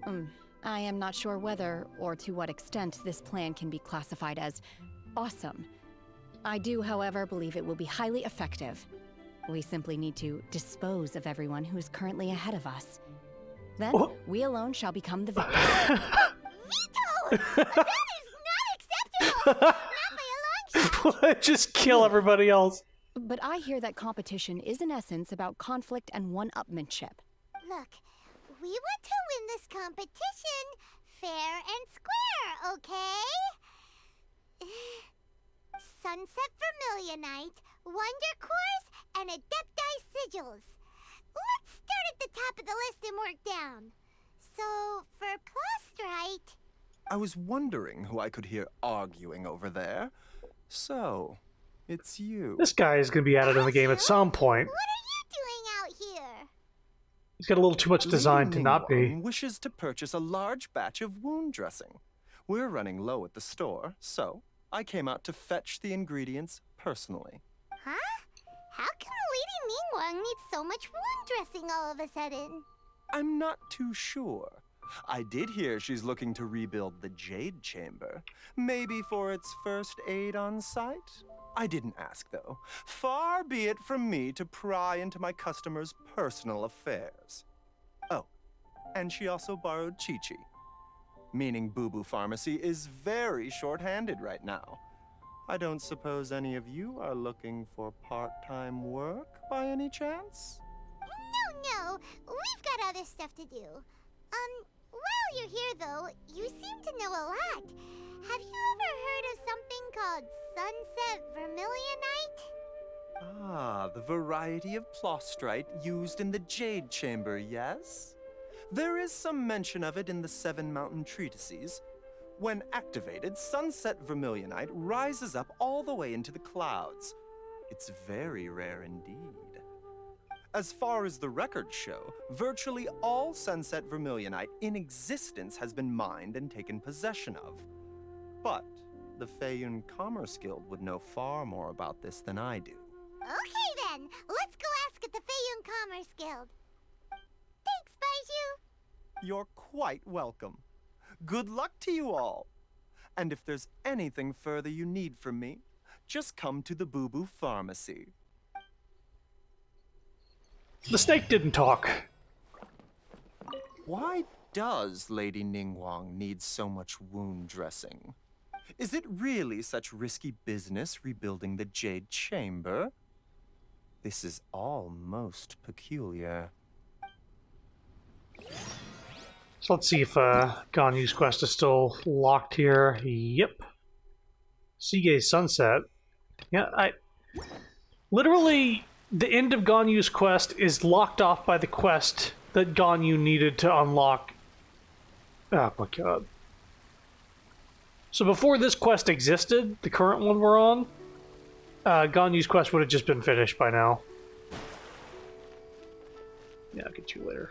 ever! I am not sure whether, or to what extent, this plan can be classified as awesome. I do, however, believe it will be highly effective. We simply need to dispose of everyone who is currently ahead of us. Then, we alone shall become the victors. Veto! That is not acceptable! Not by a long shot! Just kill everybody else. But I hear that competition is in essence about conflict and one-upmanship. Look, we want to win this competition fair and square, okay? Sunset Vermilionite, Wonder Cores, and Adepti Sigils. Let's start at the top of the list and work down. So, for Plostrite... I was wondering who I could hear arguing over there. So, it's you. This guy is going to be added in the game at some point. What are you doing out here? He's got a little too much design to not be. Wishes to purchase a large batch of wound dressing. We're running low at the store, so I came out to fetch the ingredients personally. Huh? How come Lady Ningguang needs so much wound dressing all of a sudden? I'm not too sure. I did hear she's looking to rebuild the Jade Chamber. Maybe for its first aid on site? I didn't ask, though. Far be it from me to pry into my customers' personal affairs. Oh, and she also borrowed Chi-Chi. Meaning Boo Boo Pharmacy is very short-handed right now. I don't suppose any of you are looking for part-time work by any chance? No. We've got other stuff to do. While you're here, though, you seem to know a lot. Have you ever heard of something called Sunset Vermilionite? Ah, the variety of plostrite used in the Jade Chamber, yes? There is some mention of it in the Seven Mountain Treatises. When activated, Sunset Vermilionite rises up all the way into the clouds. It's very rare indeed. As far as the records show, virtually all Sunset Vermilionite in existence has been mined and taken possession of. But the Feiyun Commerce Guild would know far more about this than I do. Okay then, let's go ask at the Feiyun Commerce Guild. Thanks, Baiju. You're quite welcome. Good luck to you all. And if there's anything further you need from me, just come to the Boo Boo Pharmacy. The snake didn't talk. Why does Lady Ningguang need so much wound dressing? Is it really such risky business rebuilding the Jade Chamber? This is all most peculiar. So let's see if Ganyu's quest is still locked here. Yep. Seagaze Sunset. Yeah, literally, the end of Ganyu's quest is locked off by the quest that Ganyu needed to unlock. Oh my god. So before this quest existed, the current one we're on, Ganyu's quest would have just been finished by now. Yeah, I'll get you later.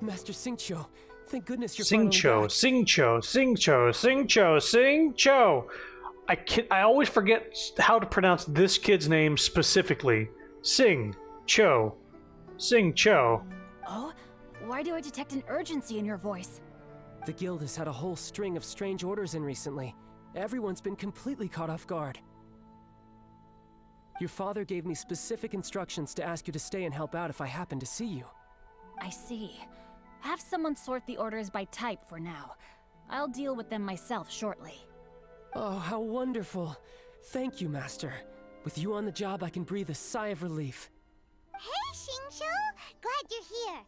Master Xingqiu, thank goodness you're Xingqiu. I always forget how to pronounce this kid's name specifically. Xingqiu. Oh? Why do I detect an urgency in your voice? The guild has had a whole string of strange orders in recently. Everyone's been completely caught off guard. Your father gave me specific instructions to ask you to stay and help out if I happen to see you. I see. Have someone sort the orders by type for now. I'll deal with them myself shortly. Oh, how wonderful. Thank you, Master. With you on the job, I can breathe a sigh of relief. Hey, Xingqiu! Glad you're here.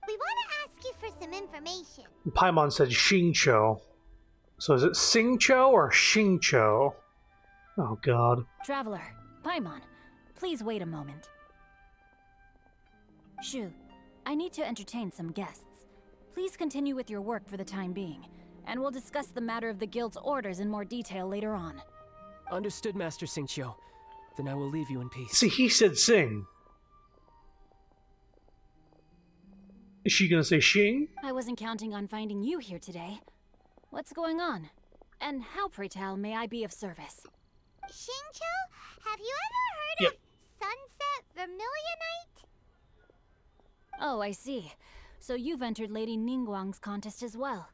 We want to ask you for some information. Paimon said Xingqiu. So is it Xingqiu or Xingqiu? Oh, God. Traveler, Paimon, please wait a moment. Shu, I need to entertain some guests. Please continue with your work for the time being, and we'll discuss the matter of the guild's orders in more detail later on. Understood, Master Xingqiu. Then I will leave you in peace. See, he said sing. Is she gonna say Xing? I wasn't counting on finding you here today. What's going on? And how, pray tell, may I be of service? Xingqiu, have you ever heard of Sunset Vermilionite? Oh, I see. So you've entered Lady Ningguang's contest as well.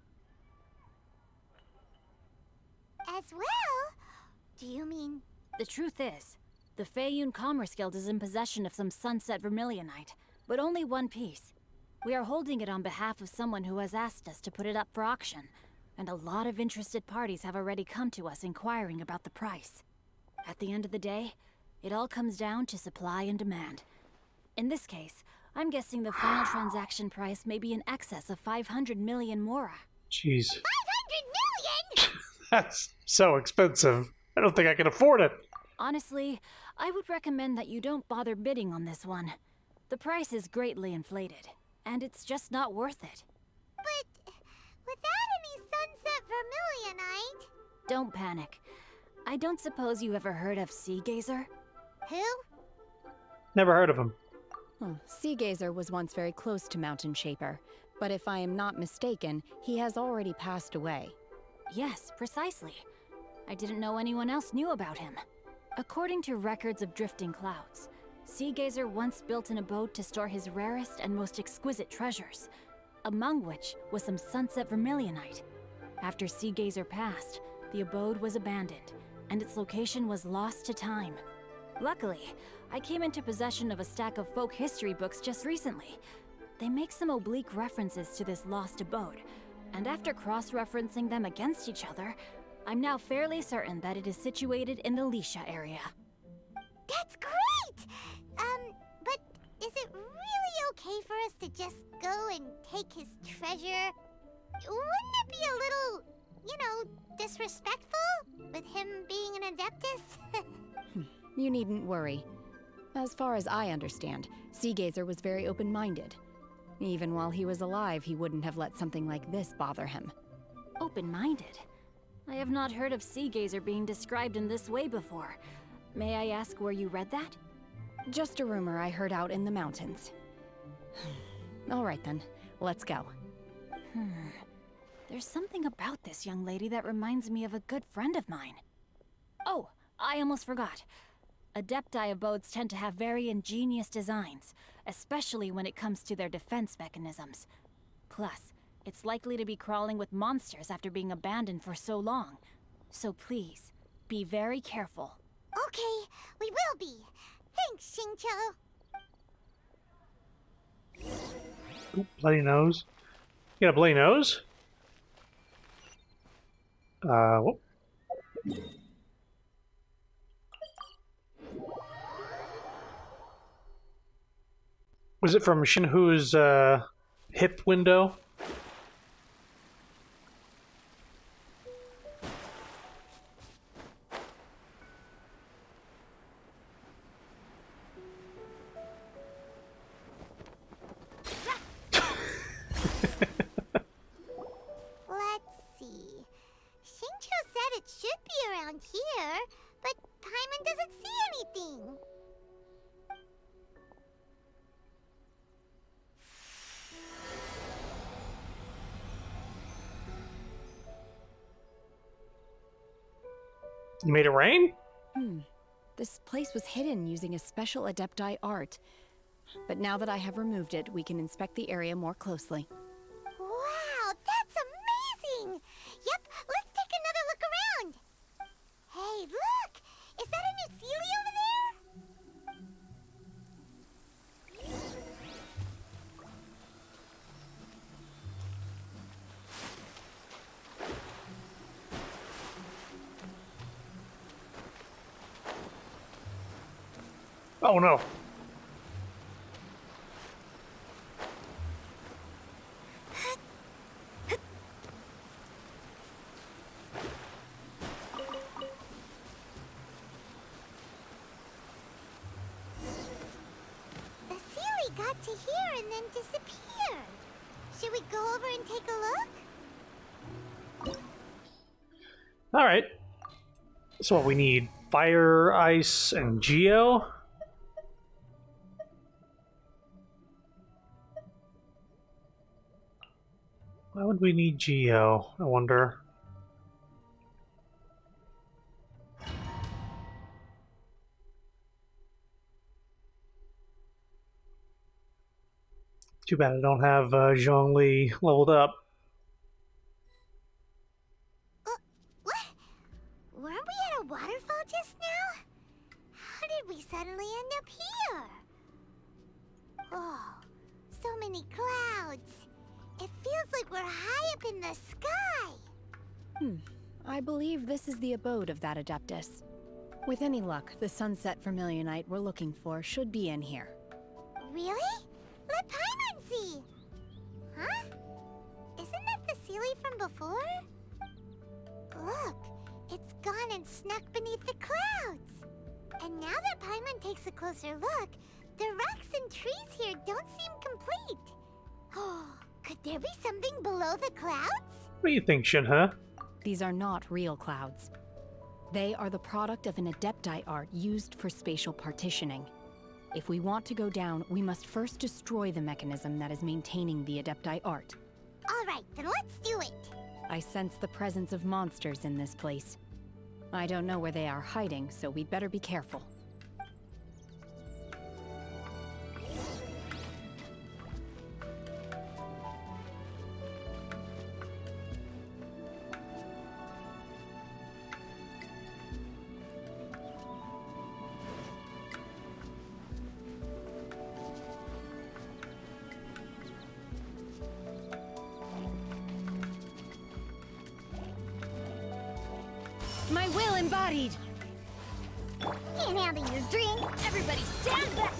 As well? Do you mean... The truth is, the Feiyun Commerce Guild is in possession of some Sunset Vermilionite, but only one piece. We are holding it on behalf of someone who has asked us to put it up for auction, and a lot of interested parties have already come to us inquiring about the price. At the end of the day, it all comes down to supply and demand. In this case, I'm guessing the final transaction price may be in excess of 500 million mora. Jeez. 500 million?! That's so expensive. I don't think I can afford it. Honestly, I would recommend that you don't bother bidding on this one. The price is greatly inflated, and it's just not worth it. But without any Sunset Vermilionite... Don't panic. I don't suppose you ever heard of Sea Gazer? Who? Never heard of him. Sea Gazer was once very close to Mountain Shaper, but if I am not mistaken, he has already passed away. Yes, precisely. I didn't know anyone else knew about him. According to records of drifting clouds, Sea Gazer once built an abode to store his rarest and most exquisite treasures, among which was some Sunset Vermilionite. After Sea Gazer passed, the abode was abandoned, and its location was lost to time. Luckily, I came into possession of a stack of folk history books just recently. They make some oblique references to this lost abode, and after cross-referencing them against each other, I'm now fairly certain that it is situated in the Lisha area. That's great! But is it really okay for us to just go and take his treasure? Wouldn't it be a little, disrespectful? With him being an Adeptus? You needn't worry. As far as I understand, Sea Gazer was very open-minded. Even while he was alive, he wouldn't have let something like this bother him. Open-minded? I have not heard of Sea Gazer being described in this way before. May I ask where you read that? Just a rumor I heard out in the mountains. All right then, let's go. There's something about this young lady that reminds me of a good friend of mine. Oh, I almost forgot. Adepti abodes tend to have very ingenious designs, especially when it comes to their defense mechanisms. Plus, it's likely to be crawling with monsters after being abandoned for so long. So please, be very careful. Okay, we will be. Thanks, Xingqiu. Oop, bloody nose. You got a bloody nose? Whoop. Was it from Shinhu's hip window? Let's it should be around here, but Paimon doesn't see anything. You made it rain? This place was hidden using a special Adepti art. But now that I have removed it, we can inspect the area more closely. Wow, that's amazing! Yep, let's take another look around. Hey, look! Is that a new Sealy over there? Oh no. The Sealy got to here and then disappeared. Should we go over and take a look? Alright. So what we need? Fire, ice, and geo? Why would we need geo, I wonder? Too bad I don't have Zhongli leveled up. Weren't we at a waterfall just now? How did we suddenly end up here? Oh, so many clouds. It feels like we're high up in the sky. I believe this is the abode of that Adeptus. With any luck, the Sunset Vermilionite we're looking for should be in here. Really? Let Paimon see. Huh? Isn't that the Sealy from before? Look, it's gone and snuck beneath the clouds. And now that Paimon takes a closer look, the rocks and trees here don't seem complete. Oh, could there be something below the clouds? What do you think, Shinha? These are not real clouds. They are the product of an Adepti art used for spatial partitioning. If we want to go down, we must first destroy the mechanism that is maintaining the Adepti art. All right, then let's do it. I sense the presence of monsters in this place. I don't know where they are hiding, so we'd better be careful. My will embodied! Can't handle your drink. Everybody stand back!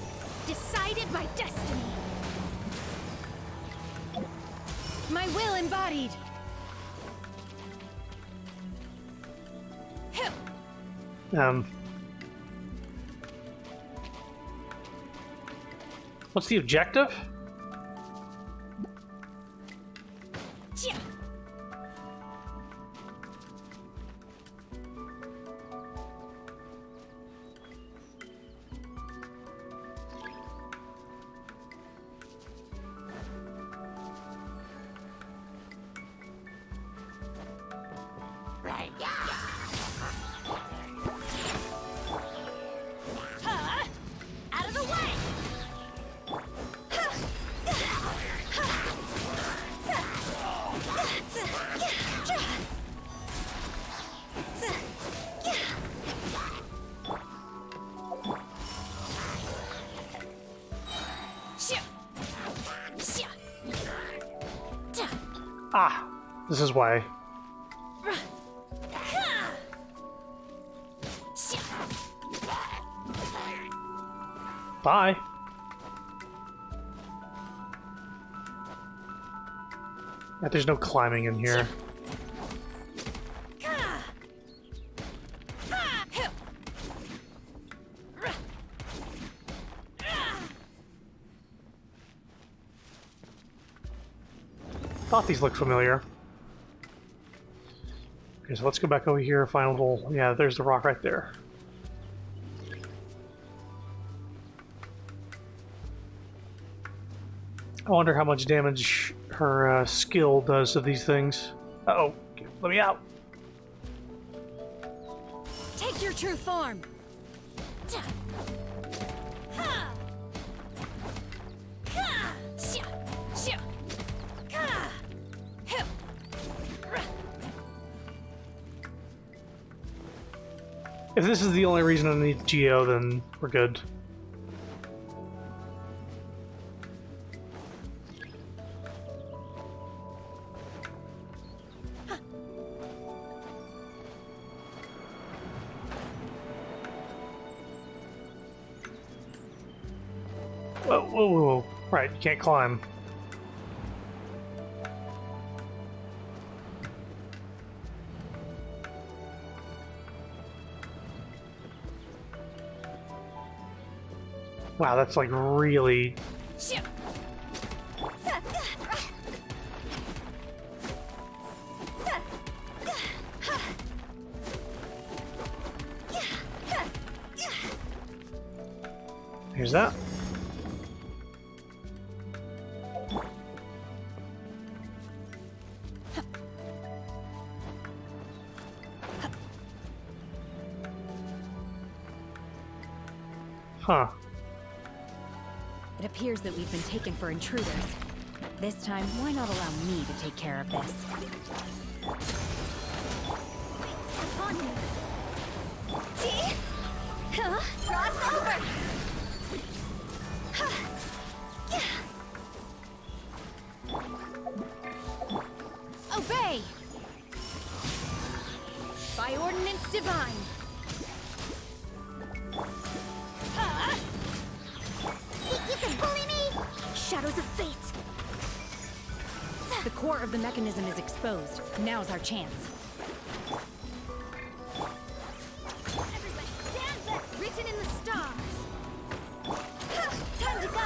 Decided by destiny! My will embodied! What's the objective? Out of the way! Ah, this is why. Bye. Yeah, there's no climbing in here. Thought these looked familiar. Okay, so let's go back over here, find a little... Yeah, there's the rock right there. I wonder how much damage her skill does to these things. Uh-oh, let me out. Take your true form. If this is the only reason I need Geo, then we're good. Whoa, whoa, whoa. Right, you can't climb. Wow, that's like really... Here's that. Huh. It appears that we've been taken for intruders. This time, why not allow me to take care of this? Cross over! Obey! By ordinance divine. Think you can bully me? Shadows of fate. The core of the mechanism is exposed. Now's our chance. Everybody stand back! Written in the stars! Time to go!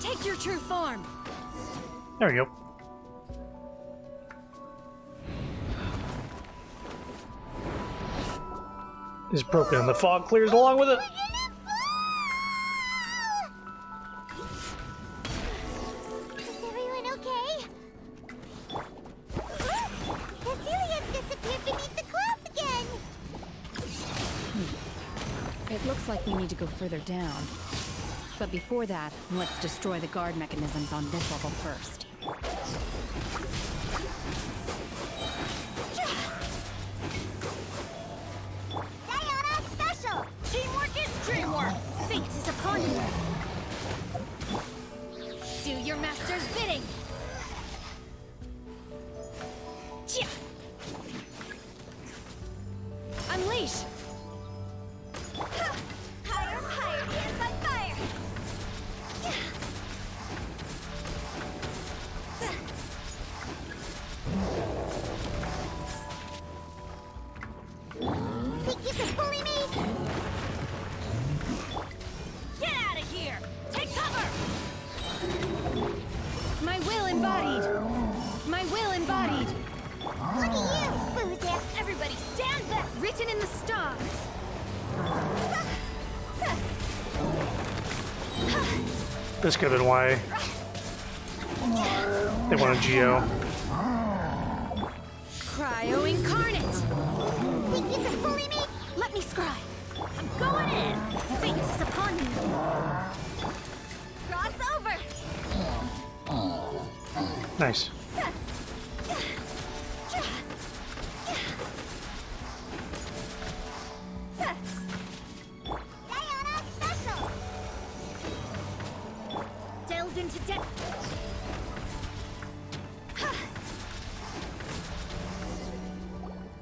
Take your true form. There we go. It's broken and the fog clears along with it. Is everyone okay? Cecilia's disappeared beneath the clouds again! It looks like we need to go further down. But before that, let's destroy the guard mechanisms on this level first. Diana Special! Teamwork is dreamwork! Fate is upon you! Do your master's bidding. Unleash. Higher, higher, dance like fire! Think you can bully me? Get out of here! Take cover! My will embodied! My will embodied! Look at you, Boozer! Everybody stand back! Written in the stars! This could have been why they wanted Geo. Cryo incarnate! Think you can bully me? Let me scry! I'm going in! Fate is upon you! Cross over! Nice. Diana Special! Delves into depth.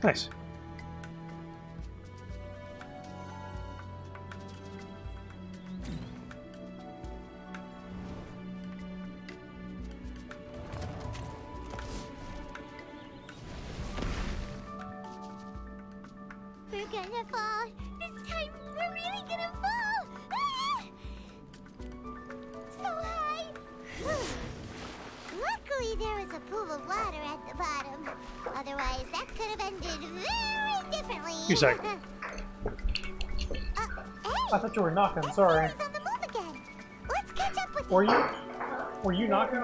Nice. It's gonna fall. This time, we're really gonna fall. Ah! So high. Luckily, there was a pool of water at the bottom. Otherwise, that could have ended very differently. You say. I thought you were knocking. Sorry. On the move again. Let's catch up with Were you knocking?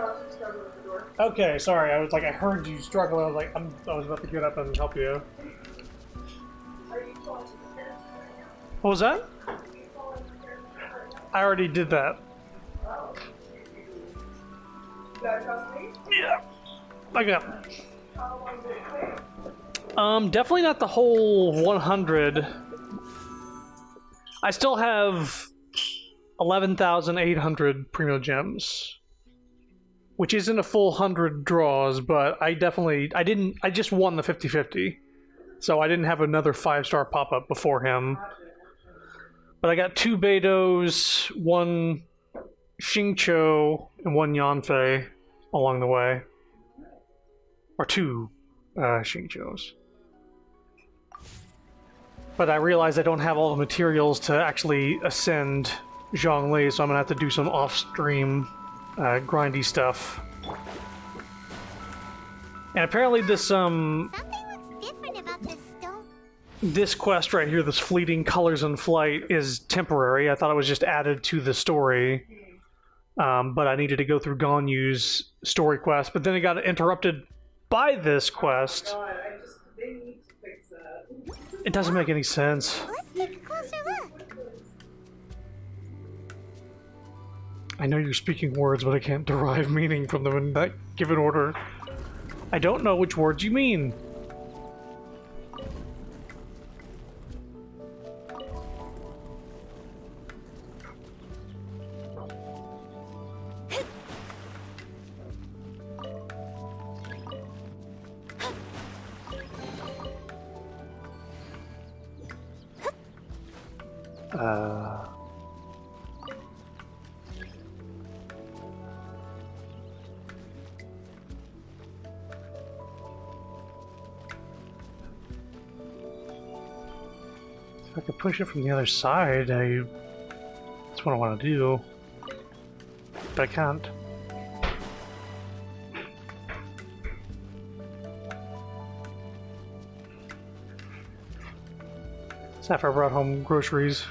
Okay, sorry. I was like, I heard you struggle. I was like, I was about to get up and help you. What was that? I already did that. Yeah. I got it. Definitely not the whole 100. I still have 11,800 Primo Gems, which isn't a full 100 draws, but I just won the 50-50, so I didn't have another 5-star pop-up before him. But I got 2 Beidos, 1 Xingqiu, and 1 Yanfei along the way. Or 2 Xingqius. But I realized I don't have all the materials to actually ascend Zhongli, so I'm gonna have to do some off-stream grindy stuff. And apparently this something looks different about this stone. This quest right here, this fleeting colors in flight, is temporary. I thought it was just added to the story. But I needed to go through Ganyu's story quest, but then it got interrupted by this quest. They need to fix that. It doesn't make any sense. Let's take a closer look. I know you're speaking words, but I can't derive meaning from them in that given order. I don't know which words you mean. If I could push it from the other side, that's what I want to do. But I can't. It's after I brought home groceries.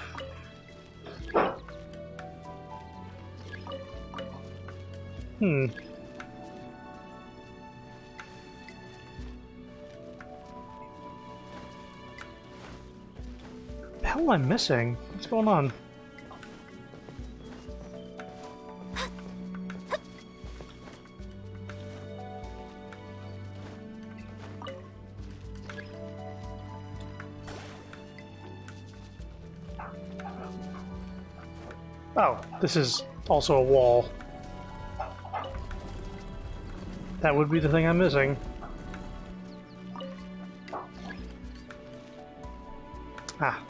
The hell am I missing? What's going on? Oh, this is also a wall. That would be the thing I'm missing. Ah.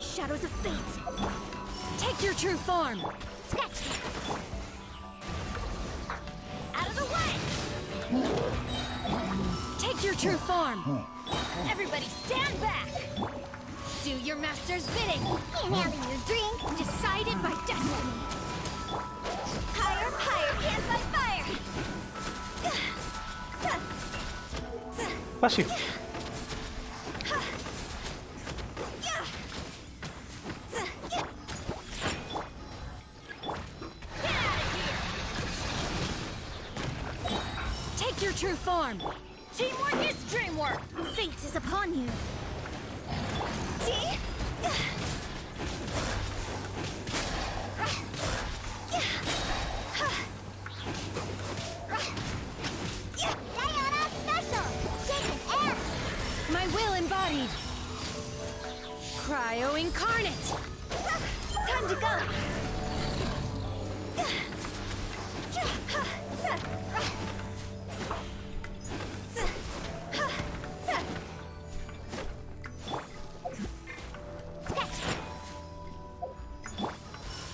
Shadows of fate! Take your true form! Sketch! Out of the way! Take your true form! Everybody stand back! Do your master's bidding! Can't have your drink. Decided by destiny! Higher, higher, can't fight fire! Bless you. Take your true form! Teamwork is dreamwork! Fate is upon you. Bio Incarnate! Time to go!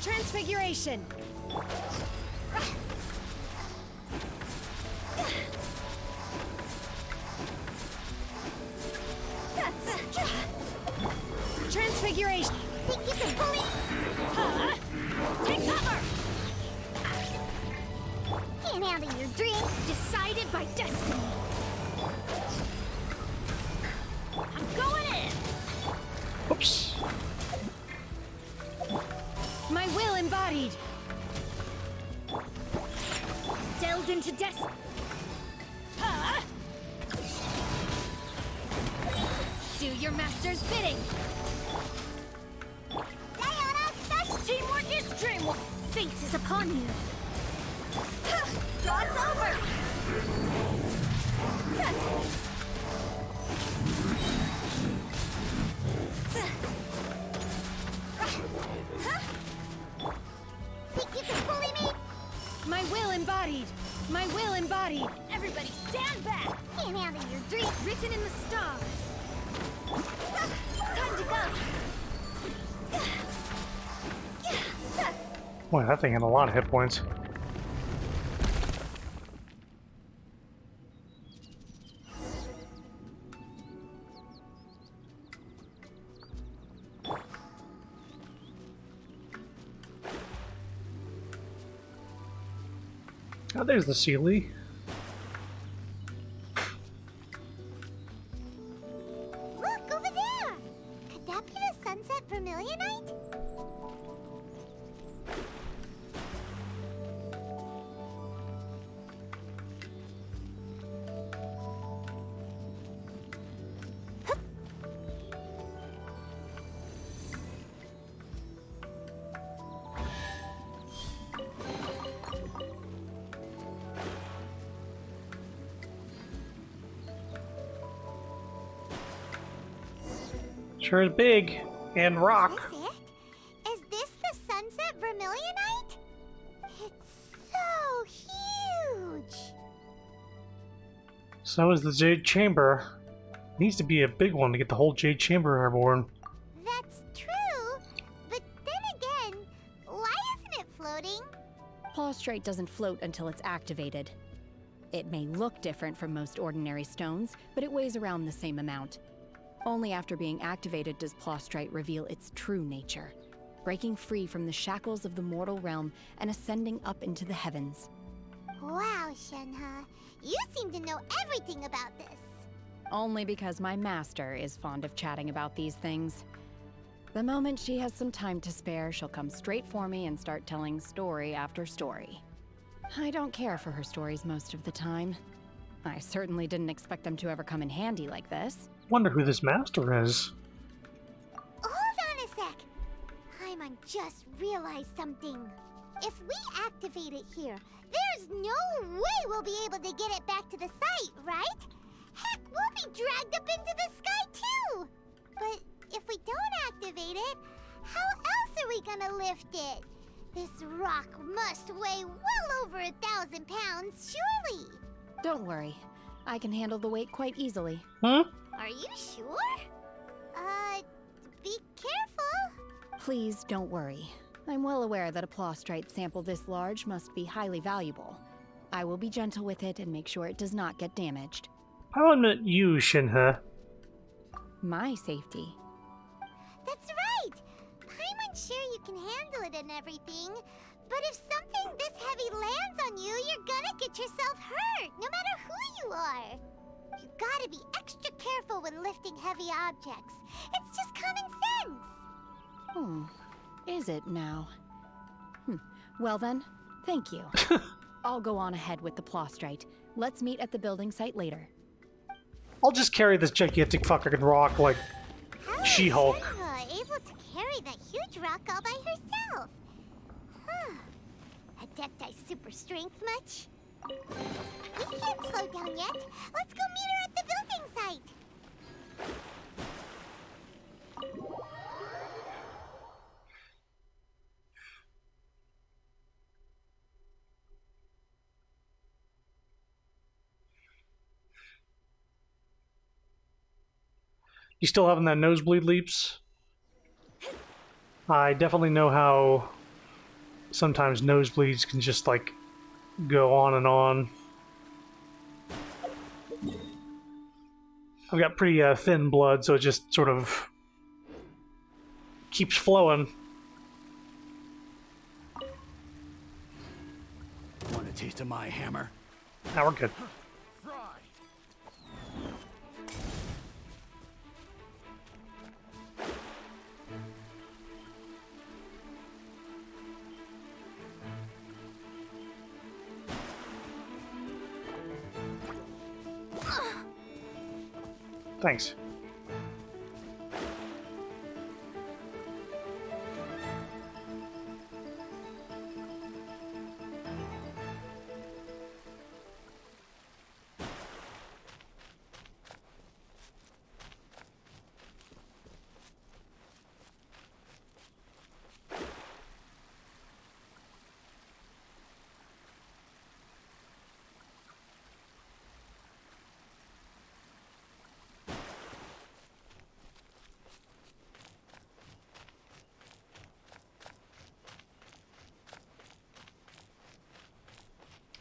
Transfiguration! Transfiguration! Think you can bully? Take cover! Can't handle your drink. Decided by destiny! I'm going in! Oops. My will embodied! Delved into destiny! Do your master's bidding! Teamwork is dreamwork! Fate is upon you! Cross over! Think you can bully me? My will embodied! My will embodied! Everybody stand back! Can't handle your drink. Written in the stars! Time to go! Boy, that thing had a lot of hit points. Oh, there's the Sealy. Look, over there! Could that be the Sunset Vermilionite? Sure is big and rock. Is this it? Is this the Sunset Vermilionite? It's so huge! So is the Jade Chamber. Needs to be a big one to get the whole Jade Chamber airborne. That's true, but then again, why isn't it floating? Plaustrite doesn't float until it's activated. It may look different from most ordinary stones, but it weighs around the same amount. Only after being activated does Plaustrite reveal its true nature, breaking free from the shackles of the mortal realm and ascending up into the heavens. Wow, Shenhe, you seem to know everything about this. Only because my master is fond of chatting about these things. The moment she has some time to spare, she'll come straight for me and start telling story after story. I don't care for her stories most of the time. I certainly didn't expect them to ever come in handy like this. Wonder who this master is. Hold on a sec. Paimon just realized something. If we activate it here, there's no way we'll be able to get it back to the site, right? Heck, we'll be dragged up into the sky too! But if we don't activate it, how else are we gonna lift it? This rock must weigh well over 1,000 pounds, surely! Don't worry. I can handle the weight quite easily. Huh? Are you sure? Be careful. Please don't worry. I'm well aware that a Plaustrite sample this large must be highly valuable. I will be gentle with it and make sure it does not get damaged. I'll admit you, Shenhe. My safety. That's right! Paimon's sure you can handle it and everything, but if something this heavy lands on you, you're gonna get yourself hurt, no matter who you are. You gotta be extra careful when lifting heavy objects. It's just common sense. Is it now? Well then, thank you. I'll go on ahead with the Plaustrite. Let's meet at the building site later. I'll just carry this gigantic fucking rock like She-Hulk. Able to carry that huge rock all by herself. Huh. Adepti super strength much? We can't slow down yet. Let's go meet her at the building site. You still having that nosebleed, Leaps? I definitely know how sometimes nosebleeds can just, like, go on and on. I've got pretty thin blood, so it just sort of keeps flowing. Want a taste of my hammer? Now we're good. Thanks.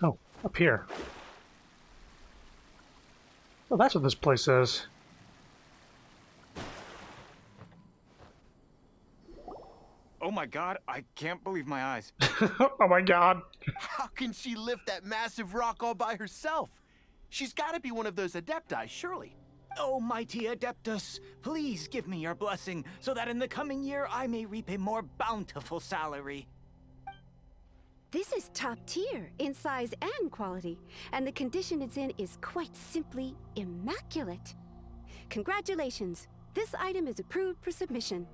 Oh, up here. Oh, that's what this place is. Oh my god, I can't believe my eyes. Oh my god. How can she lift that massive rock all by herself? She's gotta be one of those Adepti, surely. Oh, mighty Adeptus, please give me your blessing so that in the coming year I may reap a more bountiful salary. This is top tier in size and quality, and the condition it's in is quite simply immaculate. Congratulations, this item is approved for submission.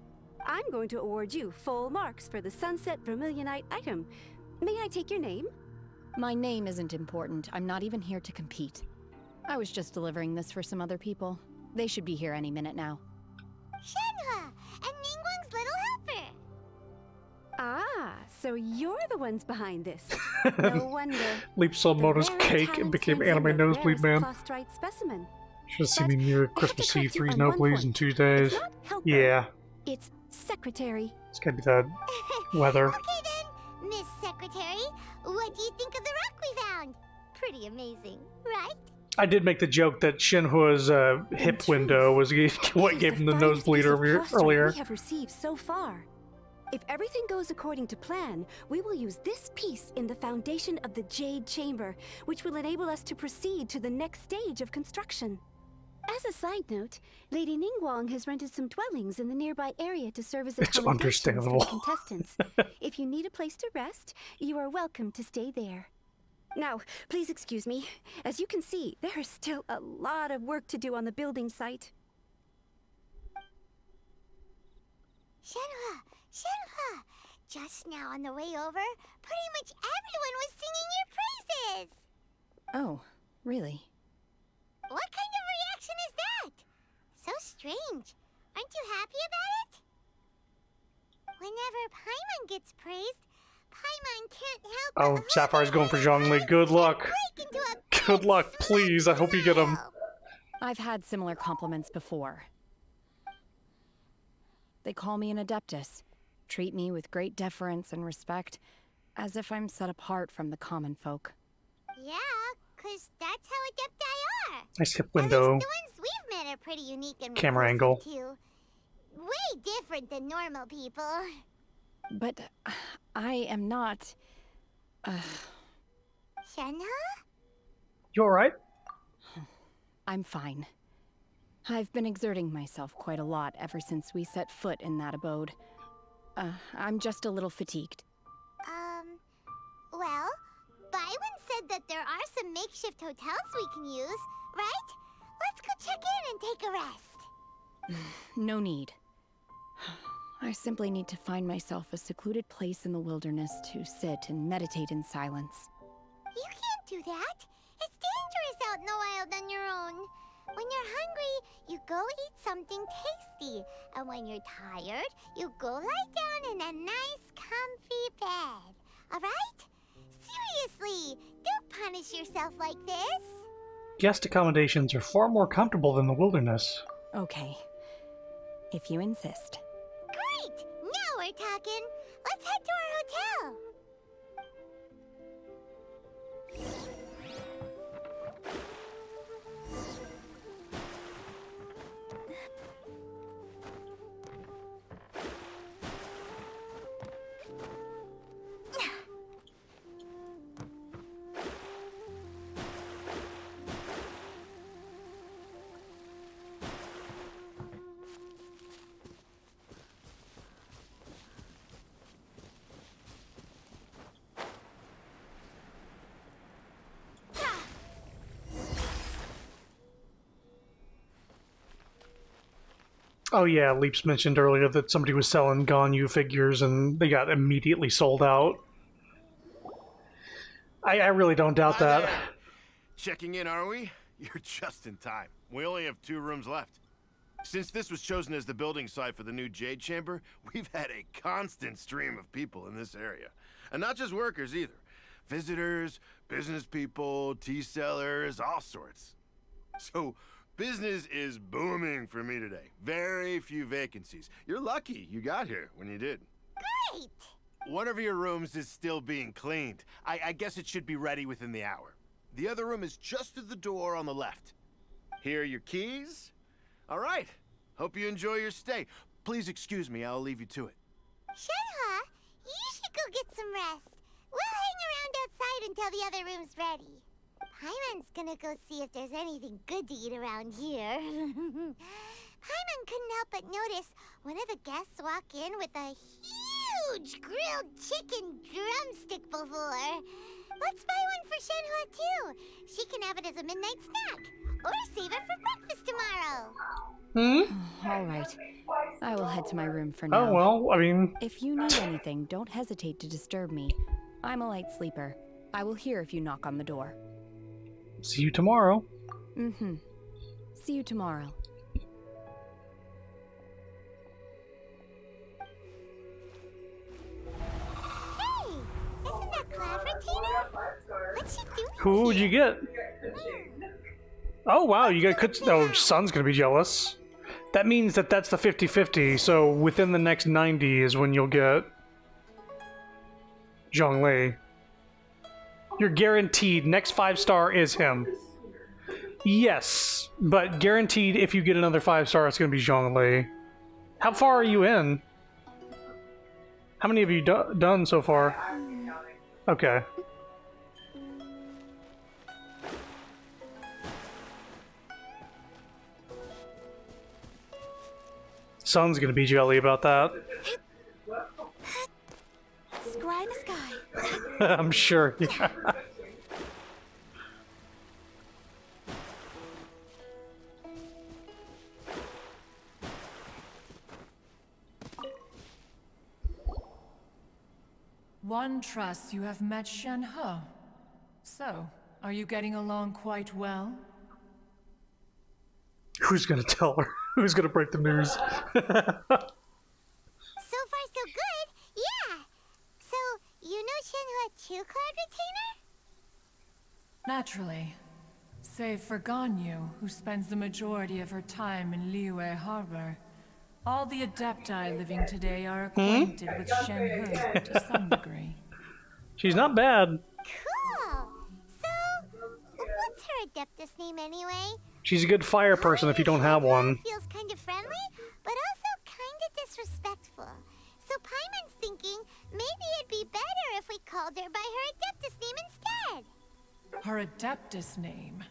I'm going to award you full marks for the Sunset Vermilionite item. May I take your name? My name isn't important. I'm not even here to compete. I was just delivering this for some other people. They should be here any minute now. Shenhua, and Ningguang's little helper. Ah, so you're the ones behind this. No wonder. Leap saw Moto's cake and became anime nosebleed man. Specimen. Should have seen me near Christmas Eve, 3 nosebleeds in 2 days. Yeah. It's secretary. It's gotta be that weather. Okay then, Miss Secretary, what do you think of the rock we found? Pretty amazing, right? I did make the joke that Shinhua's hip window was what gave him the nosebleed earlier. We have received so far. If everything goes according to plan, we will use this piece in the foundation of the Jade Chamber, which will enable us to proceed to the next stage of construction. As a side note, Lady Ningguang has rented some dwellings in the nearby area to serve as accommodations for the contestants. If you need a place to rest, you are welcome to stay there. Now, please excuse me. As you can see, there is still a lot of work to do on the building site. Shenhua, Shenhua, just now on the way over, pretty much everyone was singing your praises. Oh, really? What kind of reaction is that? So strange. Aren't you happy about it? Whenever Paimon gets praised, Paimon can't help Oh, Sapphire's going for Zhongli. Good luck. Good luck, please. I hope you get him. I've had similar compliments before. They call me an Adeptus, treat me with great deference and respect, as if I'm set apart from the common folk. Yeah, 'cause that's how Adepti are. Nice hip window. The ones we've met are pretty unique and Camera angle. too. Way different than normal people. But I am not... Shenhua? You alright? I'm fine. I've been exerting myself quite a lot ever since we set foot in that abode. I'm just a little fatigued. Well, Byron said that there are some makeshift hotels we can use, right? Let's go check in and take a rest. No need. I simply need to find myself a secluded place in the wilderness to sit and meditate in silence. You can't do that. It's dangerous out in the wild on your own. When you're hungry, you go eat something tasty. And when you're tired, you go lie down in a nice, comfy bed. Alright? Seriously, don't punish yourself like this. Guest accommodations are far more comfortable than the wilderness. Okay. if you insist. Great! Now we're talking. Let's head to our hotel. Oh yeah, Leaps mentioned earlier that somebody was selling Ganyu figures and they got immediately sold out. I really don't doubt Hi that. there. Checking in, are we? You're just in time. We only have 2 rooms left. Since this was chosen as the building site for the new Jade Chamber, we've had a constant stream of people in this area. And not just workers either. Visitors, business people, tea sellers, all sorts. So, business is booming for me today. Very few vacancies. You're lucky you got here when you did. Great! One of your rooms is still being cleaned. I guess it should be ready within the hour. The other room is just through the door on the left. Here are your keys. All right. Hope you enjoy your stay. Please excuse me, I'll leave you to it. Shenhe, you should go get some rest. We'll hang around outside until the other room's ready. Paimon's gonna go see if there's anything good to eat around here. Paimon couldn't help but notice one of the guests walk in with a huge grilled chicken drumstick before. Let's buy one for Shenhe too. She can have it as a midnight snack. Or save it for breakfast tomorrow. All right. I will head to my room for now. Oh, well, I mean... If you need anything, don't hesitate to disturb me. I'm a light sleeper. I will hear if you knock on the door. See you tomorrow. Mm-hmm. See you tomorrow. Hey! Isn't that clever, Tina? What's she doing? Who'd you get? Oh, wow, you got... Oh, Sun's gonna be jealous. That means that that's the 50-50, so within the next 90 is when you'll get... Zhongli. You're guaranteed. Next 5-star is him. Yes, but guaranteed if you get another 5-star, it's going to be Zhongli. How far are you in? How many have you done so far? Okay. Sun's going to be jelly about that. Scry in the sky. I'm sure. Yeah. One trusts you have met Shenhe. So, are you getting along quite well? Who's going to tell her? Who's going to break the news? So far, so good. Yeah. So, you know Shenhe too, Cloud Retainer? Naturally. Save for Ganyu, who spends the majority of her time in Liyue Harbor. All the Adepti living today are acquainted with Shenhe to some degree. She's not bad. Cool. So, what's her Adeptus name anyway? She's a good fire person if you don't have one. Feels kind of friendly, but also kind of disrespectful. So Paimon's thinking maybe it'd be better if we called her by her Adeptus name instead. Her Adeptus name?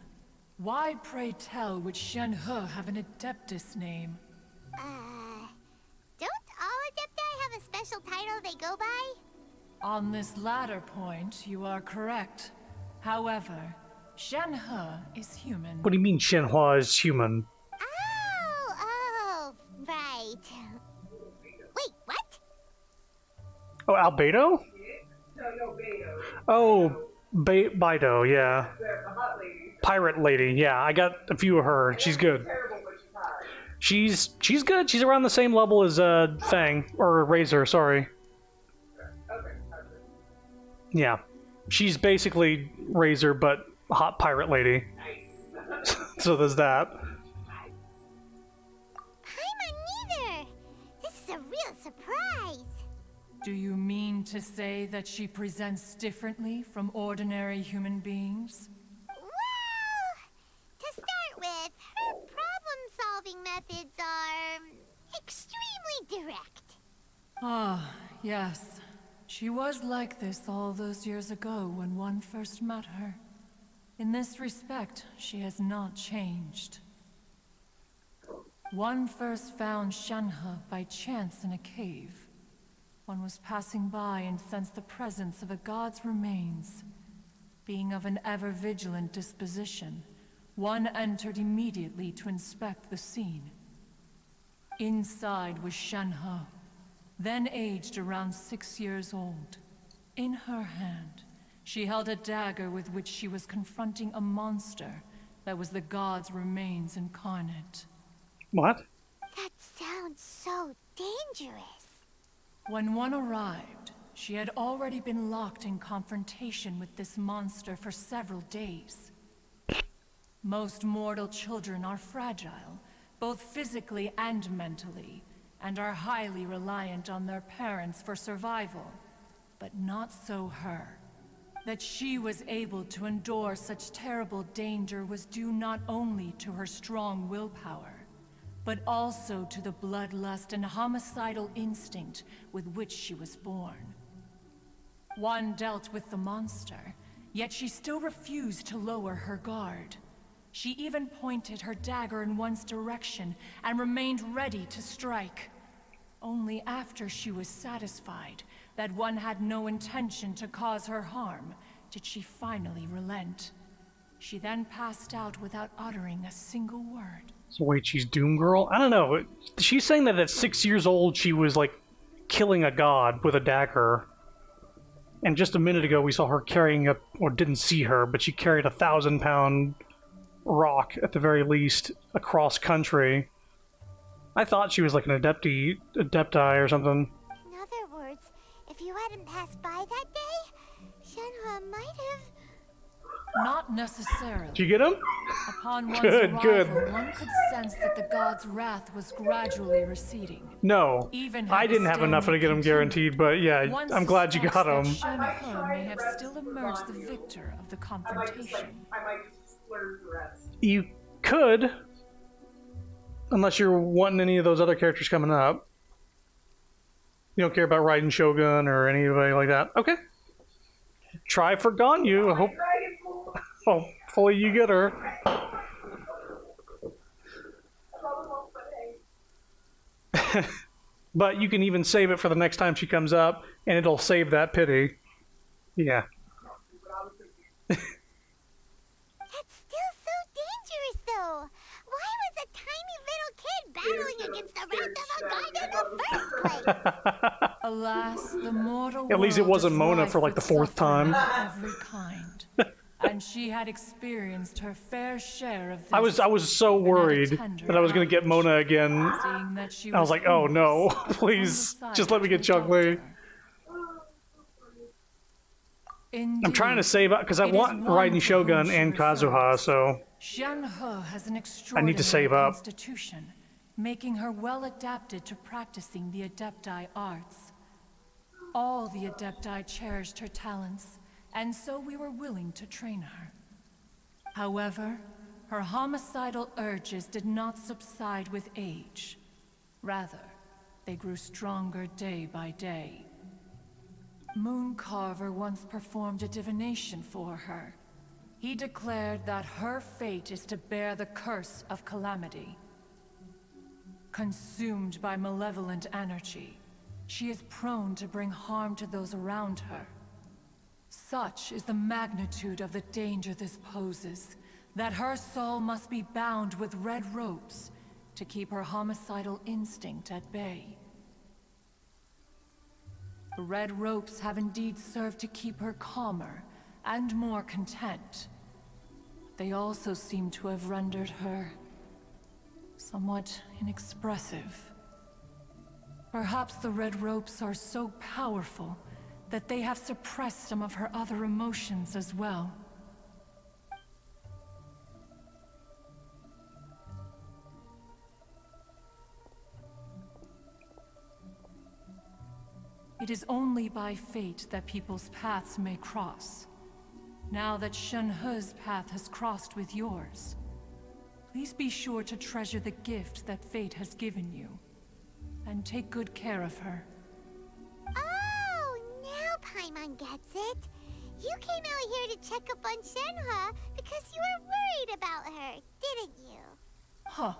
Why, pray tell, would Shenhe have an Adeptus name? Don't all Adepti have a special title they go by? On this latter point, you are correct. However, Shenhe is human. What do you mean Shenhua is human? Oh, right. Wait, what? Oh, Albedo? Oh, Bido, yeah. Pirate lady, yeah. I got a few of her. She's good. She's good. She's around the same level as Fang or Razor. Sorry. Yeah, she's basically Razor, but hot pirate lady. So there's that. Paimon neither. Do you mean to say that she presents differently from ordinary human beings? Well, to start with, her problem-solving methods are extremely direct. Ah, yes. She was like this all those years ago when one first met her. In this respect, she has not changed. One first found Shenhe by chance in a cave. One was passing by and sensed the presence of a god's remains. Being of an ever-vigilant disposition, one entered immediately to inspect the scene. Inside was Shenhe, then aged around 6 years old. In her hand, she held a dagger with which she was confronting a monster that was the god's remains incarnate. What? That sounds so dangerous. When one arrived, she had already been locked in confrontation with this monster for several days. Most mortal children are fragile, both physically and mentally, and are highly reliant on their parents for survival. But not so her. That she was able to endure such terrible danger was due not only to her strong willpower, but also to the bloodlust and homicidal instinct with which she was born. One dealt with the monster, yet she still refused to lower her guard. She even pointed her dagger in one's direction and remained ready to strike. Only after she was satisfied that one had no intention to cause her harm did she finally relent. She then passed out without uttering a single word. So wait, she's Doom Girl? I don't know. She's saying that at 6 years old she was like killing a god with a dagger. And just a minute ago we saw her carrying a, or didn't see her, but she carried a 1,000-pound rock at the very least across country. I thought she was like an adepti or something. In other words, if you hadn't passed by that day, Shenhe might have... Not necessarily. Did you get him? Upon one's Good, arrival, good. one could sense that the god's wrath was gradually receding. No, Even I had didn't the have enough to stalemate get him guaranteed, but yeah, One I'm glad you got him. suspects that Shenhe may have still emerged the victor of the confrontation. I might just splurge the rest. You could, unless you're wanting any of those other characters coming up. You don't care about Raiden Shogun or anybody like that. Okay. Try for Ganyu. I hope. Hopefully you get her. But you can even save it for the next time she comes up, and it'll save that pity. Yeah. That's still so dangerous, though. Why was a tiny little kid battling against the wrath of a god in the first place? Alas, the mortal At least it world wasn't is Mona rife for like the with 4th time. suffering of every kind. And she had experienced her fair share of this. I was so worried that I was going to get Mona again. Seeing that she I was like, oh no, please, just let me get Chun-Li. I'm trying to save up because I want Raiden Shogun and Kazuha, so Shenhe has an I need to save up. constitution, making her well adapted to practicing the Adepti arts. All the Adepti cherished her talents, and so we were willing to train her. However, her homicidal urges did not subside with age. Rather, they grew stronger day by day. Mooncarver once performed a divination for her. He declared that her fate is to bear the curse of calamity. Consumed by malevolent energy, she is prone to bring harm to those around her. Such is the magnitude of the danger this poses, that her soul must be bound with red ropes to keep her homicidal instinct at bay. The red ropes have indeed served to keep her calmer and more content. They also seem to have rendered her somewhat inexpressive. Perhaps the red ropes are so powerful that they have suppressed some of her other emotions as well. It is only by fate that people's paths may cross. Now that Shenhe's path has crossed with yours, please be sure to treasure the gift that fate has given you, and take good care of her. Oh, now Paimon gets it. You came out here to check up on Shenhe because you were worried about her, didn't you? Huh.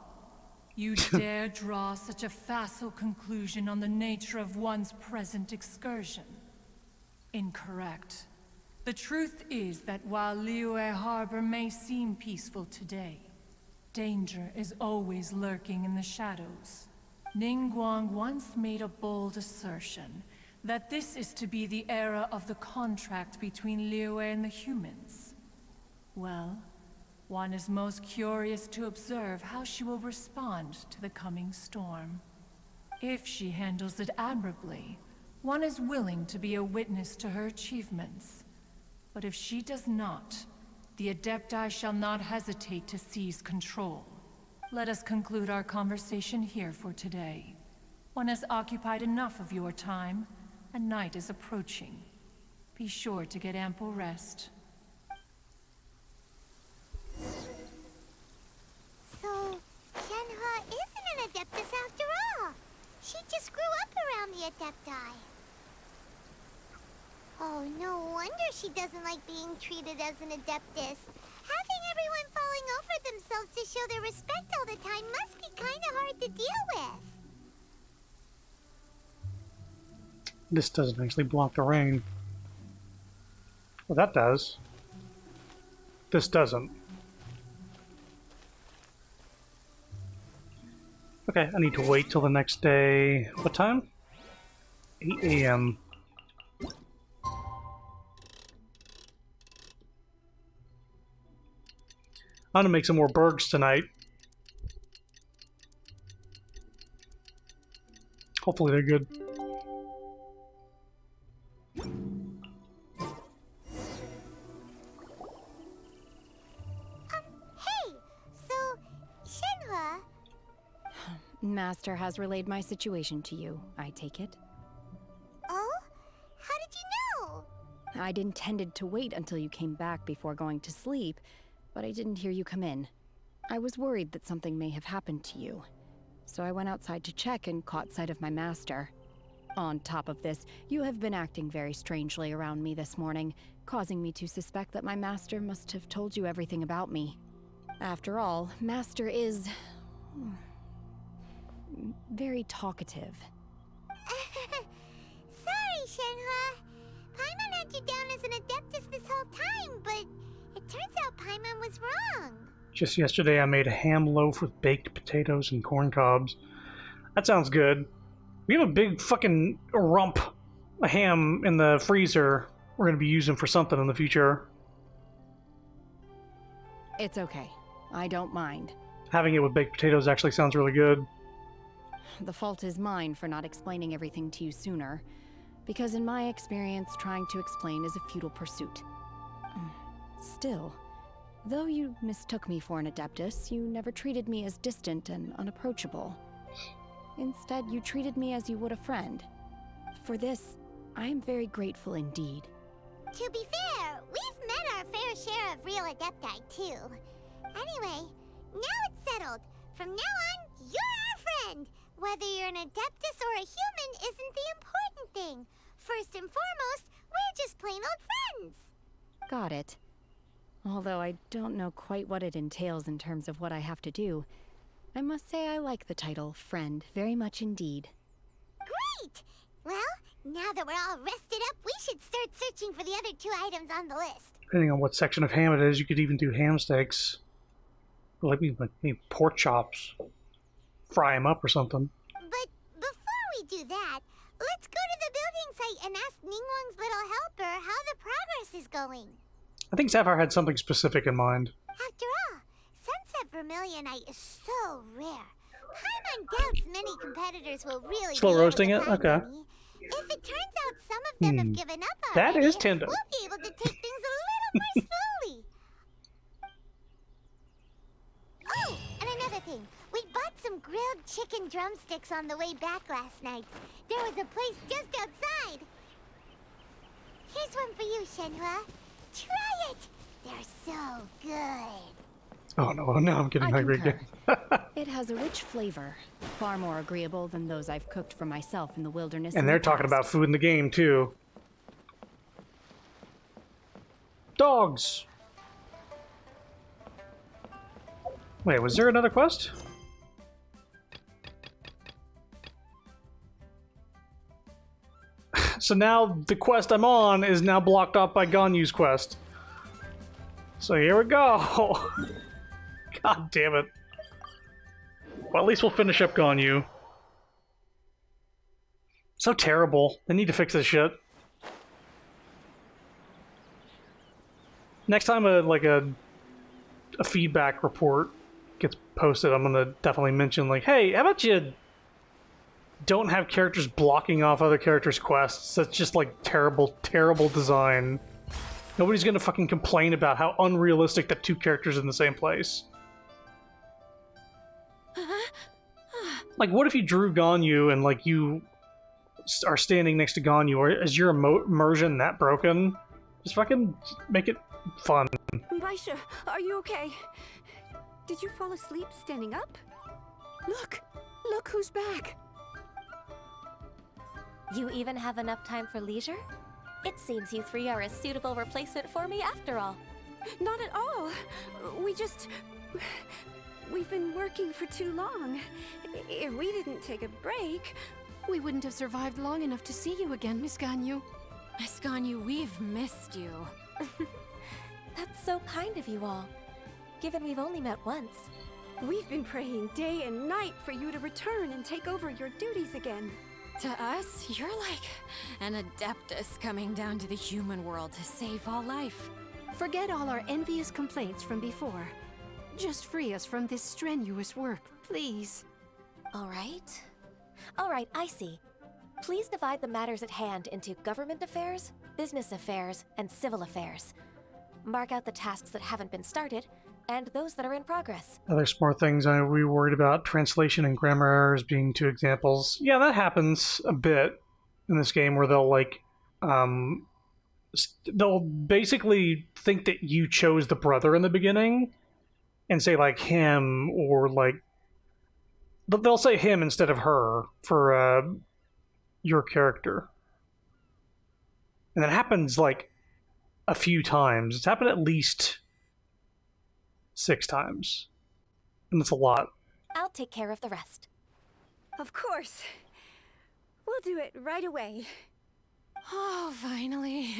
You dare draw such a facile conclusion on the nature of one's present excursion? Incorrect. The truth is that while Liyue Harbor may seem peaceful today, danger is always lurking in the shadows. Ningguang once made a bold assertion that this is to be the era of the contract between Liyue and the humans. Well, one is most curious to observe how she will respond to the coming storm. If she handles it admirably, one is willing to be a witness to her achievements. But if she does not, the Adepti shall not hesitate to seize control. Let us conclude our conversation here for today. One has occupied enough of your time, and night is approaching. Be sure to get ample rest. So, Shenhe isn't an Adeptus after all. She just grew up around the Adepti. Oh, no wonder she doesn't like being treated as an Adeptus. Having everyone falling over themselves to show their respect all the time must be kind of hard to deal with. This doesn't actually block the rain. Well, that does. This doesn't. Okay, I need to wait till the next day. What time? 8 a.m. I'm gonna make some more bergs tonight. Hopefully they're good. Hey! So, Shenhe... Master has relayed my situation to you, I take it. Oh? How did you know? I'd intended to wait until you came back before going to sleep, but I didn't hear you come in. I was worried that something may have happened to you, so I went outside to check and caught sight of my master. On top of this, you have been acting very strangely around me this morning, causing me to suspect that my master must have told you everything about me. After all, Master is... very talkative. Sorry, Shenhe. Paimon had you down as an Adeptus this whole time, but it turns out Paimon was wrong. Just yesterday I made a ham loaf with baked potatoes and corn cobs. That sounds good. We have a big fucking rump of ham in the freezer we're going to be using for something in the future. It's okay. I don't mind. Having it with baked potatoes actually sounds really good. The fault is mine for not explaining everything to you sooner, because in my experience, trying to explain is a futile pursuit. Still, though you mistook me for an Adeptus, you never treated me as distant and unapproachable. Instead, you treated me as you would a friend. For this, I am very grateful indeed. To be fair, we've met our fair share of real Adepti, too. Anyway, now it's settled. From now on, you're our friend. Whether you're an Adeptus or a human isn't the important thing. First and foremost, we're just plain old friends. Got it. Although I don't know quite what it entails in terms of what I have to do, I must say I like the title friend very much indeed. Great! Well, now that we're all rested up, we should start searching for the other 2 items on the list. Depending on what section of ham it is, you could even do ham steaks. Or like maybe pork chops. Fry them up or something. But before we do that, let's go to the building site and ask Ningguang's little helper how the progress is going. I think Sapphire had something specific in mind. After all, Sunset Vermilionite is so rare. Paimon doubts many competitors will really Still be roasting able it? to find Okay. any. If it turns out some of them have given up That already, is tender. we'll be able to take things a little more slowly. Oh, and another thing. We bought some grilled chicken drumsticks on the way back last night. There was a place just outside. Here's one for you, Shenhua. Try it! They're so good. Oh no, now I'm getting hungry again. It has a rich flavor, far more agreeable than those I've cooked for myself in the wilderness. And they're talking about food in the game, too. Dogs! Wait, was there another quest? So now the quest I'm on is now blocked off by Ganyu's quest. So here we go! God damn it. Well, at least we'll finish up Ganyu. So terrible. They need to fix this shit. Next time a feedback report gets posted, I'm gonna definitely mention like, hey, how about you don't have characters blocking off other characters' quests? That's just like terrible, terrible design. Nobody's gonna fucking complain about how unrealistic that two characters in the same place. Like, what if you drew Ganyu and like you are standing next to Ganyu, or is your immersion that broken? Just fucking make it fun. Baisha, are you okay? Did you fall asleep standing up? Look who's back. You even have enough time for leisure? It seems you three are a suitable replacement for me after all. Not at all. We've been working for too long. If we didn't take a break, we wouldn't have survived long enough to see you again, Miss Ganyu. Miss Ganyu, we've missed you. That's so kind of you all, given we've only met once. We've been praying day and night for you to return and take over your duties again. To us, you're like an adeptus coming down to the human world to save all life. Forget all our envious complaints from before. Just free us from this strenuous work, please. All right, I see. Please divide the matters at hand into government affairs, business affairs, and civil affairs. Mark out the tasks that haven't been started, and those that are in progress. Other smart things we worried about, translation and grammar errors being two examples. Yeah, that happens a bit in this game where they'll like, they'll basically think that you chose the brother in the beginning and say like him, or like, they'll say him instead of her for your character. And that happens like a few times. It's happened at least 6 times. And that's a lot. I'll take care of the rest. Of course. We'll do it right away. Oh, finally.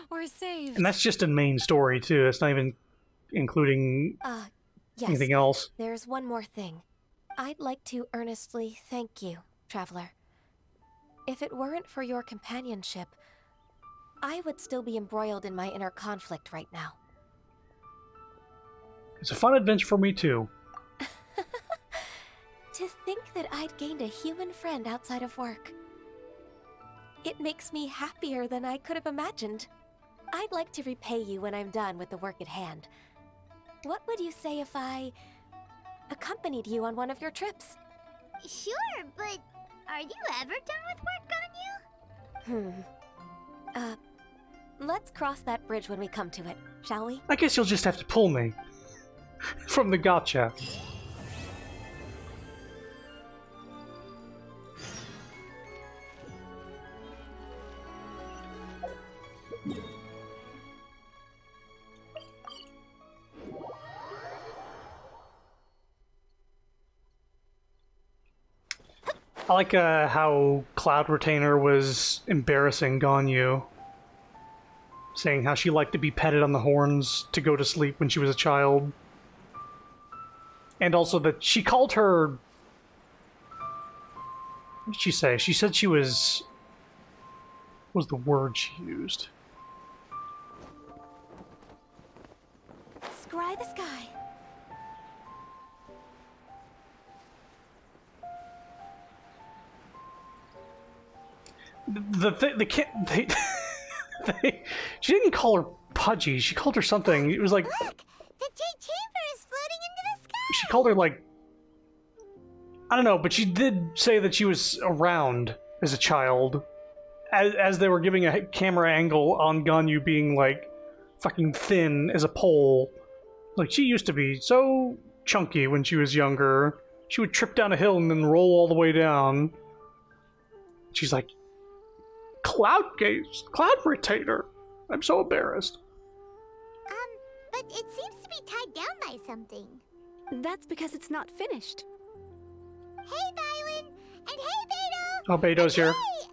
We're saved. And that's just in main story, too. It's not even including yes. anything else. There's one more thing. I'd like to earnestly thank you, Traveler. If it weren't for your companionship, I would still be embroiled in my inner conflict right now. It's a fun adventure for me, too. To think that I'd gained a human friend outside of work. It makes me happier than I could have imagined. I'd like to repay you when I'm done with the work at hand. What would you say if I accompanied you on one of your trips? Sure, but are you ever done with work, Ganyu? Let's cross that bridge when we come to it, shall we? I guess you'll just have to pull me from the gotcha. I like how Cloud Retainer was embarrassing Ganyu, saying how she liked to be petted on the horns to go to sleep when she was a child. And also that she called her... What did she say? She said she was... What was the word she used? Scry the sky. She didn't call her pudgy. She called her something. It was like... Look! The Jade Chamber is floating into the sky! She called her, like... I don't know, but she did say that she was around as a child. As they were giving a camera angle on Ganyu being, like, fucking thin as a pole. Like, she used to be so chunky when she was younger. She would trip down a hill and then roll all the way down. She's like, cloud rotator. I'm so embarrassed. But it seems to be tied down by something. That's because it's not finished. Hey, Bywin! And hey, Beto! Oh, Beto's here. Hey!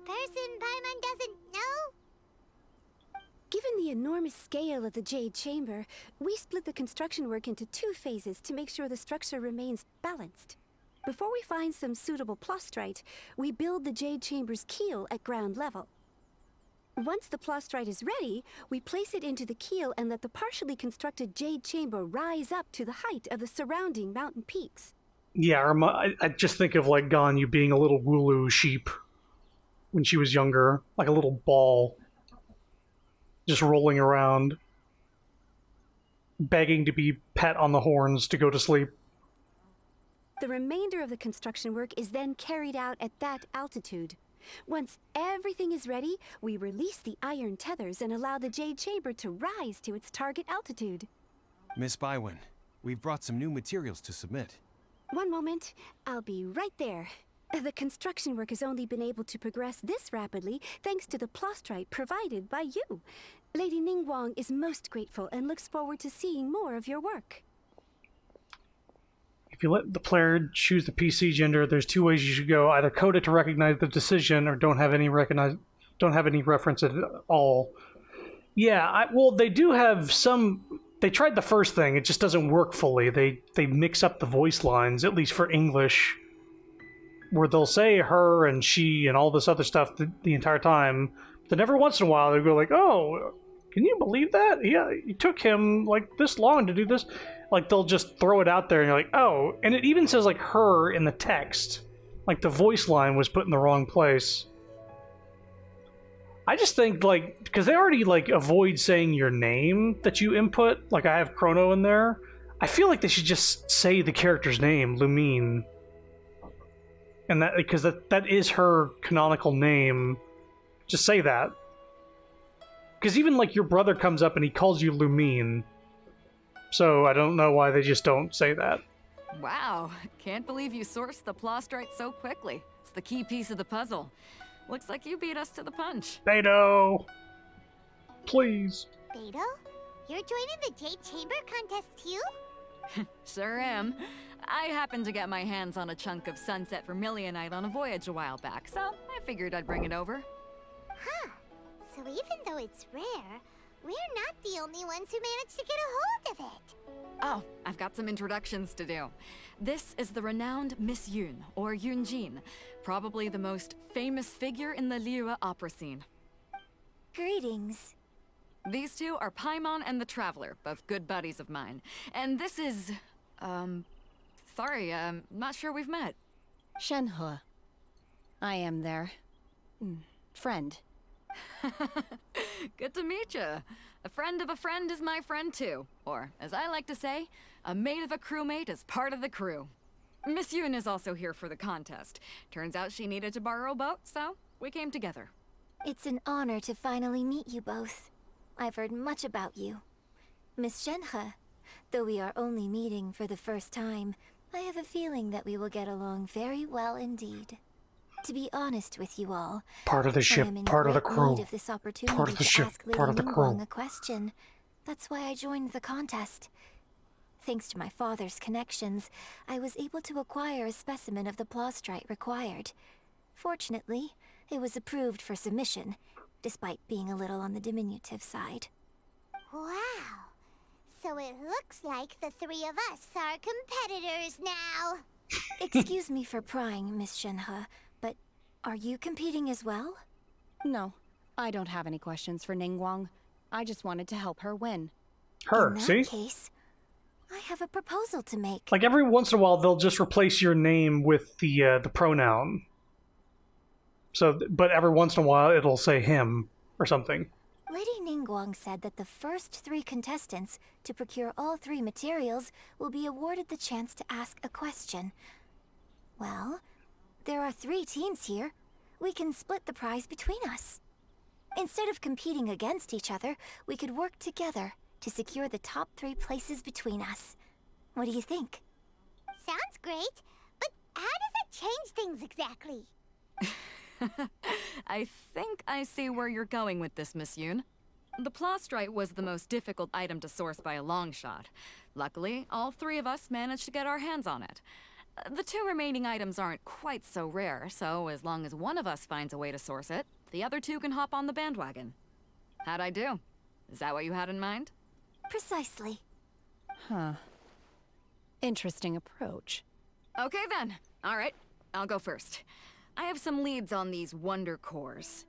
Person Paimon doesn't know? Given the enormous scale of the Jade Chamber, we split the construction work into 2 phases to make sure the structure remains balanced. Before we find some suitable plastrite, we build the Jade Chamber's keel at ground level. Once the plastrite is ready, we place it into the keel and let the partially constructed Jade Chamber rise up to the height of the surrounding mountain peaks. Yeah, I just think of, like, Ganyu being a little Wooloo sheep when she was younger. Like a little ball. Just rolling around. Begging to be pet on the horns to go to sleep. The remainder of the construction work is then carried out at that altitude. Once everything is ready, we release the iron tethers and allow the Jade Chamber to rise to its target altitude. Miss Bywin, we've brought some new materials to submit. One moment, I'll be right there. The construction work has only been able to progress this rapidly thanks to the plastrite provided by you. Lady Ningguang is most grateful and looks forward to seeing more of your work. If you let the player choose the PC gender, there's 2 ways you should go. Either code it to recognize the decision, or don't have any reference at all. Yeah, well, they do have some. They tried the first thing; it just doesn't work fully. They mix up the voice lines, at least for English, where they'll say her and she and all this other stuff the entire time. Then every once in a while they go like, "Oh, can you believe that? Yeah, it took him like this long to do this." Like, they'll just throw it out there and you're like, oh, and it even says like her in the text. Like, the voice line was put in the wrong place. I just think, like, because they already like avoid saying your name that you input, like I have Chrono in there, I feel like they should just say the character's name, Lumine. And that, because that is her canonical name. Just say that. Because even like your brother comes up and he calls you Lumine. So I don't know why they just don't say that. Wow, can't believe you sourced the plastrite so quickly. It's the key piece of the puzzle. Looks like you beat us to the punch. Beto! Please. Beto? You're joining the Jade Chamber contest too? Sure am. I happened to get my hands on a chunk of sunset vermilionite on a voyage a while back, so I figured I'd bring it over. Huh. So even though it's rare, we're not the only ones who managed to get a hold of it. Oh, I've got some introductions to do. This is the renowned Miss Yun, or Yunjin, probably the most famous figure in the Liyue opera scene. Greetings. These 2 are Paimon and the Traveler, both good buddies of mine. And this is... sorry, not sure we've met. Shenhe. I am their... friend. Good to meet you. A friend of a friend is my friend too. Or, as I like to say, a mate of a crewmate is part of the crew. Miss Yun is also here for the contest. Turns out she needed to borrow a boat, so we came together. It's an honor to finally meet you both. I've heard much about you. Miss Shenhe, though we are only meeting for the first time, I have a feeling that we will get along very well indeed. To be honest with you all, part of the ship, part of the crew, need of this opportunity part of the to ship, ask Lady part of the Ningguang crew. a question. That's why I joined the contest. Thanks to my father's connections, I was able to acquire a specimen of the plastrite required. Fortunately, it was approved for submission, despite being a little on the diminutive side. Wow. So it looks like the 3 of us are competitors now. Excuse me for prying, Miss Shenhe, but are you competing as well? No, I don't have any questions for Ningguang. I just wanted to help her win. Her, In that see? case, I have a proposal to make. Like, every once in a while, they'll just replace your name with the pronoun. So, but every once in a while, it'll say him or something. Lady Ningguang said that the first 3 contestants to procure all 3 materials will be awarded the chance to ask a question. Well, there are 3 teams here. We can split the prize between us. Instead of competing against each other, we could work together to secure the top 3 places between us. What do you think? Sounds great, but how does that change things exactly? I think I see where you're going with this, Miss Yoon. The plastrite was the most difficult item to source by a long shot. Luckily, all 3 of us managed to get our hands on it. The 2 remaining items aren't quite so rare, so as long as one of us finds a way to source it, the other 2 can hop on the bandwagon. How'd I do? Is that what you had in mind? Precisely. Huh. Interesting approach. Okay then. All right, I'll go first. I have some leads on these wonder cores.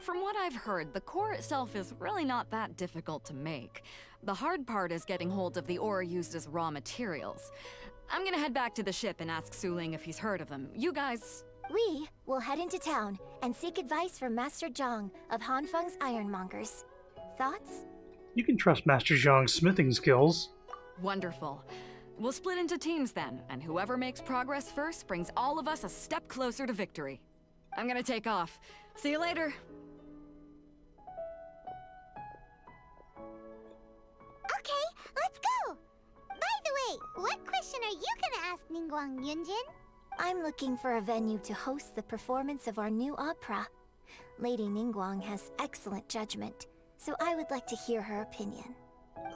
From what I've heard, the core itself is really not that difficult to make. The hard part is getting hold of the ore used as raw materials. I'm gonna head back to the ship and ask Su Ling if he's heard of them. You guys... We will head into town and seek advice from Master Zhang of Hanfeng's Ironmongers. Thoughts? You can trust Master Zhang's smithing skills. Wonderful. We'll split into teams then, and whoever makes progress first brings all of us a step closer to victory. I'm gonna take off. See you later. Okay, let's go! By the way, what question are you gonna ask Ningguang, Yunjin? I'm looking for a venue to host the performance of our new opera. Lady Ningguang has excellent judgment, so I would like to hear her opinion.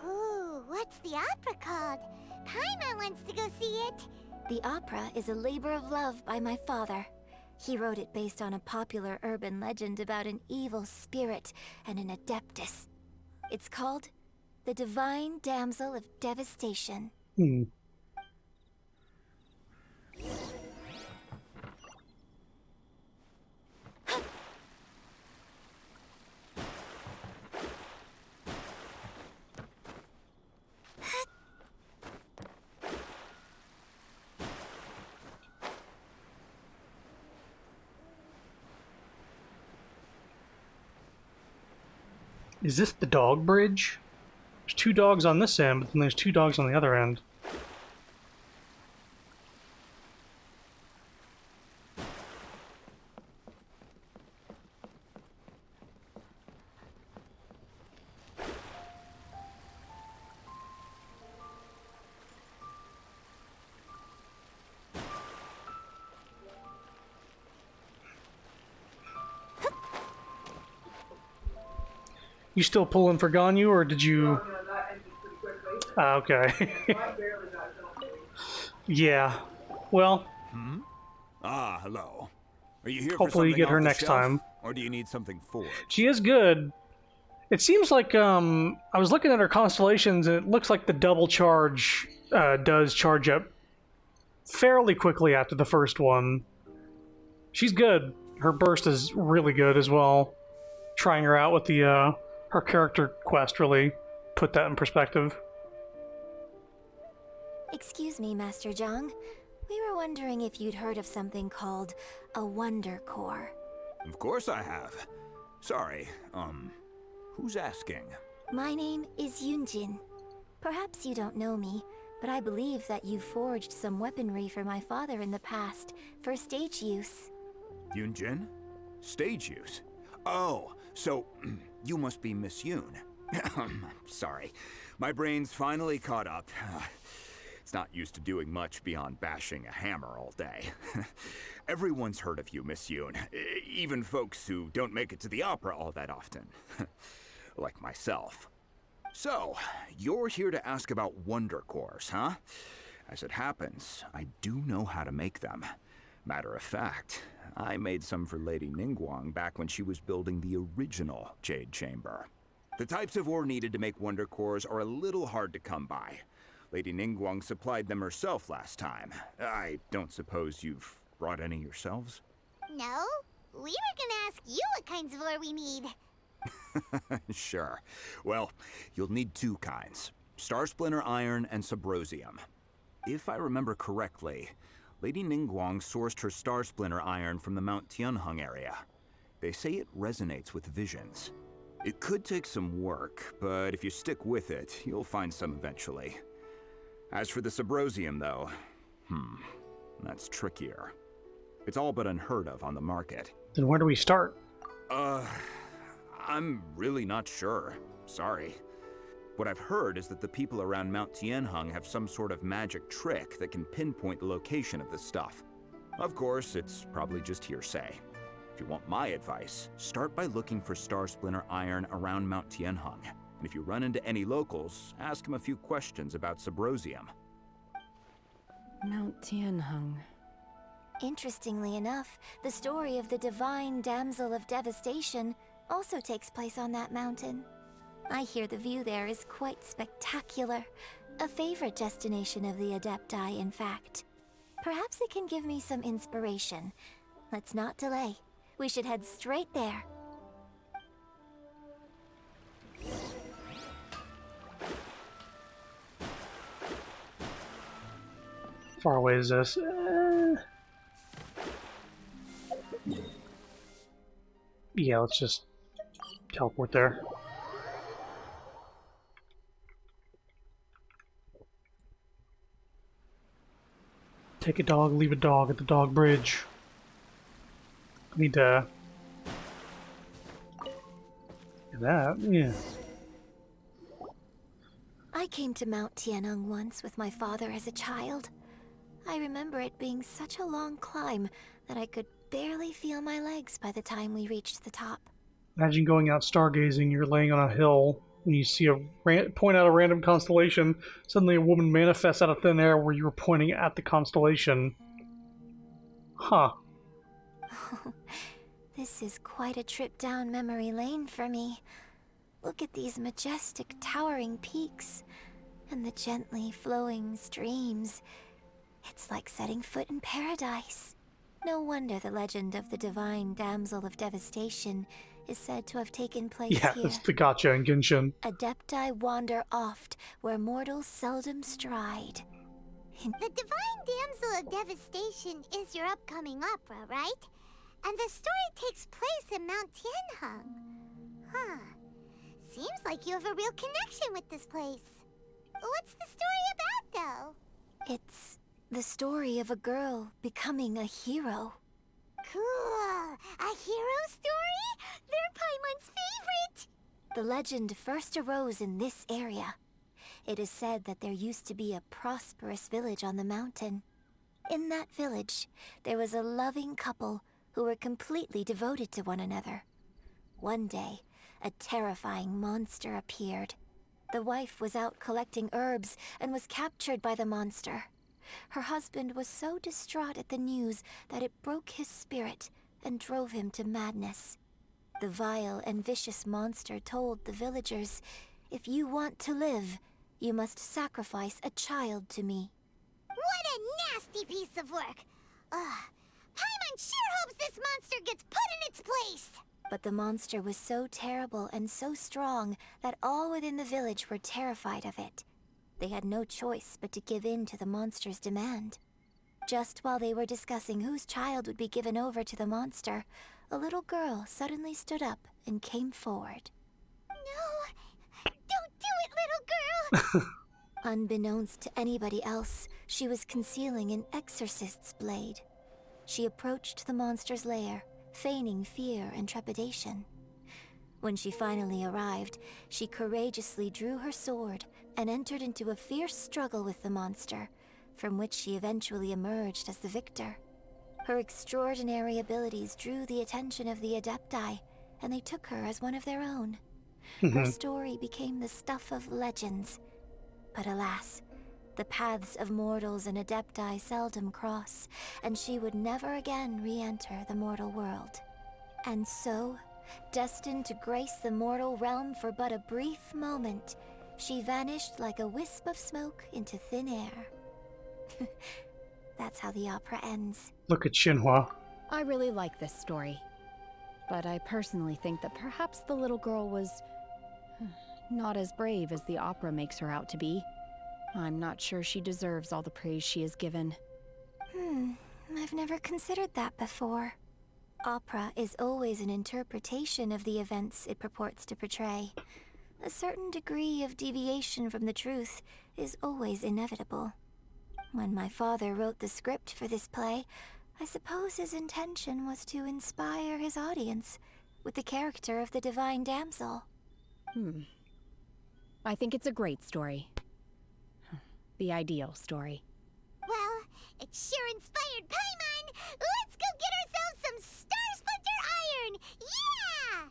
Ooh, what's the opera called? Paimon wants to go see it. The opera is a labor of love by my father. He wrote it based on a popular urban legend about an evil spirit and an adeptus. It's called The Divine Damsel of Devastation. Is this the dog bridge? There's 2 dogs on this end, but then there's 2 dogs on the other end. You still pulling for Ganyu, or did you... Okay. Yeah. Well... Hello. Are you here hopefully you get her next time. Or do you need something forged? She is good. It seems like, I was looking at her constellations, and it looks like the double charge does charge up fairly quickly after the first one. She's good. Her burst is really good as well. Trying her out with the, her character quest really put that in perspective. Excuse me, Master Zhang. We were wondering if you'd heard of something called a Wonder Core. Of course I have. Sorry, who's asking? My name is Yunjin. Perhaps you don't know me, but I believe that you forged some weaponry for my father in the past, for stage use. Yunjin? Stage use? Oh, so you must be Miss Yoon. Sorry, my brain's finally caught up. It's not used to doing much beyond bashing a hammer all day. Everyone's heard of you, Miss Yoon. Even folks who don't make it to the opera all that often. Like myself. So, you're here to ask about Wonder Cores, huh? As it happens, I do know how to make them. Matter of fact, I made some for Lady Ningguang back when she was building the original Jade Chamber. The types of ore needed to make Wonder Cores are a little hard to come by. Lady Ningguang supplied them herself last time. I don't suppose you've brought any yourselves? No, we were gonna ask you what kinds of ore we need. Sure. Well, you'll need 2 kinds. Star Splinter Iron and Subrosium. If I remember correctly, Lady Ningguang sourced her Star Splinter Iron from the Mount Tianheng area. They say it resonates with visions. It could take some work, but if you stick with it, you'll find some eventually. As for the Subrosium, though, that's trickier. It's all but unheard of on the market. Then where do we start? I'm really not sure. Sorry. What I've heard is that the people around Mount Tianheng have some sort of magic trick that can pinpoint the location of this stuff. Of course, it's probably just hearsay. If you want my advice, start by looking for Star Splinter iron around Mount Tianheng. And if you run into any locals, ask them a few questions about Subrosium. Mount Tianheng. Interestingly enough, the story of the divine damsel of devastation also takes place on that mountain. I hear the view there is quite spectacular. A favorite destination of the Adepti, in fact. Perhaps it can give me some inspiration. Let's not delay. We should head straight there. How far away is this? Yeah, let's just teleport there. Take a dog, leave a dog at the dog bridge. I need to... that, yeah. I came to Mount Tianheng once with my father as a child. I remember it being such a long climb that I could barely feel my legs by the time we reached the top. Imagine going out stargazing, you're laying on a hill, when you see point out a random constellation, suddenly a woman manifests out of thin air where you were pointing at the constellation. Huh. This is quite a trip down memory lane for me. Look at these majestic, towering peaks, and the gently flowing streams. It's like setting foot in paradise. No wonder the legend of the divine damsel of devastation is said to have taken place yeah, here. That's the gotcha in Genshin. Adepti wander oft, where mortals seldom stride. The divine damsel of devastation is your upcoming opera, right? And the story takes place in Mount Tianheng. Huh. Seems like you have a real connection with this place. What's the story about, though? It's the story of a girl becoming a hero. Cool. A hero story? They're Paimon's favorite. The legend first arose in this area. It is said that there used to be a prosperous village on the mountain. In that village, there was a loving couple who were completely devoted to one another. One day, a terrifying monster appeared. The wife was out collecting herbs and was captured by the monster. Her husband was so distraught at the news that it broke his spirit and drove him to madness. The vile and vicious monster told the villagers, "If you want to live, you must sacrifice a child to me." What a nasty piece of work! Paimon sure hopes this monster gets put in its place! But the monster was so terrible and so strong that all within the village were terrified of it. They had no choice but to give in to the monster's demand. Just while they were discussing whose child would be given over to the monster, a little girl suddenly stood up and came forward. No! Don't do it, little girl! Unbeknownst to anybody else, she was concealing an exorcist's blade. She approached the monster's lair, feigning fear and trepidation. When she finally arrived, she courageously drew her sword and entered into a fierce struggle with the monster, from which she eventually emerged as the victor. Her extraordinary abilities drew the attention of the Adepti, and they took her as one of their own. Her story became the stuff of legends. But alas, the paths of mortals and Adepti seldom cross, and she would never again re-enter the mortal world. And so, destined to grace the mortal realm for but a brief moment, she vanished like a wisp of smoke into thin air. That's how the opera ends. Look at Xinhua. I really like this story. But I personally think that perhaps the little girl was not as brave as the opera makes her out to be. I'm not sure she deserves all the praise she is given. I've never considered that before. Opera is always an interpretation of the events it purports to portray. A certain degree of deviation from the truth is always inevitable. When my father wrote the script for this play, I suppose his intention was to inspire his audience with the character of the divine damsel. I think it's a great story. The ideal story. Well, it sure inspired Paimon! Let's go get ourselves some Star Splinter Iron! Yeah!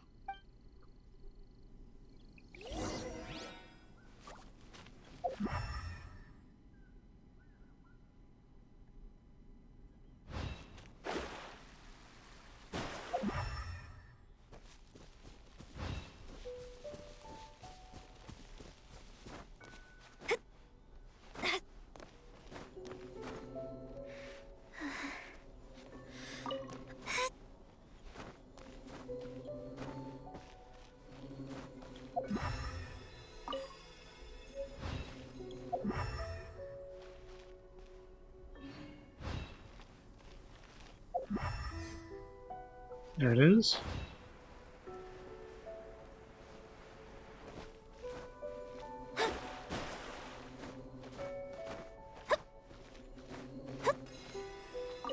There it is.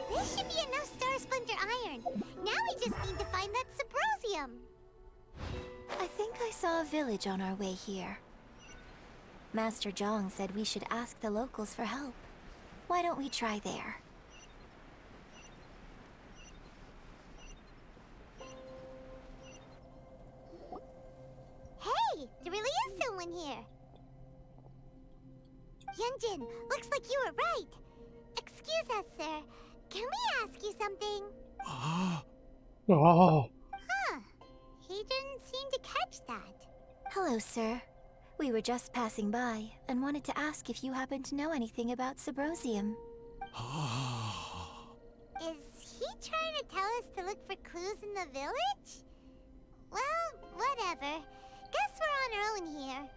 This should be enough Star Splinter Iron. Now we just need to find that Subrosium. I think I saw a village on our way here. Master Zhang said we should ask the locals for help. Why don't we try there? Hey, there really is someone here. Yunjin, looks like you were right. Excuse us, sir. Can we ask you something? Oh. Huh. He didn't seem to catch that. Hello, sir. We were just passing by and wanted to ask if you happen to know anything about Subrosium. Is he trying to tell us to look for clues in the village? Well, whatever. Guess we're on our own here.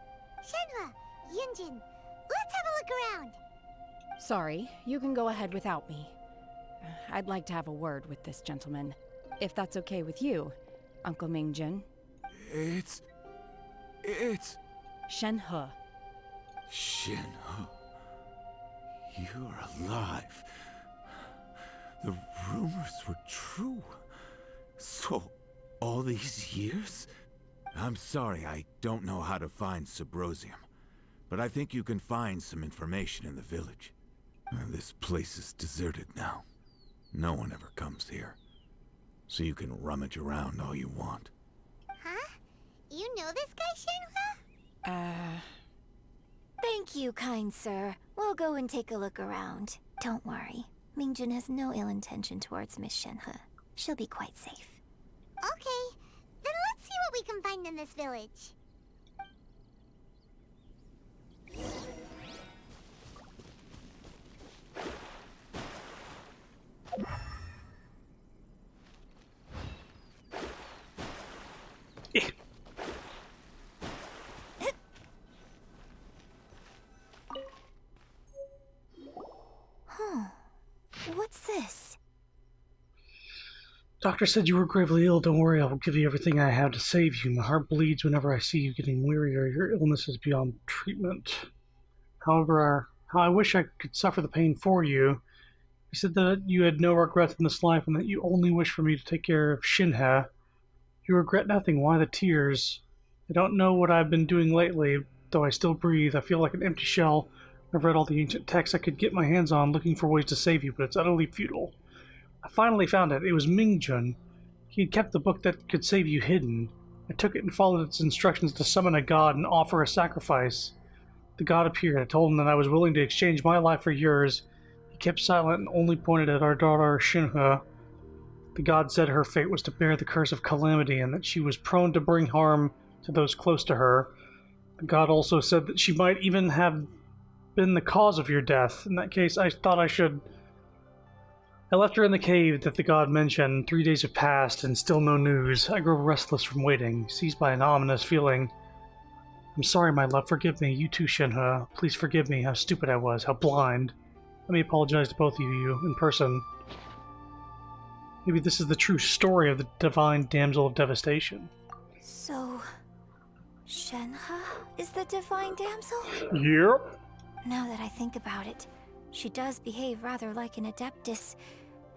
Shenhua, Yunjin, let's have a look around. Sorry, you can go ahead without me. I'd like to have a word with this gentleman. If that's okay with you, Uncle Mingjin. It's... Shenhe. Shenhe. You're alive. The rumors were true. So, all these years? I'm sorry, I don't know how to find Subrosium. But I think you can find some information in the village. This place is deserted now. No one ever comes here. So you can rummage around all you want. Huh? You know this guy, Shenhua? Thank you, kind sir. We'll go and take a look around. Don't worry. Mingjin has no ill intention towards Miss Shenhe. She'll be quite safe. Okay, then let's see what we can find in this village. What's this? Doctor said you were gravely ill. Don't worry, I will give you everything I have to save you. My heart bleeds whenever I see you getting wearier. Your illness is beyond treatment. However, how I wish I could suffer the pain for you. You said that you had no regrets in this life and that you only wish for me to take care of Shinhe. You regret nothing. Why the tears? I don't know what I've been doing lately, though I still breathe. I feel like an empty shell. I've read all the ancient texts I could get my hands on looking for ways to save you, but it's utterly futile. I finally found it. It was Mingjun. He had kept the book that could save you hidden. I took it and followed its instructions to summon a god and offer a sacrifice. The god appeared. I told him that I was willing to exchange my life for yours. He kept silent and only pointed at our daughter Shinhe. The god said her fate was to bear the curse of calamity and that she was prone to bring harm to those close to her. The god also said that she might even have been the cause of your death. In that case, I thought I should... I left her in the cave that the god mentioned. 3 days have passed, and still no news. I grow restless from waiting, seized by an ominous feeling. I'm sorry, my love. Forgive me. You too, Shinhe. Please forgive me. How stupid I was. How blind. Let me apologize to both of you in person. Maybe this is the true story of the divine damsel of devastation. So, Shenhe is the divine damsel? Yep. Now that I think about it, she does behave rather like an Adeptus,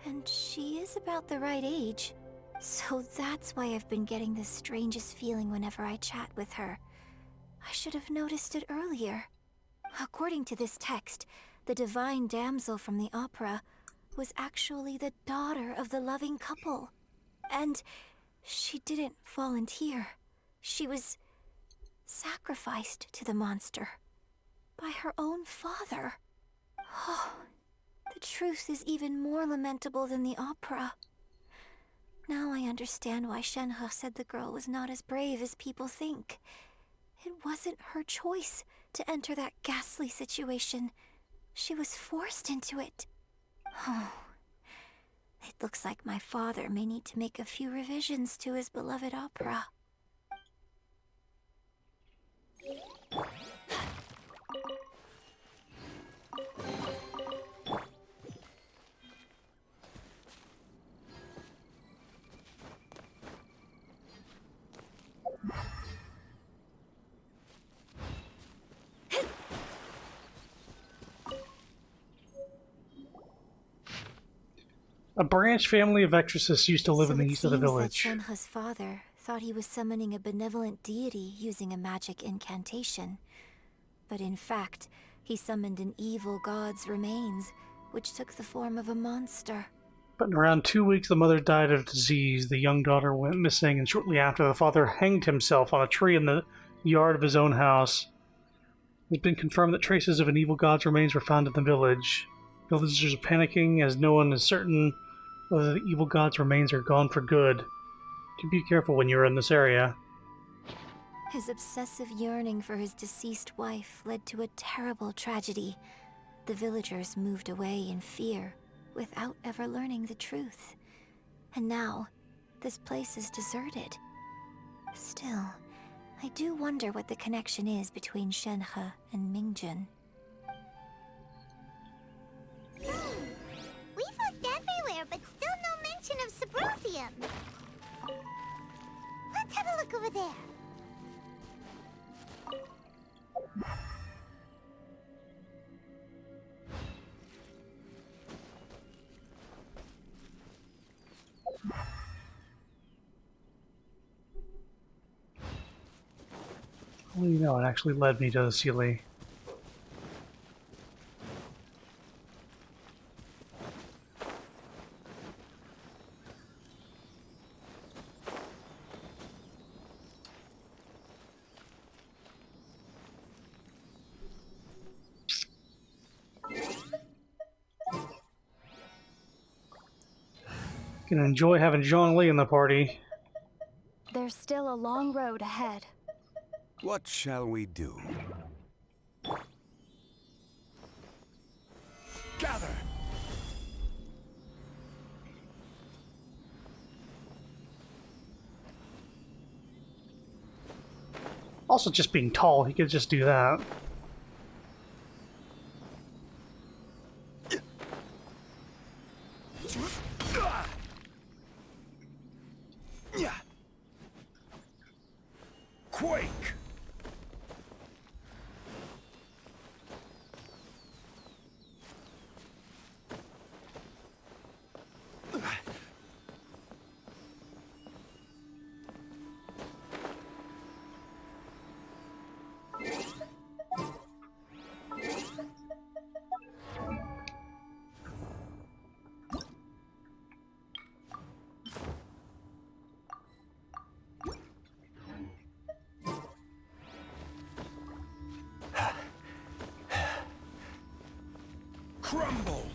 and she is about the right age. So that's why I've been getting the strangest feeling whenever I chat with her. I should have noticed it earlier. According to this text, the divine damsel from the opera was actually the daughter of the loving couple. And she didn't volunteer. She was sacrificed to the monster by her own father. Oh, the truth is even more lamentable than the opera. Now I understand why Shenhe said the girl was not as brave as people think. It wasn't her choice to enter that ghastly situation. She was forced into it. Oh, it looks like my father may need to make a few revisions to his beloved opera. A branch family of exorcists used to live in the east of the village. That Shenhe's father thought he was summoning a benevolent deity using a magic incantation. But in fact, he summoned an evil god's remains, which took the form of a monster. But in around 2 weeks, the mother died of disease, the young daughter went missing, and shortly after, the father hanged himself on a tree in the yard of his own house. It has been confirmed that traces of an evil god's remains were found in the village. Villagers are panicking as no one is certain whether the evil god's remains are gone for good. Do be careful when you're in this area. His obsessive yearning for his deceased wife led to a terrible tragedy. The villagers moved away in fear, without ever learning the truth. And now, this place is deserted. Still, I do wonder what the connection is between Shenhe and Mingjun. We've looked everywhere, but still no mention of Sabrosium. Let's have a look over there. Well, you know, it actually led me to the Sealy. Can enjoy having Zhongli in the party. There's still a long road ahead. What shall we do? Gather! Also, just being tall, he could just do that. Quake! Crumble!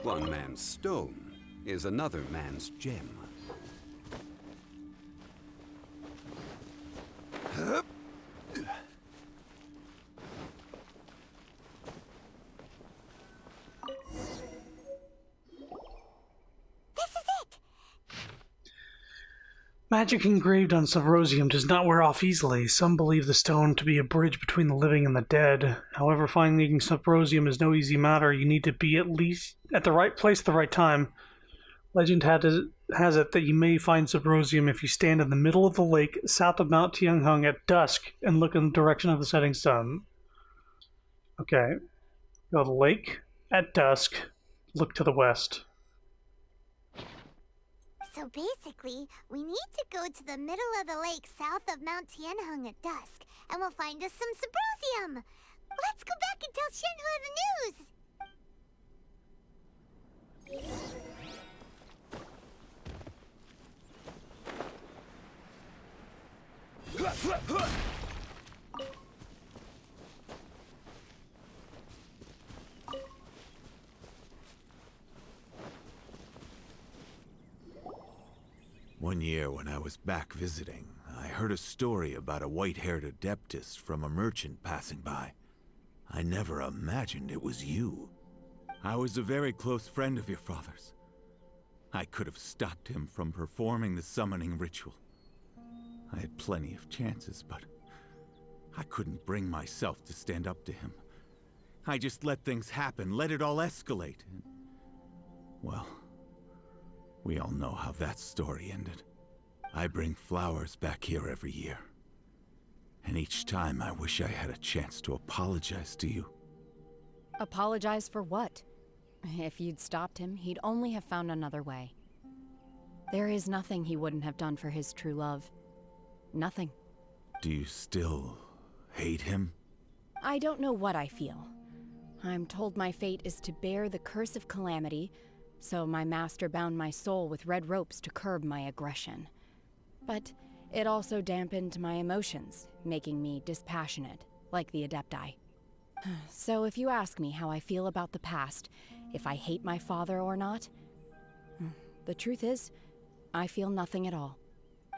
One man's stone is another man's gem. Magic engraved on Subrosium does not wear off easily. Some believe the stone to be a bridge between the living and the dead. However, finding Subrosium is no easy matter. You need to be at least at the right place at the right time. Legend has it that you may find Subrosium if you stand in the middle of the lake south of Mount Tianheng at dusk and look in the direction of the setting sun. Okay. Go to the lake at dusk, look to the west. So basically, we need to go to the middle of the lake south of Mount Tianheng at dusk, and we'll find us some Subrosium. Let's go back and tell Shenhua the news! 1 year when I was back visiting, I heard a story about a white-haired adeptess from a merchant passing by. I never imagined it was you. I was a very close friend of your father's. I could have stopped him from performing the summoning ritual. I had plenty of chances, but I couldn't bring myself to stand up to him. I just let things happen, let it all escalate. Well, we all know how that story ended. I bring flowers back here every year. And each time I wish I had a chance to apologize to you. Apologize for what? If you'd stopped him, he'd only have found another way. There is nothing he wouldn't have done for his true love. Nothing. Do you still hate him? I don't know what I feel. I'm told my fate is to bear the curse of calamity, so my master bound my soul with red ropes to curb my aggression. But it also dampened my emotions, making me dispassionate, like the Adepti. So if you ask me how I feel about the past, if I hate my father or not, the truth is, I feel nothing at all.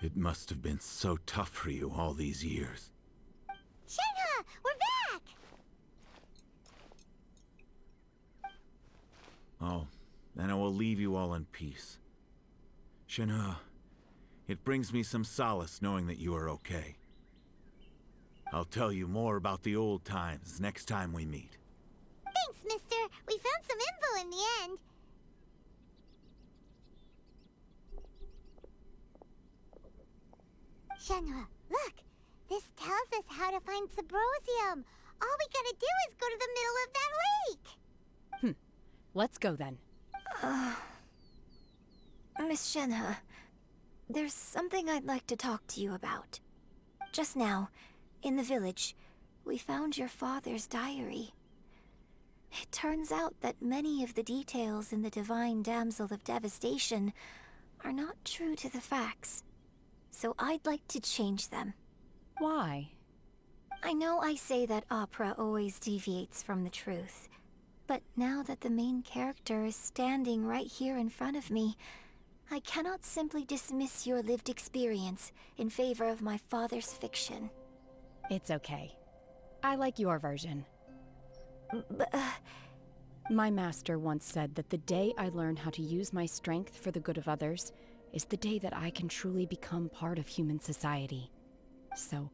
It must have been so tough for you all these years. Shenhua, we're back! Oh, then I will leave you all in peace. Shenhua, it brings me some solace knowing that you are okay. I'll tell you more about the old times next time we meet. Thanks, mister. We found some info in the end. Shenhua, look! This tells us how to find Subrosium. All we gotta do is go to the middle of that lake! Let's go then. Miss Shenhe, there's something I'd like to talk to you about. Just now, in the village, we found your father's diary. It turns out that many of the details in the Divine Damsel of Devastation are not true to the facts. So I'd like to change them. Why? I know I say that opera always deviates from the truth, but now that the main character is standing right here in front of me, I cannot simply dismiss your lived experience in favor of my father's fiction. It's okay. I like your version. But, My master once said that the day I learn how to use my strength for the good of others is the day that I can truly become part of human society. So,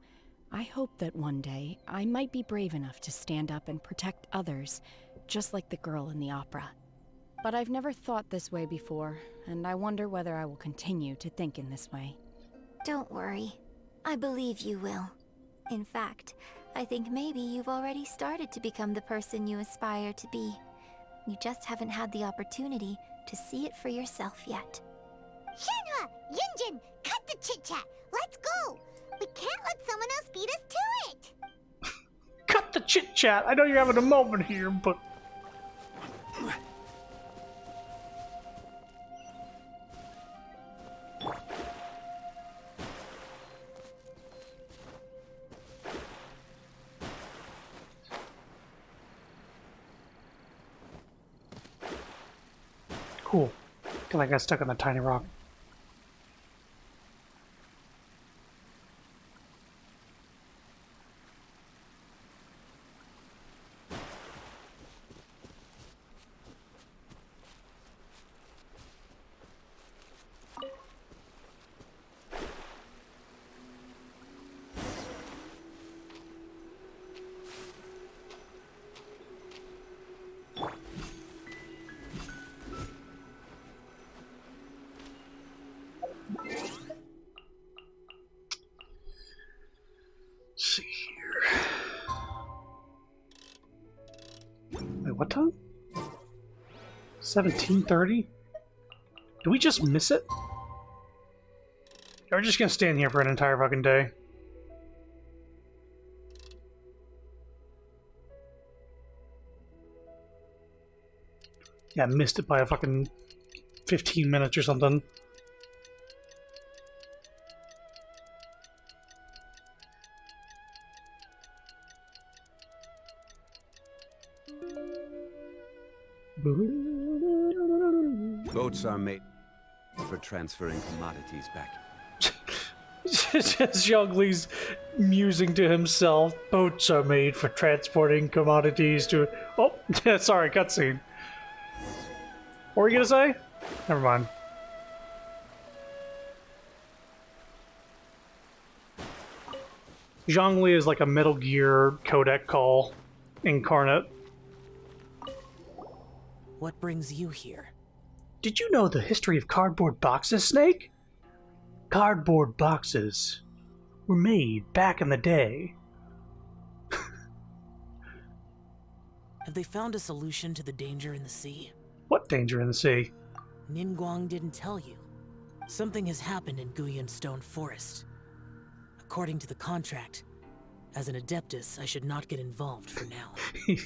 I hope that one day I might be brave enough to stand up and protect others, just like the girl in the opera. But I've never thought this way before, and I wonder whether I will continue to think in this way. Don't worry. I believe you will. In fact, I think maybe you've already started to become the person you aspire to be. You just haven't had the opportunity to see it for yourself yet. Shenhua! Yunjin! Cut the chit-chat! Let's go! We can't let someone else beat us to it! Cut the chit-chat! I know you're having a moment here, but... Cool. Till I got stuck on the tiny rock. See here. Wait, what time? 17:30? Did we just miss it? Are we just gonna stand here for an entire fucking day? Yeah, I missed it by a fucking 15 minutes or something. Boats are made for transferring commodities back. Just Zhongli's musing to himself. Boats are made for transporting commodities to... Oh, sorry, cutscene. What were you gonna say? Never mind. Zhongli is like a Metal Gear codec call incarnate. What brings you here? Did you know the history of cardboard boxes, Snake? Cardboard boxes were made back in the day. Have they found a solution to the danger in the sea? What danger in the sea? Ningguang didn't tell you. Something has happened in Guyan Stone Forest. According to the contract, as an Adeptus, I should not get involved for now. It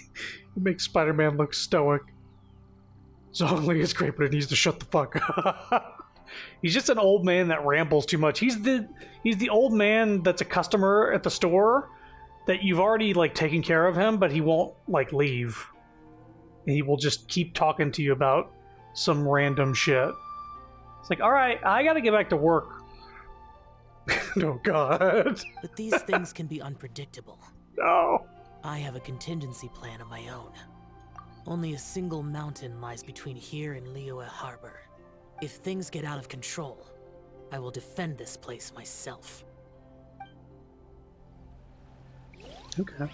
makes Spider-Man look stoic. Zhongli is great, but he needs to shut the fuck up. He's just an old man that rambles too much. He's the old man that's a customer at the store that you've already like taken care of him, but he won't like leave. And he will just keep talking to you about some random shit. It's like, all right, I gotta get back to work. Oh God. But these things can be unpredictable. No. I have a contingency plan of my own. Only a single mountain lies between here and Liyue Harbor. If things get out of control, I will defend this place myself. Okay.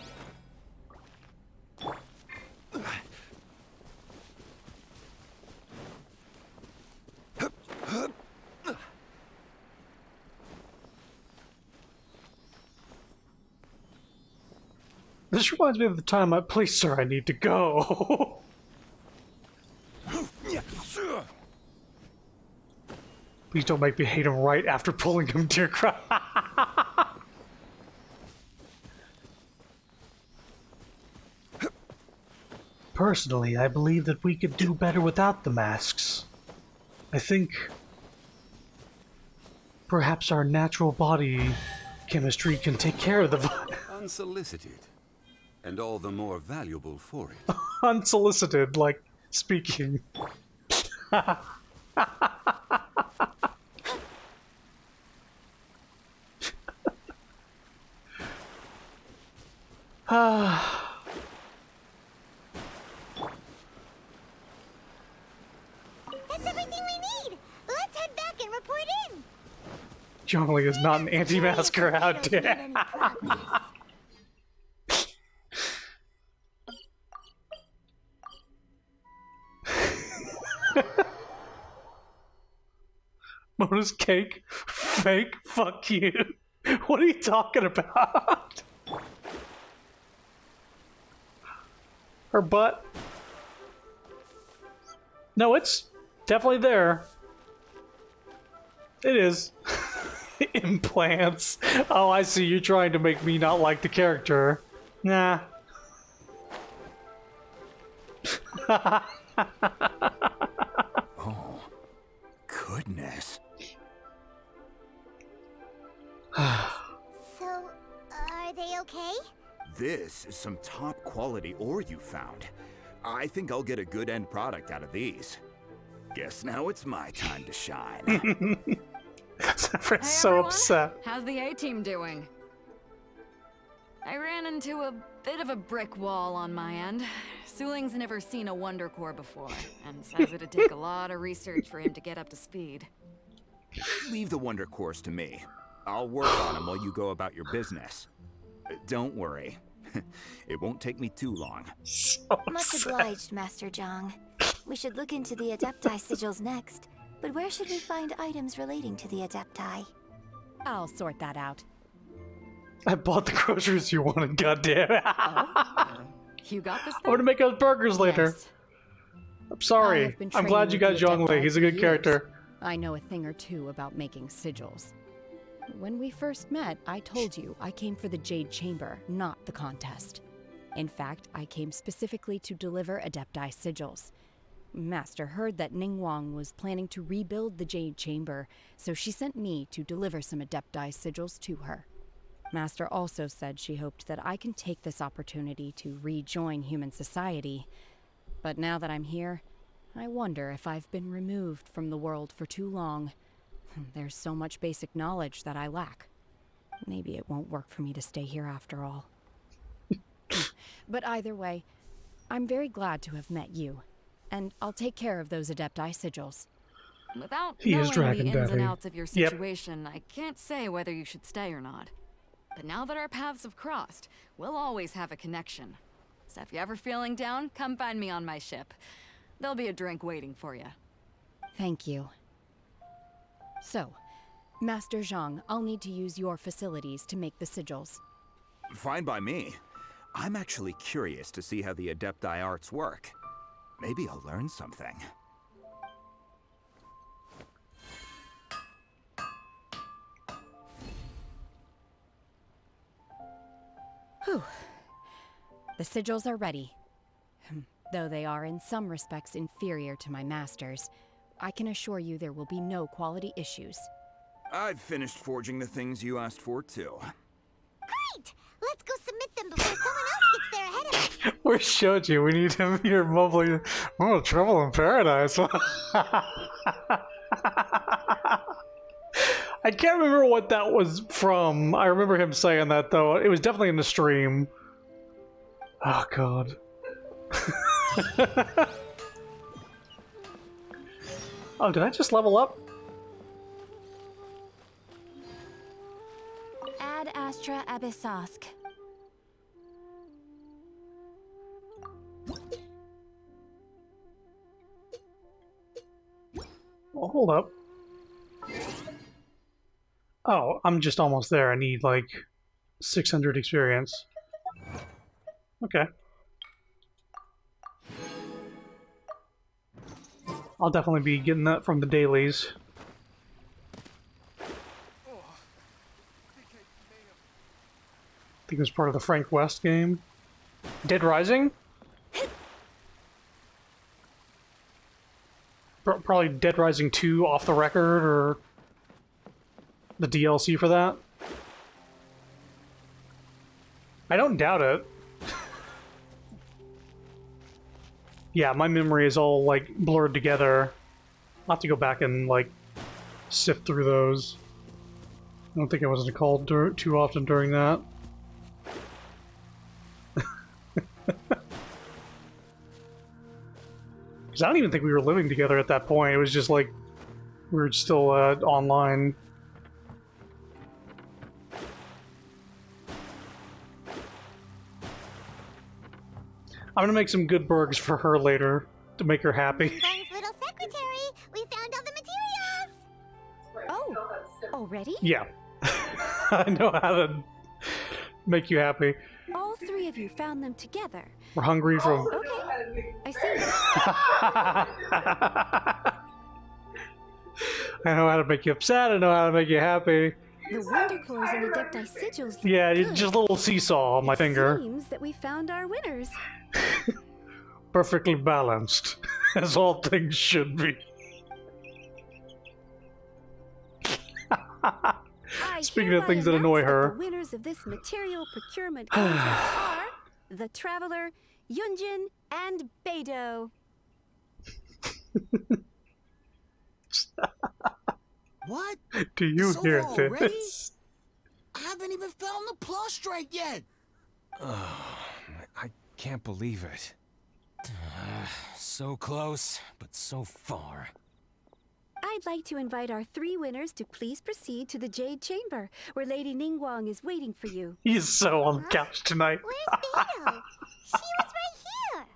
This reminds me of the time I please, sir, I need to go. Please don't make me hate him right after pulling him to your crowd. Personally, I believe that we could do better without the masks. I think perhaps our natural body chemistry can take care of the virus. Unsolicited, and all the more valuable for it. Unsolicited, like speaking. That's everything we need! Let's head back and report in! Zhongli is not an anti-masker, how dare. Mona's cake? Fake? Fuck you. What are you talking about? Her butt? No, it's definitely there. It is. Implants. Oh, I see. You're trying to make me not like the character. Nah. Oh, goodness. So, are they okay? This is some top quality ore you found. I think I'll get a good end product out of these. Guess now it's my time to shine. Zephyr's so upset. How's the A-team doing? I ran into a bit of a brick wall on my end. Suling's never seen a Wonder Core before, and says it'd take a lot of research for him to get up to speed. Leave the Wonder Cores to me. I'll work on them while you go about your business. Don't worry. It won't take me too long. Much obliged, Master Zhang. We should look into the Adepti sigils next. But where should we find items relating to the Adepti? I'll sort that out. I bought the groceries you wanted, goddamn. You got this I'm thing? gonna make us burgers later. Yes. I'm sorry. I have been I'm glad training you with got the Zhongli. Adepti He's a for good years. character. I know a thing or two about making sigils. When we first met, I told you I came for the Jade Chamber, not the contest. In fact, I came specifically to deliver Adepti sigils. Master heard that Ningguang was planning to rebuild the Jade Chamber, so she sent me to deliver some Adepti sigils to her. Master also said she hoped that I can take this opportunity to rejoin human society. But now that I'm here, I wonder if I've been removed from the world for too long. There's so much basic knowledge that I lack. Maybe it won't work for me to stay here after all. But either way, I'm very glad to have met you. And I'll take care of those Adepti sigils. Without He is knowing the Dragon ins and Daddy. outs of your Yep. situation, I can't say whether you should stay or not. But now that our paths have crossed, we'll always have a connection. So if you're ever feeling down, come find me on my ship. There'll be a drink waiting for you. Thank you. So, Master Zhang, I'll need to use your facilities to make the sigils. Fine by me. I'm actually curious to see how the Adepti arts work. Maybe I'll learn something. Whew. The sigils are ready. Though they are in some respects inferior to my master's, I can assure you there will be no quality issues. I've finished forging the things you asked for, too. Great! Let's go submit them before someone else gets there ahead of us. Where's Shoji? We need him here mumbling, oh, trouble in paradise. I can't remember what that was from. I remember him saying that, though. It was definitely in the stream. Oh, God. Oh, did I just level up? Ad Astra Abyssosk. Oh, hold up. Oh, I'm just almost there. I need, like, 600 experience. Okay. I'll definitely be getting that from the dailies. I think it was part of the Frank West game. Dead Rising? Probably Dead Rising 2 off the record, or the DLC for that. I don't doubt it. Yeah, my memory is all, like, blurred together. I'll have to go back and, like, sift through those. I don't think I was called too often during that. Because I don't even think we were living together at that point. It was just, like, we were still online. I'm gonna make some good burgers for her later to make her happy. Bang's little secretary, we found all the materials! Oh, already? Yeah. I know how to make you happy. All three of you found them together. We're hungry from... Okay, I see. I know how to make you upset, I know how to make you happy. The Wonder Cores and Adepti sigils look Yeah, good. just a little seesaw on my finger. Seems that we found our winners. Perfectly balanced, as all things should be. Speaking of things that annoy her. The winners of this material procurement contest are the Traveler, Yunjin, and Beidou. What? Do you It's hear over already? this? I haven't even found the plus straight yet. I can't believe it. So close, but so far. I'd like to invite our three winners to please proceed to the Jade Chamber, where Lady Ningguang is waiting for you. He's so on the couch tonight. Where's Beidou? She was right here!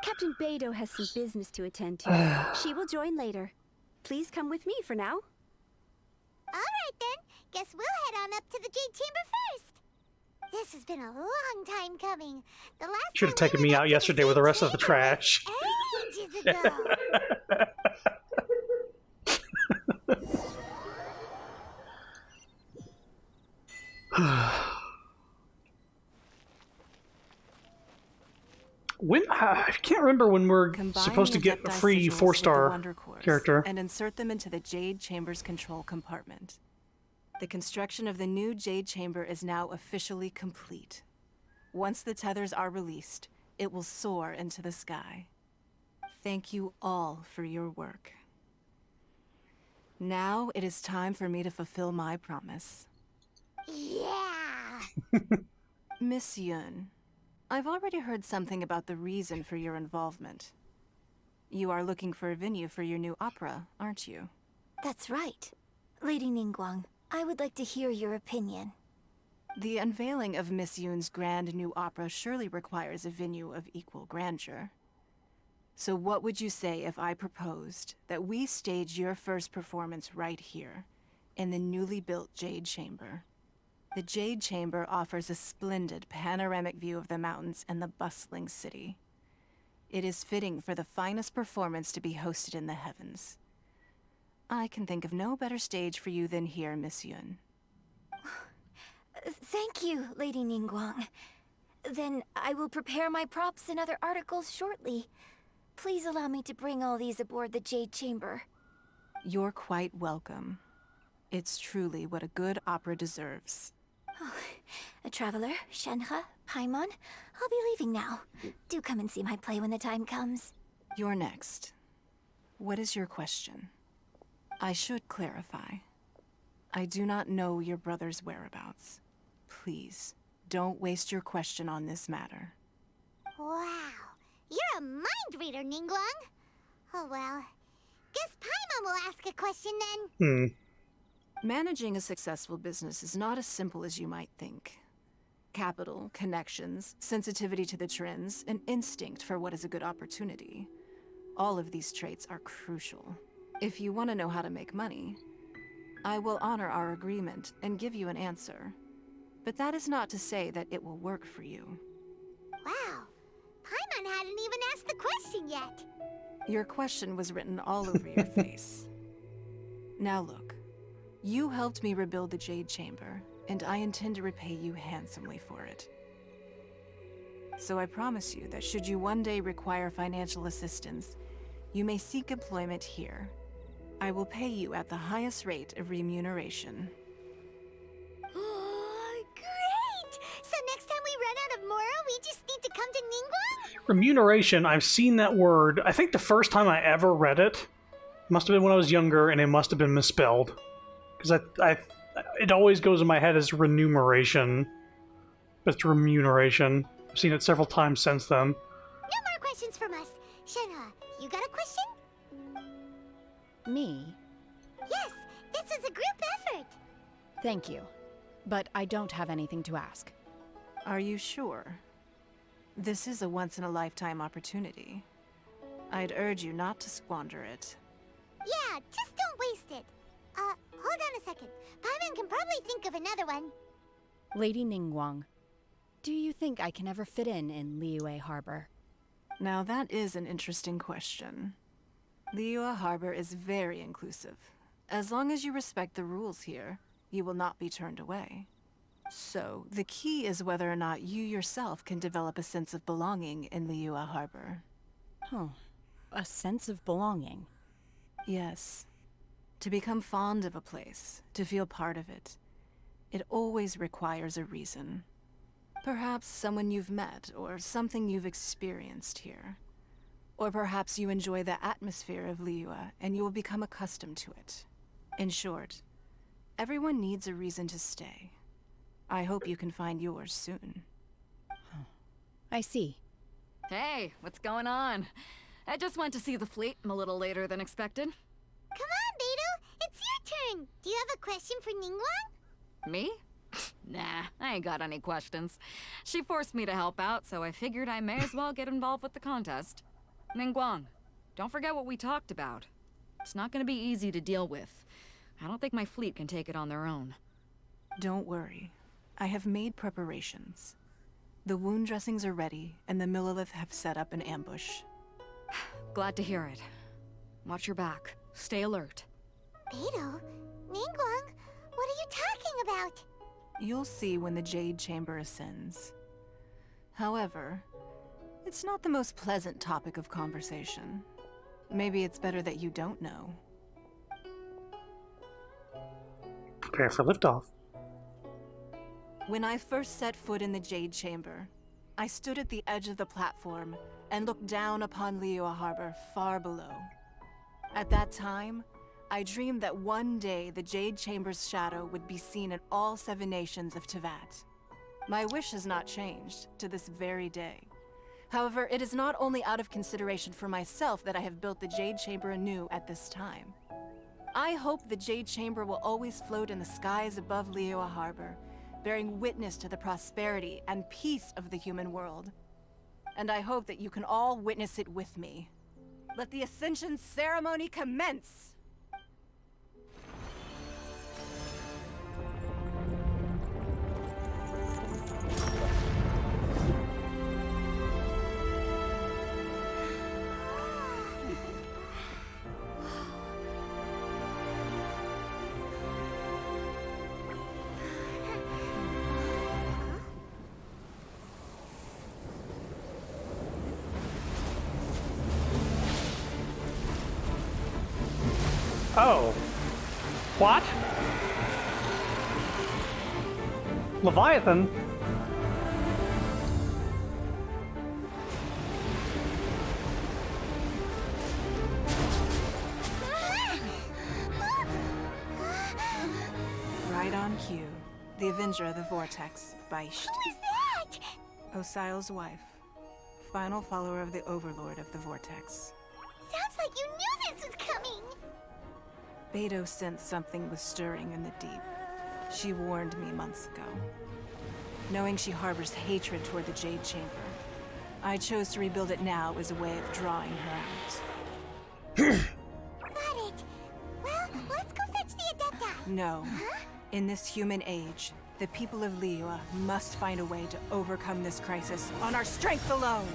Captain Beidou has some business to attend to. She will join later. Please come with me for now. Alright then, guess we'll head on up to the Jade Chamber first. This has been a long time coming. The last Should have taken me out yesterday with the rest of the trash. ages ago. When I can't remember when we're Combine supposed to the get a Adepti free sigils with the 4-star Wonder Cores character. and insert them into the Jade Chamber's control compartment. The construction of the new Jade Chamber is now officially complete. Once the tethers are released, it will soar into the sky. Thank you all for your work. Now it is time for me to fulfill my promise. Yeah! Miss Yun, I've already heard something about the reason for your involvement. You are looking for a venue for your new opera, aren't you? That's right. Lady Ningguang, I would like to hear your opinion. The unveiling of Miss Yun's grand new opera surely requires a venue of equal grandeur. So what would you say if I proposed that we stage your first performance right here, in the newly built Jade Chamber? The Jade Chamber offers a splendid panoramic view of the mountains and the bustling city. It is fitting for the finest performance to be hosted in the heavens. I can think of no better stage for you than here, Miss Yun. Thank you, Lady Ningguang. Then I will prepare my props and other articles shortly. Please allow me to bring all these aboard the Jade Chamber. You're quite welcome. It's truly what a good opera deserves. A traveler, Shenhe, Paimon, I'll be leaving now. Do come and see my play when the time comes. You're next. What is your question? I should clarify. I do not know your brother's whereabouts. Please, don't waste your question on this matter. Wow, you're a mind reader, Ningguang. Oh well, guess Paimon will ask a question then. Managing a successful business is not as simple as you might think. Capital, connections, sensitivity to the trends, and instinct for what is a good opportunity. All of these traits are crucial. If you want to know how to make money, I will honor our agreement and give you an answer. But that is not to say that it will work for you. Wow, Paimon hadn't even asked the question yet. Your question was written all over your face. Now look, you helped me rebuild the Jade Chamber, and I intend to repay you handsomely for it. So I promise you that should you one day require financial assistance, you may seek employment here. I will pay you at the highest rate of remuneration. Great! So next time we run out of Mora, we just need to come to Ningguang? Remuneration, I've seen that word. I think the first time I ever read it must have been when I was younger, and it must have been misspelled. Because it always goes in my head as remuneration, but it's remuneration. I've seen it several times since then. No more questions from us. Shenhe, you got a question? Me? Yes, this is a group effort. Thank you. But I don't have anything to ask. Are you sure? This is a once-in-a-lifetime opportunity. I'd urge you not to squander it. Yeah, just don't waste it. Hold on a second. Paimon can probably think of another one. Lady Ningguang, do you think I can ever fit in Liyue Harbor? Now that is an interesting question. Liyue Harbor is very inclusive. As long as you respect the rules here, you will not be turned away. So, the key is whether or not you yourself can develop a sense of belonging in Liyue Harbor. Oh, a sense of belonging. Yes. To become fond of a place, to feel part of it, it always requires a reason. Perhaps someone you've met, or something you've experienced here. Or perhaps you enjoy the atmosphere of Liyue, and you will become accustomed to it. In short, everyone needs a reason to stay. I hope you can find yours soon. I see. Hey, what's going on? I just went to see the fleet a little later than expected. Come on, Beidou, it's your turn. Do you have a question for Ningguang? Me? Nah, I ain't got any questions. She forced me to help out, so I figured I may as well get involved with the contest. Ningguang, don't forget what we talked about. It's not gonna be easy to deal with. I don't think my fleet can take it on their own. Don't worry. I have made preparations. The wound dressings are ready, and the Millilith have set up an ambush. Glad to hear it. Watch your back. Stay alert. Beidou? Ningguang? What are you talking about? You'll see when the Jade Chamber ascends. However, it's not the most pleasant topic of conversation. Maybe it's better that you don't know. Prepare for liftoff. When I first set foot in the Jade Chamber, I stood at the edge of the platform and looked down upon Liyue Harbor far below. At that time, I dreamed that one day the Jade Chamber's shadow would be seen in all 7 nations of Teyvat. My wish has not changed to this very day. However, it is not only out of consideration for myself that I have built the Jade Chamber anew at this time. I hope the Jade Chamber will always float in the skies above Liyue Harbor, bearing witness to the prosperity and peace of the human world. And I hope that you can all witness it with me. Let the Ascension ceremony commence! Oh. What? Leviathan? Right on cue. The Avenger of the Vortex, Beisht. Who is that? Osial's wife. Final follower of the Overlord of the Vortex. Sounds like you knew this was coming! Beidou sensed something was stirring in the deep. She warned me months ago. Knowing she harbors hatred toward the Jade Chamber, I chose to rebuild it now as a way of drawing her out. Got it! Well, let's go fetch the Adepti! No. Huh? In this human age, the people of Liyue must find a way to overcome this crisis on our strength alone!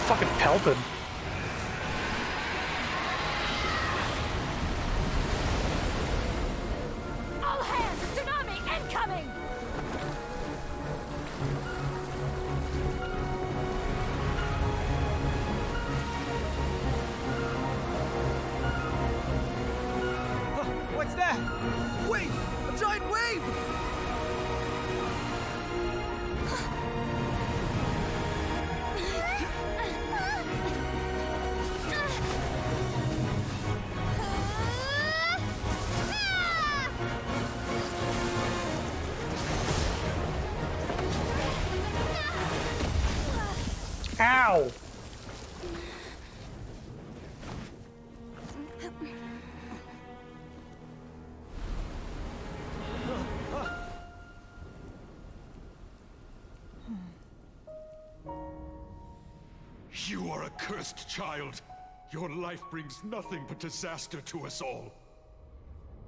Fucking pelted. All hands! Tsunami incoming! What's that? Wait! A giant wave! Ow! You are a cursed child. Your life brings nothing but disaster to us all.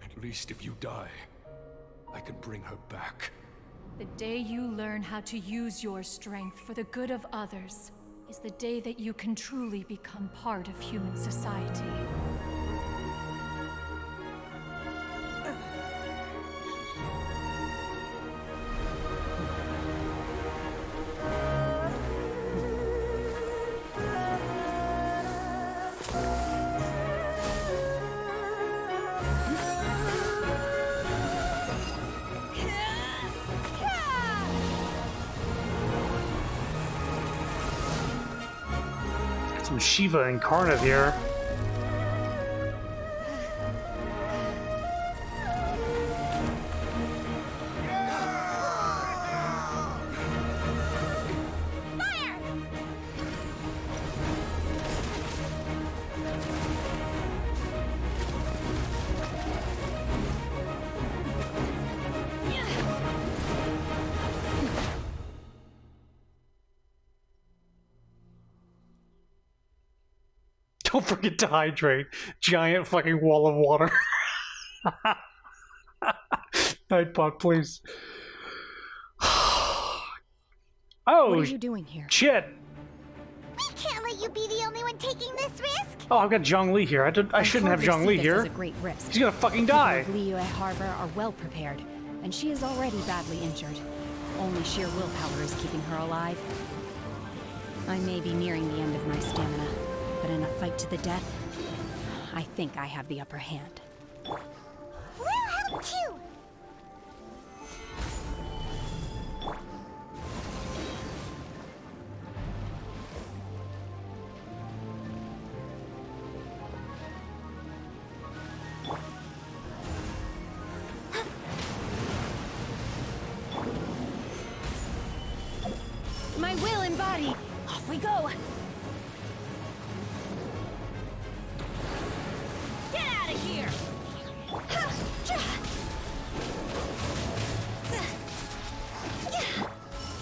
At least if you die, I can bring her back. The day you learn how to use your strength for the good of others is the day that you can truly become part of human society. Some Shiva incarnate here. Don't forget to hydrate. Giant fucking wall of water. Nightbot, please. Oh, what are you doing here? Shit. We can't let you be the only one taking this risk. Oh, I've got Zhongli here. I shouldn't have Zhongli here. A great risk. He's gonna fucking die. The people of Liyue Harbor are well prepared, and she is already badly injured. Only sheer willpower is keeping her alive. I may be nearing the end of my stamina, but in a fight to the death, I think I have the upper hand. We'll help too. My will embodied. Off we go. Get out of here!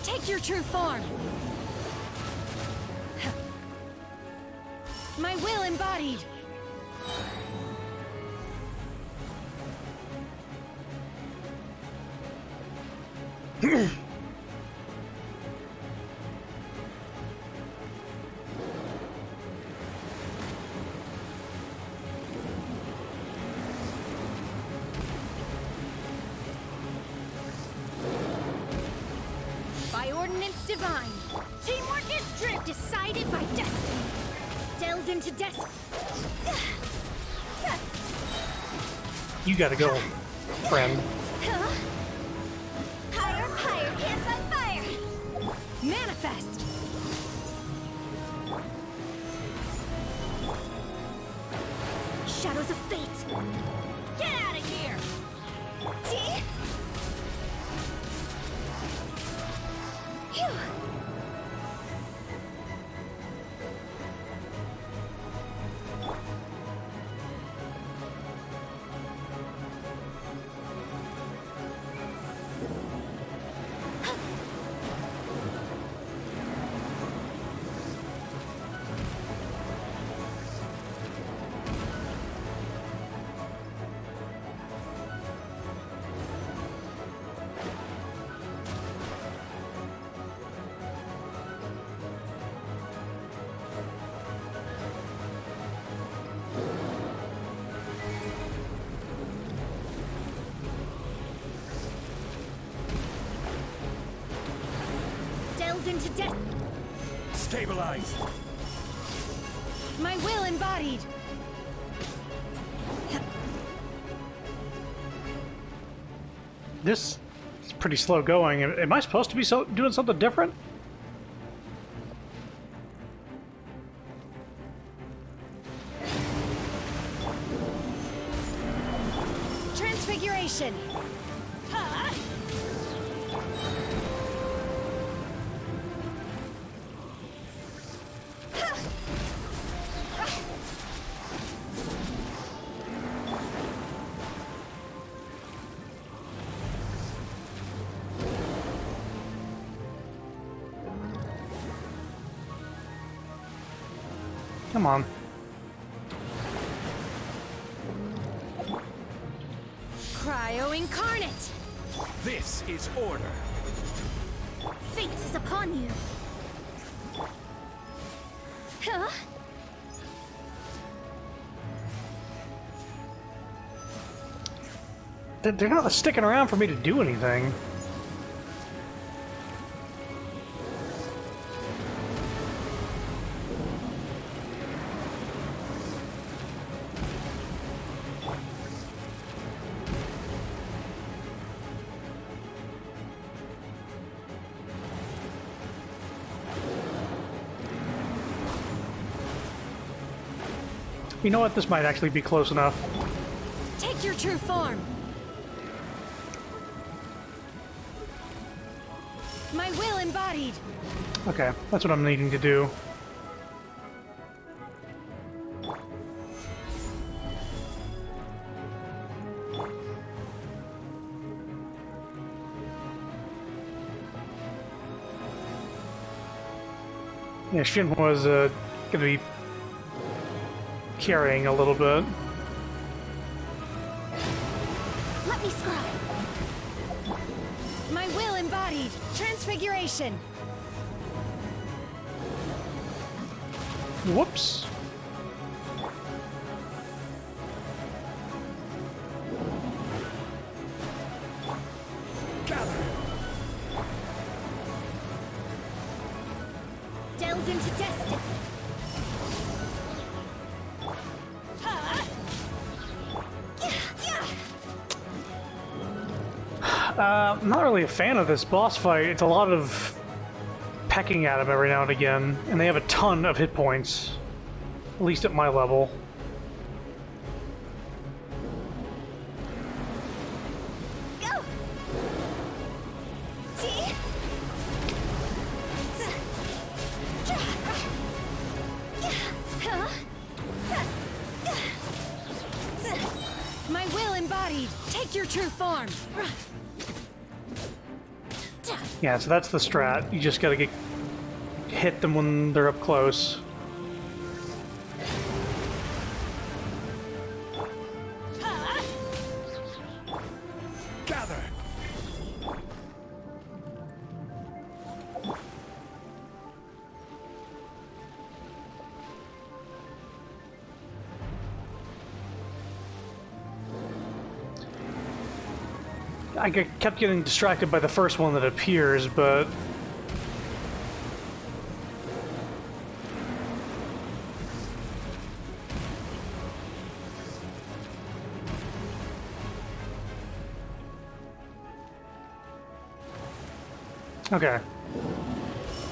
Take your true form. My will embodied. By ordinance divine, teamwork is drift decided by destiny. Delves into destiny. You gotta go, friend. Higher, higher, hands on fire. Manifest. Shadows of fate. Get out of here! Phew. Delves into death. Stabilize. My will embodied. This is pretty slow going. Am I supposed to be doing something different? Transfiguration. Come on. Cryo incarnate. This is order. Fate is upon you. Huh? They're not sticking around for me to do anything. You know what? This might actually be close enough. Take your true form. My will embodied. Okay, that's what I'm needing to do. Yeah, Shin was going to be carrying a little bit. Let me scry. My will embodied. Transfiguration. Whoops. Delve into destiny. I'm not really a fan of this boss fight. It's a lot of pecking at him every now and again, and they have a ton of hit points, at least at my level. Go! See? My will embodied. Take your true form. Yeah, so that's the strat. You just gotta hit them when they're up close. Gather. I kept getting distracted by the first one that appears, but... Okay.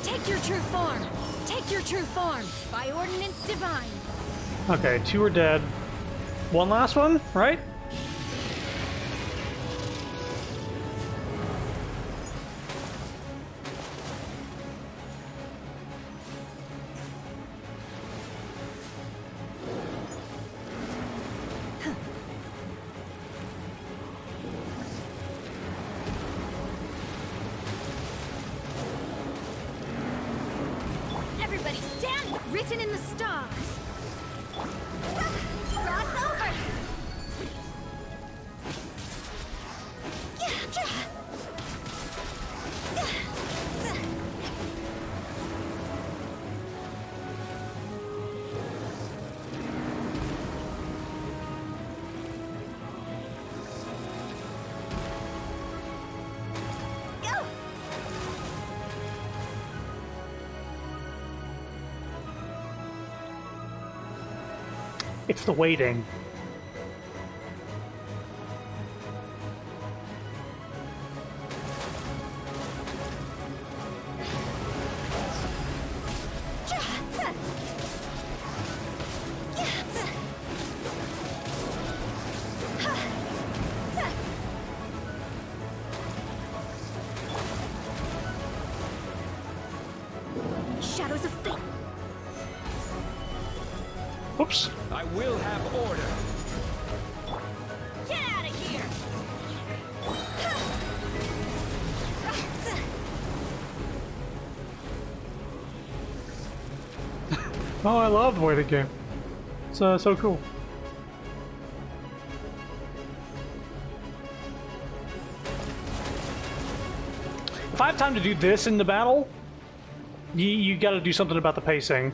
Take your true form. Take your true form. By ordinance divine. Okay, 2 are dead. One last one, right? Everybody stand! Written in the stars. Cross over. Go! It's the waiting. Shadows of fate. Oops. I will have order. Get out of here! Oh, I love the waiting game. It's so cool. If I have time to do this in the battle, you gotta do something about the pacing.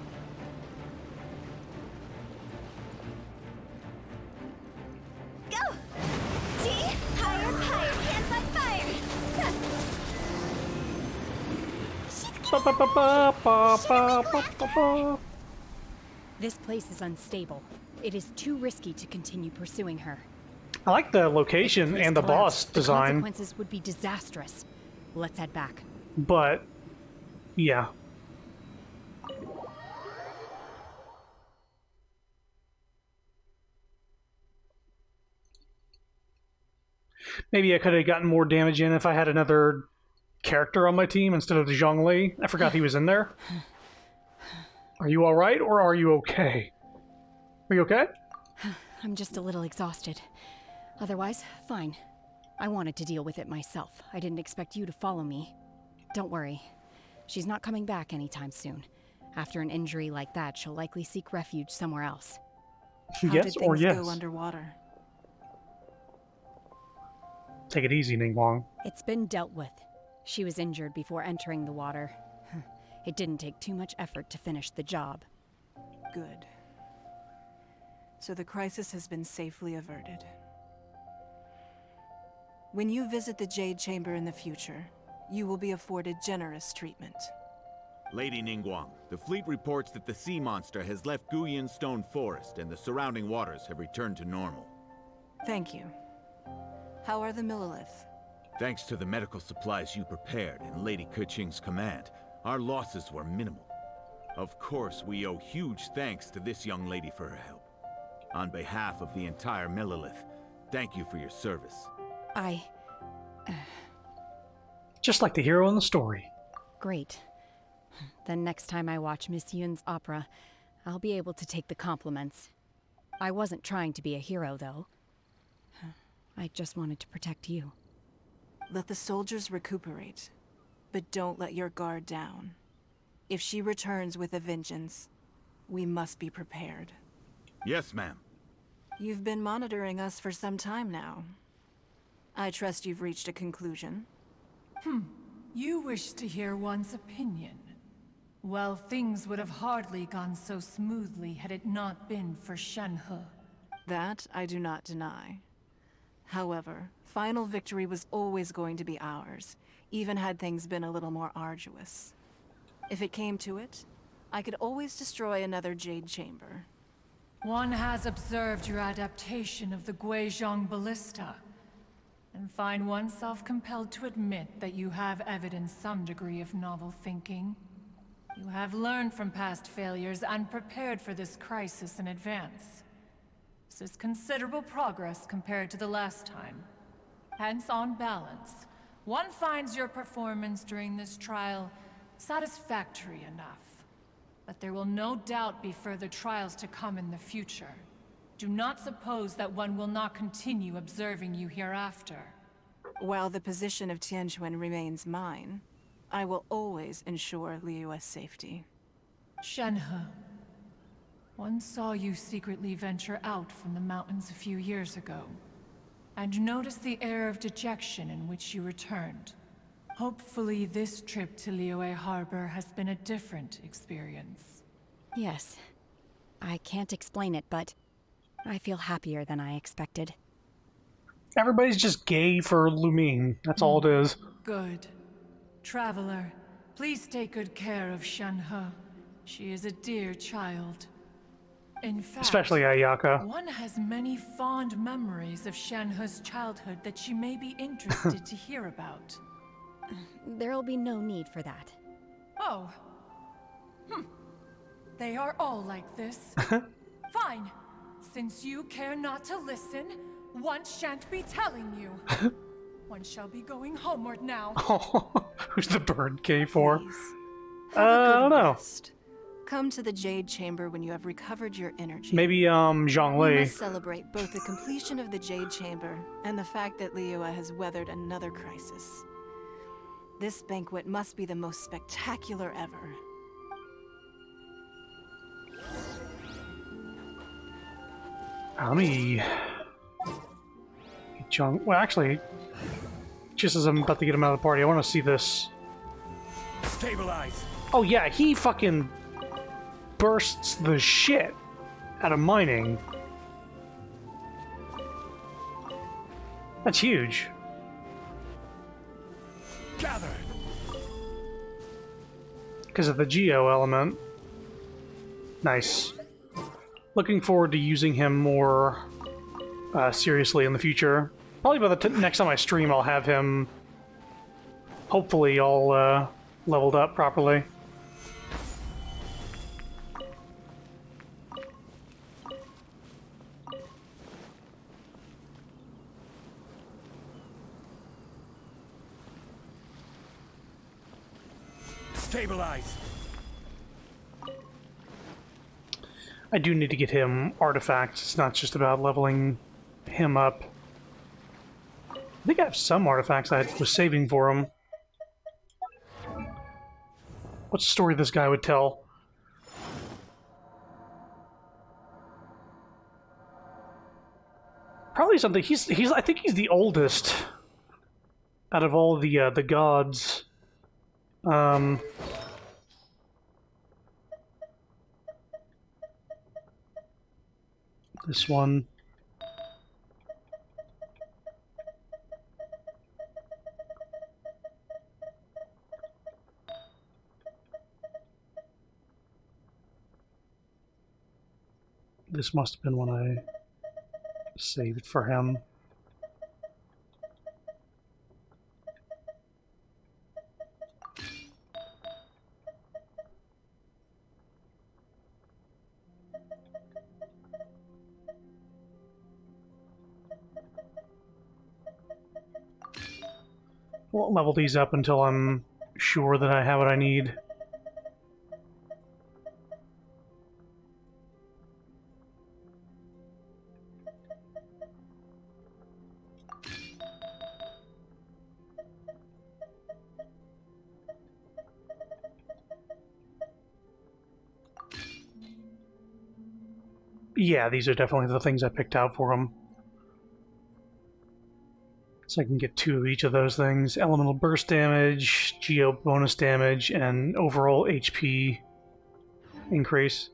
Go! See? Higher, higher, hands on fire! Ba, ba, ba, ba, ba, ba, ba, ba, ba. This place is unstable. It is too risky to continue pursuing her. I like the location and the boss The design, consequences would be disastrous. Let's head back. but yeah. Maybe I could have gotten more damage in if I had another character on my team instead of the Zhongli. I forgot he was in there. Are you alright, or are you okay? Are you okay? I'm just a little exhausted. Otherwise, fine. I wanted to deal with it myself. I didn't expect you to follow me. Don't worry. She's not coming back anytime soon. After an injury like that, she'll likely seek refuge somewhere else. How Yes did or things yes? go underwater? Take it easy, Ningguang. It's been dealt with. She was injured before entering the water. It didn't take too much effort to finish the job. Good. So the crisis has been safely averted. When you visit the Jade Chamber in the future, you will be afforded generous treatment. Lady Ningguang, the fleet reports that the sea monster has left Guyan Stone Forest and the surrounding waters have returned to normal. Thank you. How are the Millilith? Thanks to the medical supplies you prepared and Lady Keqing's command, our losses were minimal. Of course, we owe huge thanks to this young lady for her help. On behalf of the entire Millilith, thank you for your service. Just like the hero in the story. Great. Then next time I watch Miss Yun's opera, I'll be able to take the compliments. I wasn't trying to be a hero, though. I just wanted to protect you. Let the soldiers recuperate, but don't let your guard down. If she returns with a vengeance, we must be prepared. Yes, ma'am. You've been monitoring us for some time now. I trust you've reached a conclusion. You wish to hear one's opinion. Well, things would have hardly gone so smoothly had it not been for Shenhe. That I do not deny. However, final victory was always going to be ours, even had things been a little more arduous. If it came to it, I could always destroy another Jade Chamber. One has observed your adaptation of the Guizhong Ballista, and find oneself compelled to admit that you have evidenced some degree of novel thinking. You have learned from past failures and prepared for this crisis in advance. This is considerable progress compared to the last time. Hence, on balance, one finds your performance during this trial satisfactory enough. But there will no doubt be further trials to come in the future. Do not suppose that one will not continue observing you hereafter. While the position of Tianquan remains mine, I will always ensure Liyue's safety. Shenhe, one saw you secretly venture out from the mountains a few years ago, and noticed the air of dejection in which you returned. Hopefully this trip to Liyue Harbor has been a different experience. Yes. I can't explain it, but I feel happier than I expected. Everybody's just gay for Lumine. That's all it is. Good. Traveler, please take good care of Shenhe. She is a dear child. In fact, Especially Ayaka. one has many fond memories of Shenhe's childhood that she may be interested to hear about. There'll be no need for that. Oh. They are all like this. Fine. Since you care not to listen, one shan't be telling you. One shall be going homeward now. Who's the bird gay for? Have a good I don't know. rest. Come to the Jade Chamber when you have recovered your energy. Maybe, We Zhongli. must celebrate both the completion of the Jade Chamber and the fact that Liyue has weathered another crisis. This banquet must be the most spectacular ever. Let me... Well, actually, just as I'm about to get him out of the party, I want to see this. Stabilize! Oh yeah, he fucking bursts the shit out of mining. That's huge. Gather! Because of the Geo element. Nice. Looking forward to using him more seriously in the future. Probably by the next time I stream, I'll have him hopefully all leveled up properly. Stabilize! I do need to get him artifacts. It's not just about leveling him up. I think I have some artifacts I was saving for him. What's the story this guy would tell? Probably something. He's. I think he's the oldest out of all the gods. This one. This must have been one I saved for him. Won't level these up until I'm sure that I have what I need. Yeah, these are definitely the things I picked out for him. So I can get 2 of each of those things. Elemental burst damage, geo bonus damage, and overall HP increase.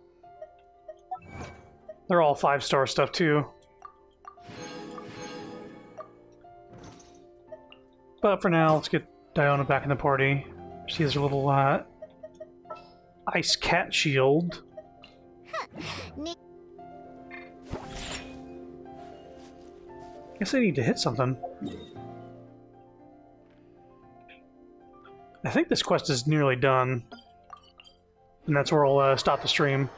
They're all 5-star stuff too. But for now, let's get Diona back in the party. She has her little ice cat shield. Guess I need to hit something. I think this quest is nearly done. And that's where I'll stop the stream.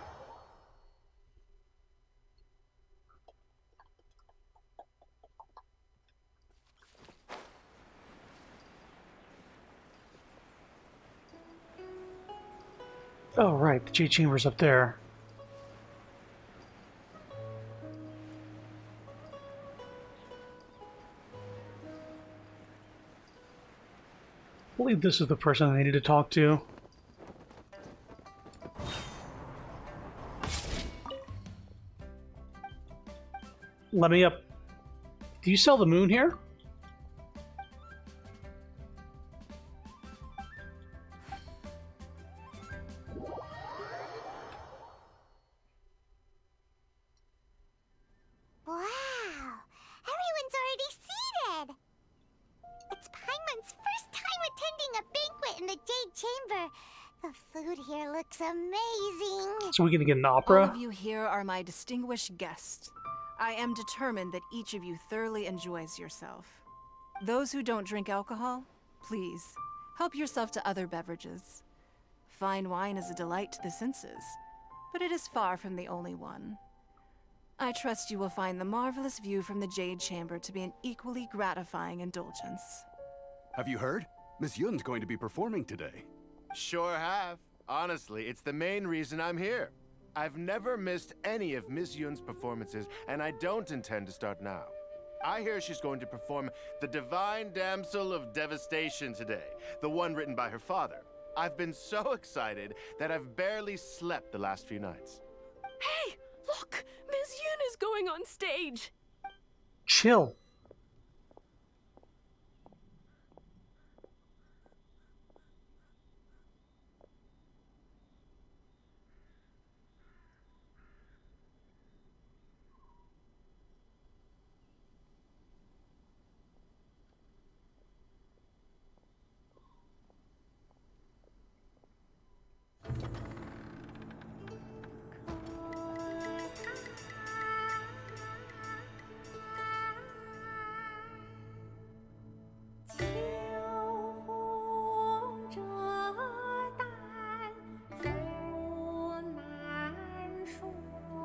Oh, right, the Jade Chamber's up there. I believe this is the person I needed to talk to. Let me up. Do you sell the moon here? Wow! Everyone's already seated! It's Paimon's first time attending a banquet in the Jade Chamber. The food here looks amazing. So we're gonna get an opera? All of you here are my distinguished guests. I am determined that each of you thoroughly enjoys yourself. Those who don't drink alcohol, please, help yourself to other beverages. Fine wine is a delight to the senses, but it is far from the only one. I trust you will find the marvelous view from the Jade Chamber to be an equally gratifying indulgence. Have you heard? Miss Yun's going to be performing today. Sure have. Honestly, it's the main reason I'm here. I've never missed any of Miss Yun's performances, and I don't intend to start now. I hear she's going to perform The Divine Damsel of Devastation today, the one written by her father. I've been so excited that I've barely slept the last few nights. Hey, look! Miss Yun is going on stage! Chill.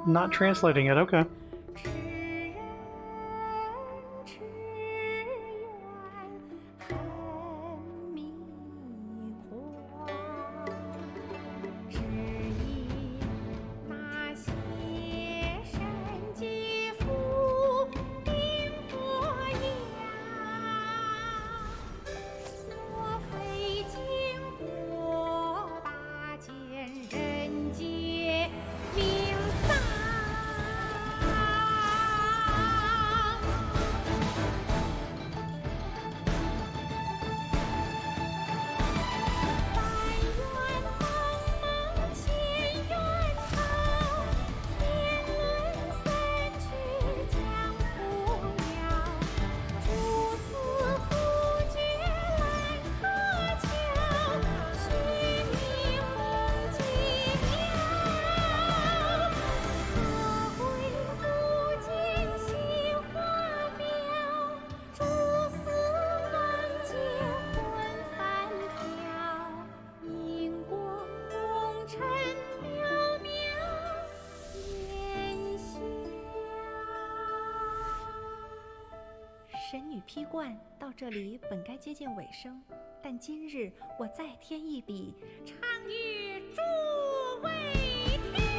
Not translating it, okay. 披冠到这里本该接近尾声，但今日我再添一笔，唱与诸位听。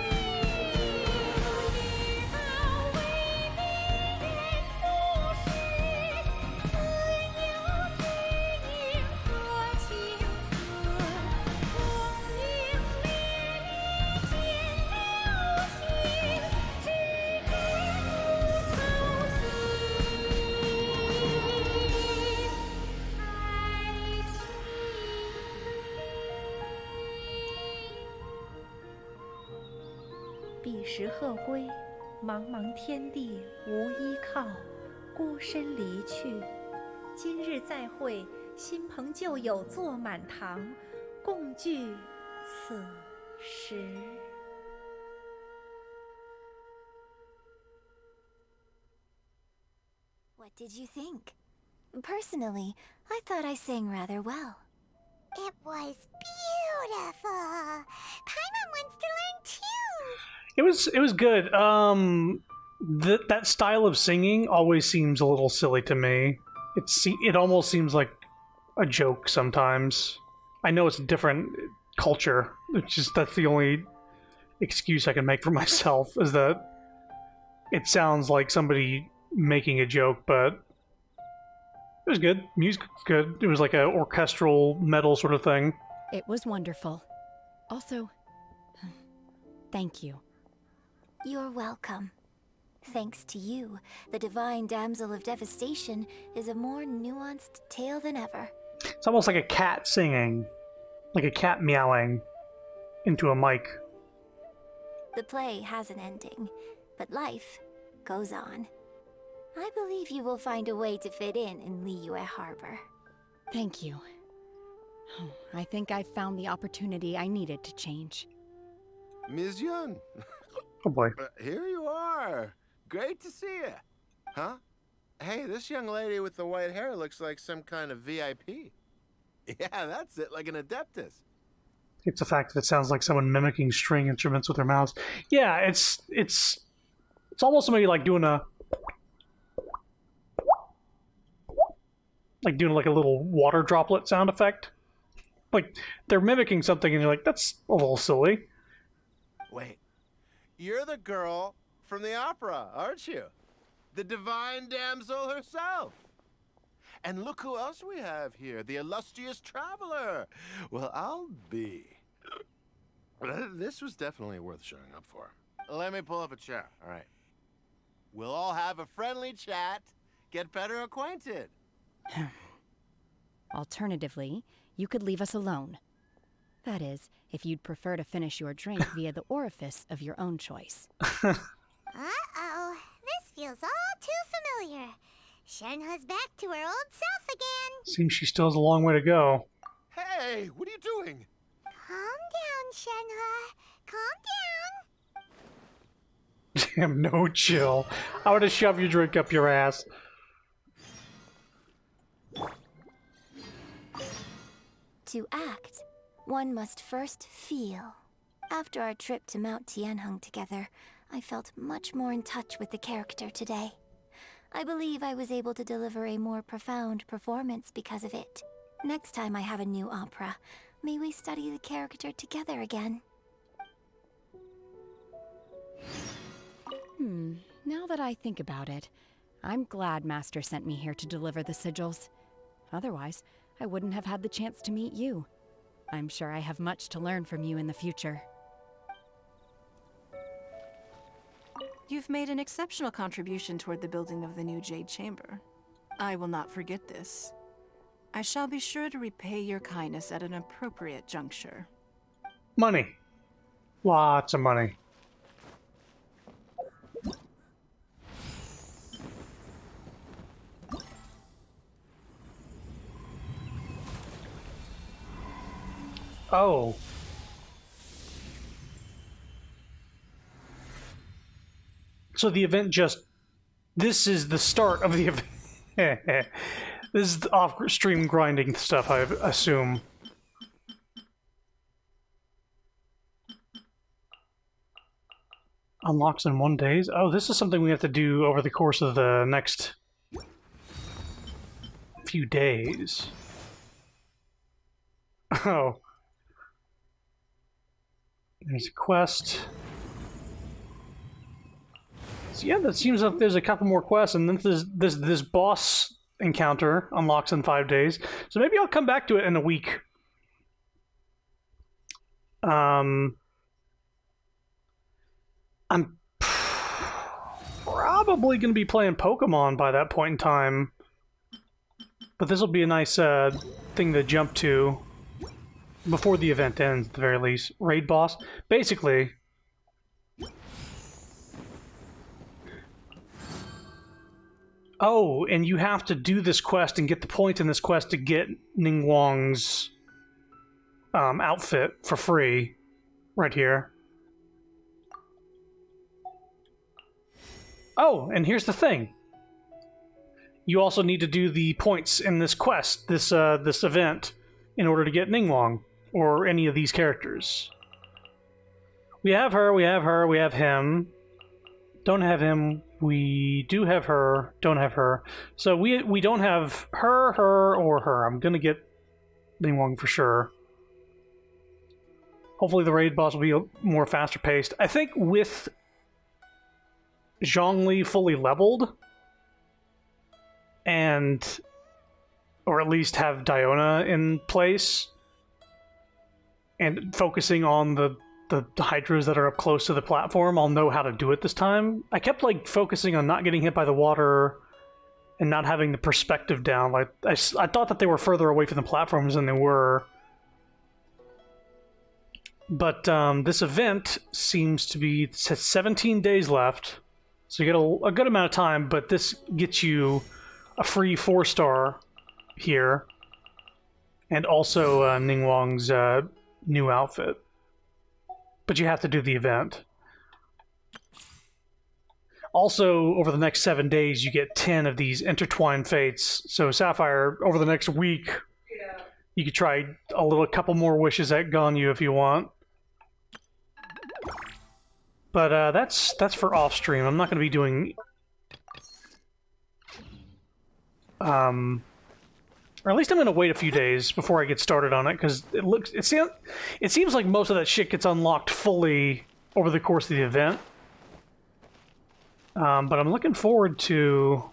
彼时鹤归，茫茫天地无依靠，孤身离去。今日再会，新朋旧友坐满堂，共聚此时。What did you think? Personally, I thought I sang rather well. It was beautiful. Paimon wants to learn too. It was good. That style of singing always seems a little silly to me. It almost seems like a joke sometimes. I know it's a different culture. That's the only excuse I can make for myself, is that it sounds like somebody making a joke, but it was good. Music was good. It was like an orchestral metal sort of thing. It was wonderful. Also, thank you. You're welcome. Thanks to you, the Divine Damsel of Devastation is a more nuanced tale than ever. It's almost like a cat singing. Like a cat meowing into a mic. The play has an ending, but life goes on. I believe you will find a way to fit in Liyue Harbor. Thank you. I think I've found the opportunity I needed to change. Ms. Yun. Oh boy. Here you are. Great to see you. Huh? Hey, this young lady with the white hair looks like some kind of VIP. Yeah, that's it, like an Adeptus. It's the fact that it sounds like someone mimicking string instruments with their mouths. Yeah, it's almost somebody like doing a like a little water droplet sound effect. Like they're mimicking something and you're like, that's a little silly. Wait, you're the girl from the opera, aren't you? The Divine Damsel herself. And look who else we have here, the illustrious traveler. Well, I'll be. This was definitely worth showing up for. Let me pull up a chair, all right? We'll all have a friendly chat, get better acquainted. Alternatively, you could leave us alone. That is, if you'd prefer to finish your drink via the orifice of your own choice. Uh-oh, this feels all too familiar. Shenhe's back to her old self again. Seems she still has a long way to go. Hey, what are you doing? Calm down, Shenhe. Calm down. Damn, no chill. I would have shoved your drink up your ass. To act, one must first feel. After our trip to Mount Tianheng together, I felt much more in touch with the character today. I believe I was able to deliver a more profound performance because of it. Next time I have a new opera, may we study the character together again. Now that I think about it, I'm glad Master sent me here to deliver the sigils. Otherwise, I wouldn't have had the chance to meet you. I'm sure I have much to learn from you in the future. You've made an exceptional contribution toward the building of the new Jade Chamber. I will not forget this. I shall be sure to repay your kindness at an appropriate juncture. Money. Lots of money. Oh. So the event just... This is the start of the event. This is the off-stream grinding stuff, I assume. Unlocks in 1 day? Oh, this is something we have to do over the course of the next few days. Oh. There's a quest. So yeah, that seems like there's a couple more quests, and then this boss encounter unlocks in 5 days. So maybe I'll come back to it in a week. I'm probably going to be playing Pokemon by that point in time. But this will be a nice thing to jump to before the event ends, at the very least. Raid boss. Basically... Oh, and you have to do this quest and get the points in this quest to get Ningguang's outfit for free. Right here. Oh, and here's the thing. You also need to do the points in this quest, this event, in order to get Ningguang, or any of these characters. We have her, we have her, we have him. Don't have him, we do have her, don't have her. So we don't have her, her, or her. I'm gonna get Ningguang for sure. Hopefully the raid boss will be more faster paced. I think with Zhongli fully leveled, and or at least have Diona in place, and focusing on the hydras that are up close to the platform, I'll know how to do it this time. I kept like focusing on not getting hit by the water and not having the perspective down. Like I thought that they were further away from the platforms than they were. But this event seems to be, it says 17 days left, so you get a good amount of time, but this gets you a free 4-star here, and also Ningguang's new outfit. But you have to do the event. Also, over the next 7 days, you get 10 of these intertwined fates. So Sapphire, over the next week, you could try a couple more wishes at Ganyu if you want. But that's for off stream. I'm not going to be doing or at least I'm going to wait a few days before I get started on it, because it seems like most of that shit gets unlocked fully over the course of the event. But I'm looking forward to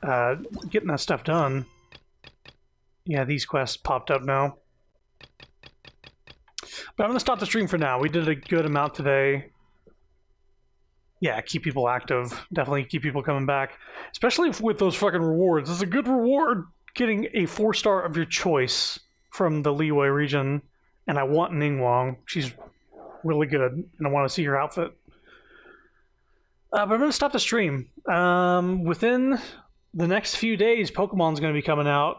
getting that stuff done. Yeah, these quests popped up now. But I'm going to stop the stream for now. We did a good amount today. Yeah, keep people active. Definitely keep people coming back. Especially with those fucking rewards. It's a good reward getting a 4-star of your choice from the Liyue region. And I want Ningguang. She's really good, and I want to see her outfit. But I'm going to stop the stream. Within the next few days, Pokemon's going to be coming out.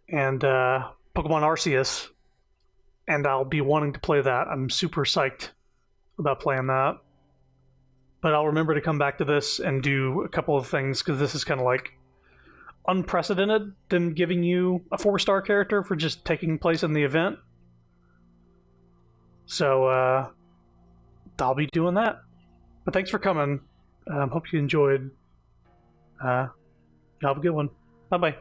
And Pokemon Arceus. And I'll be wanting to play that. I'm super psyched about playing that. But I'll remember to come back to this and do a couple of things, because this is kind of like unprecedented, them giving you a 4-star character for just taking place in the event. So, I'll be doing that. But thanks for coming. Hope you enjoyed. Have a good one. Bye-bye.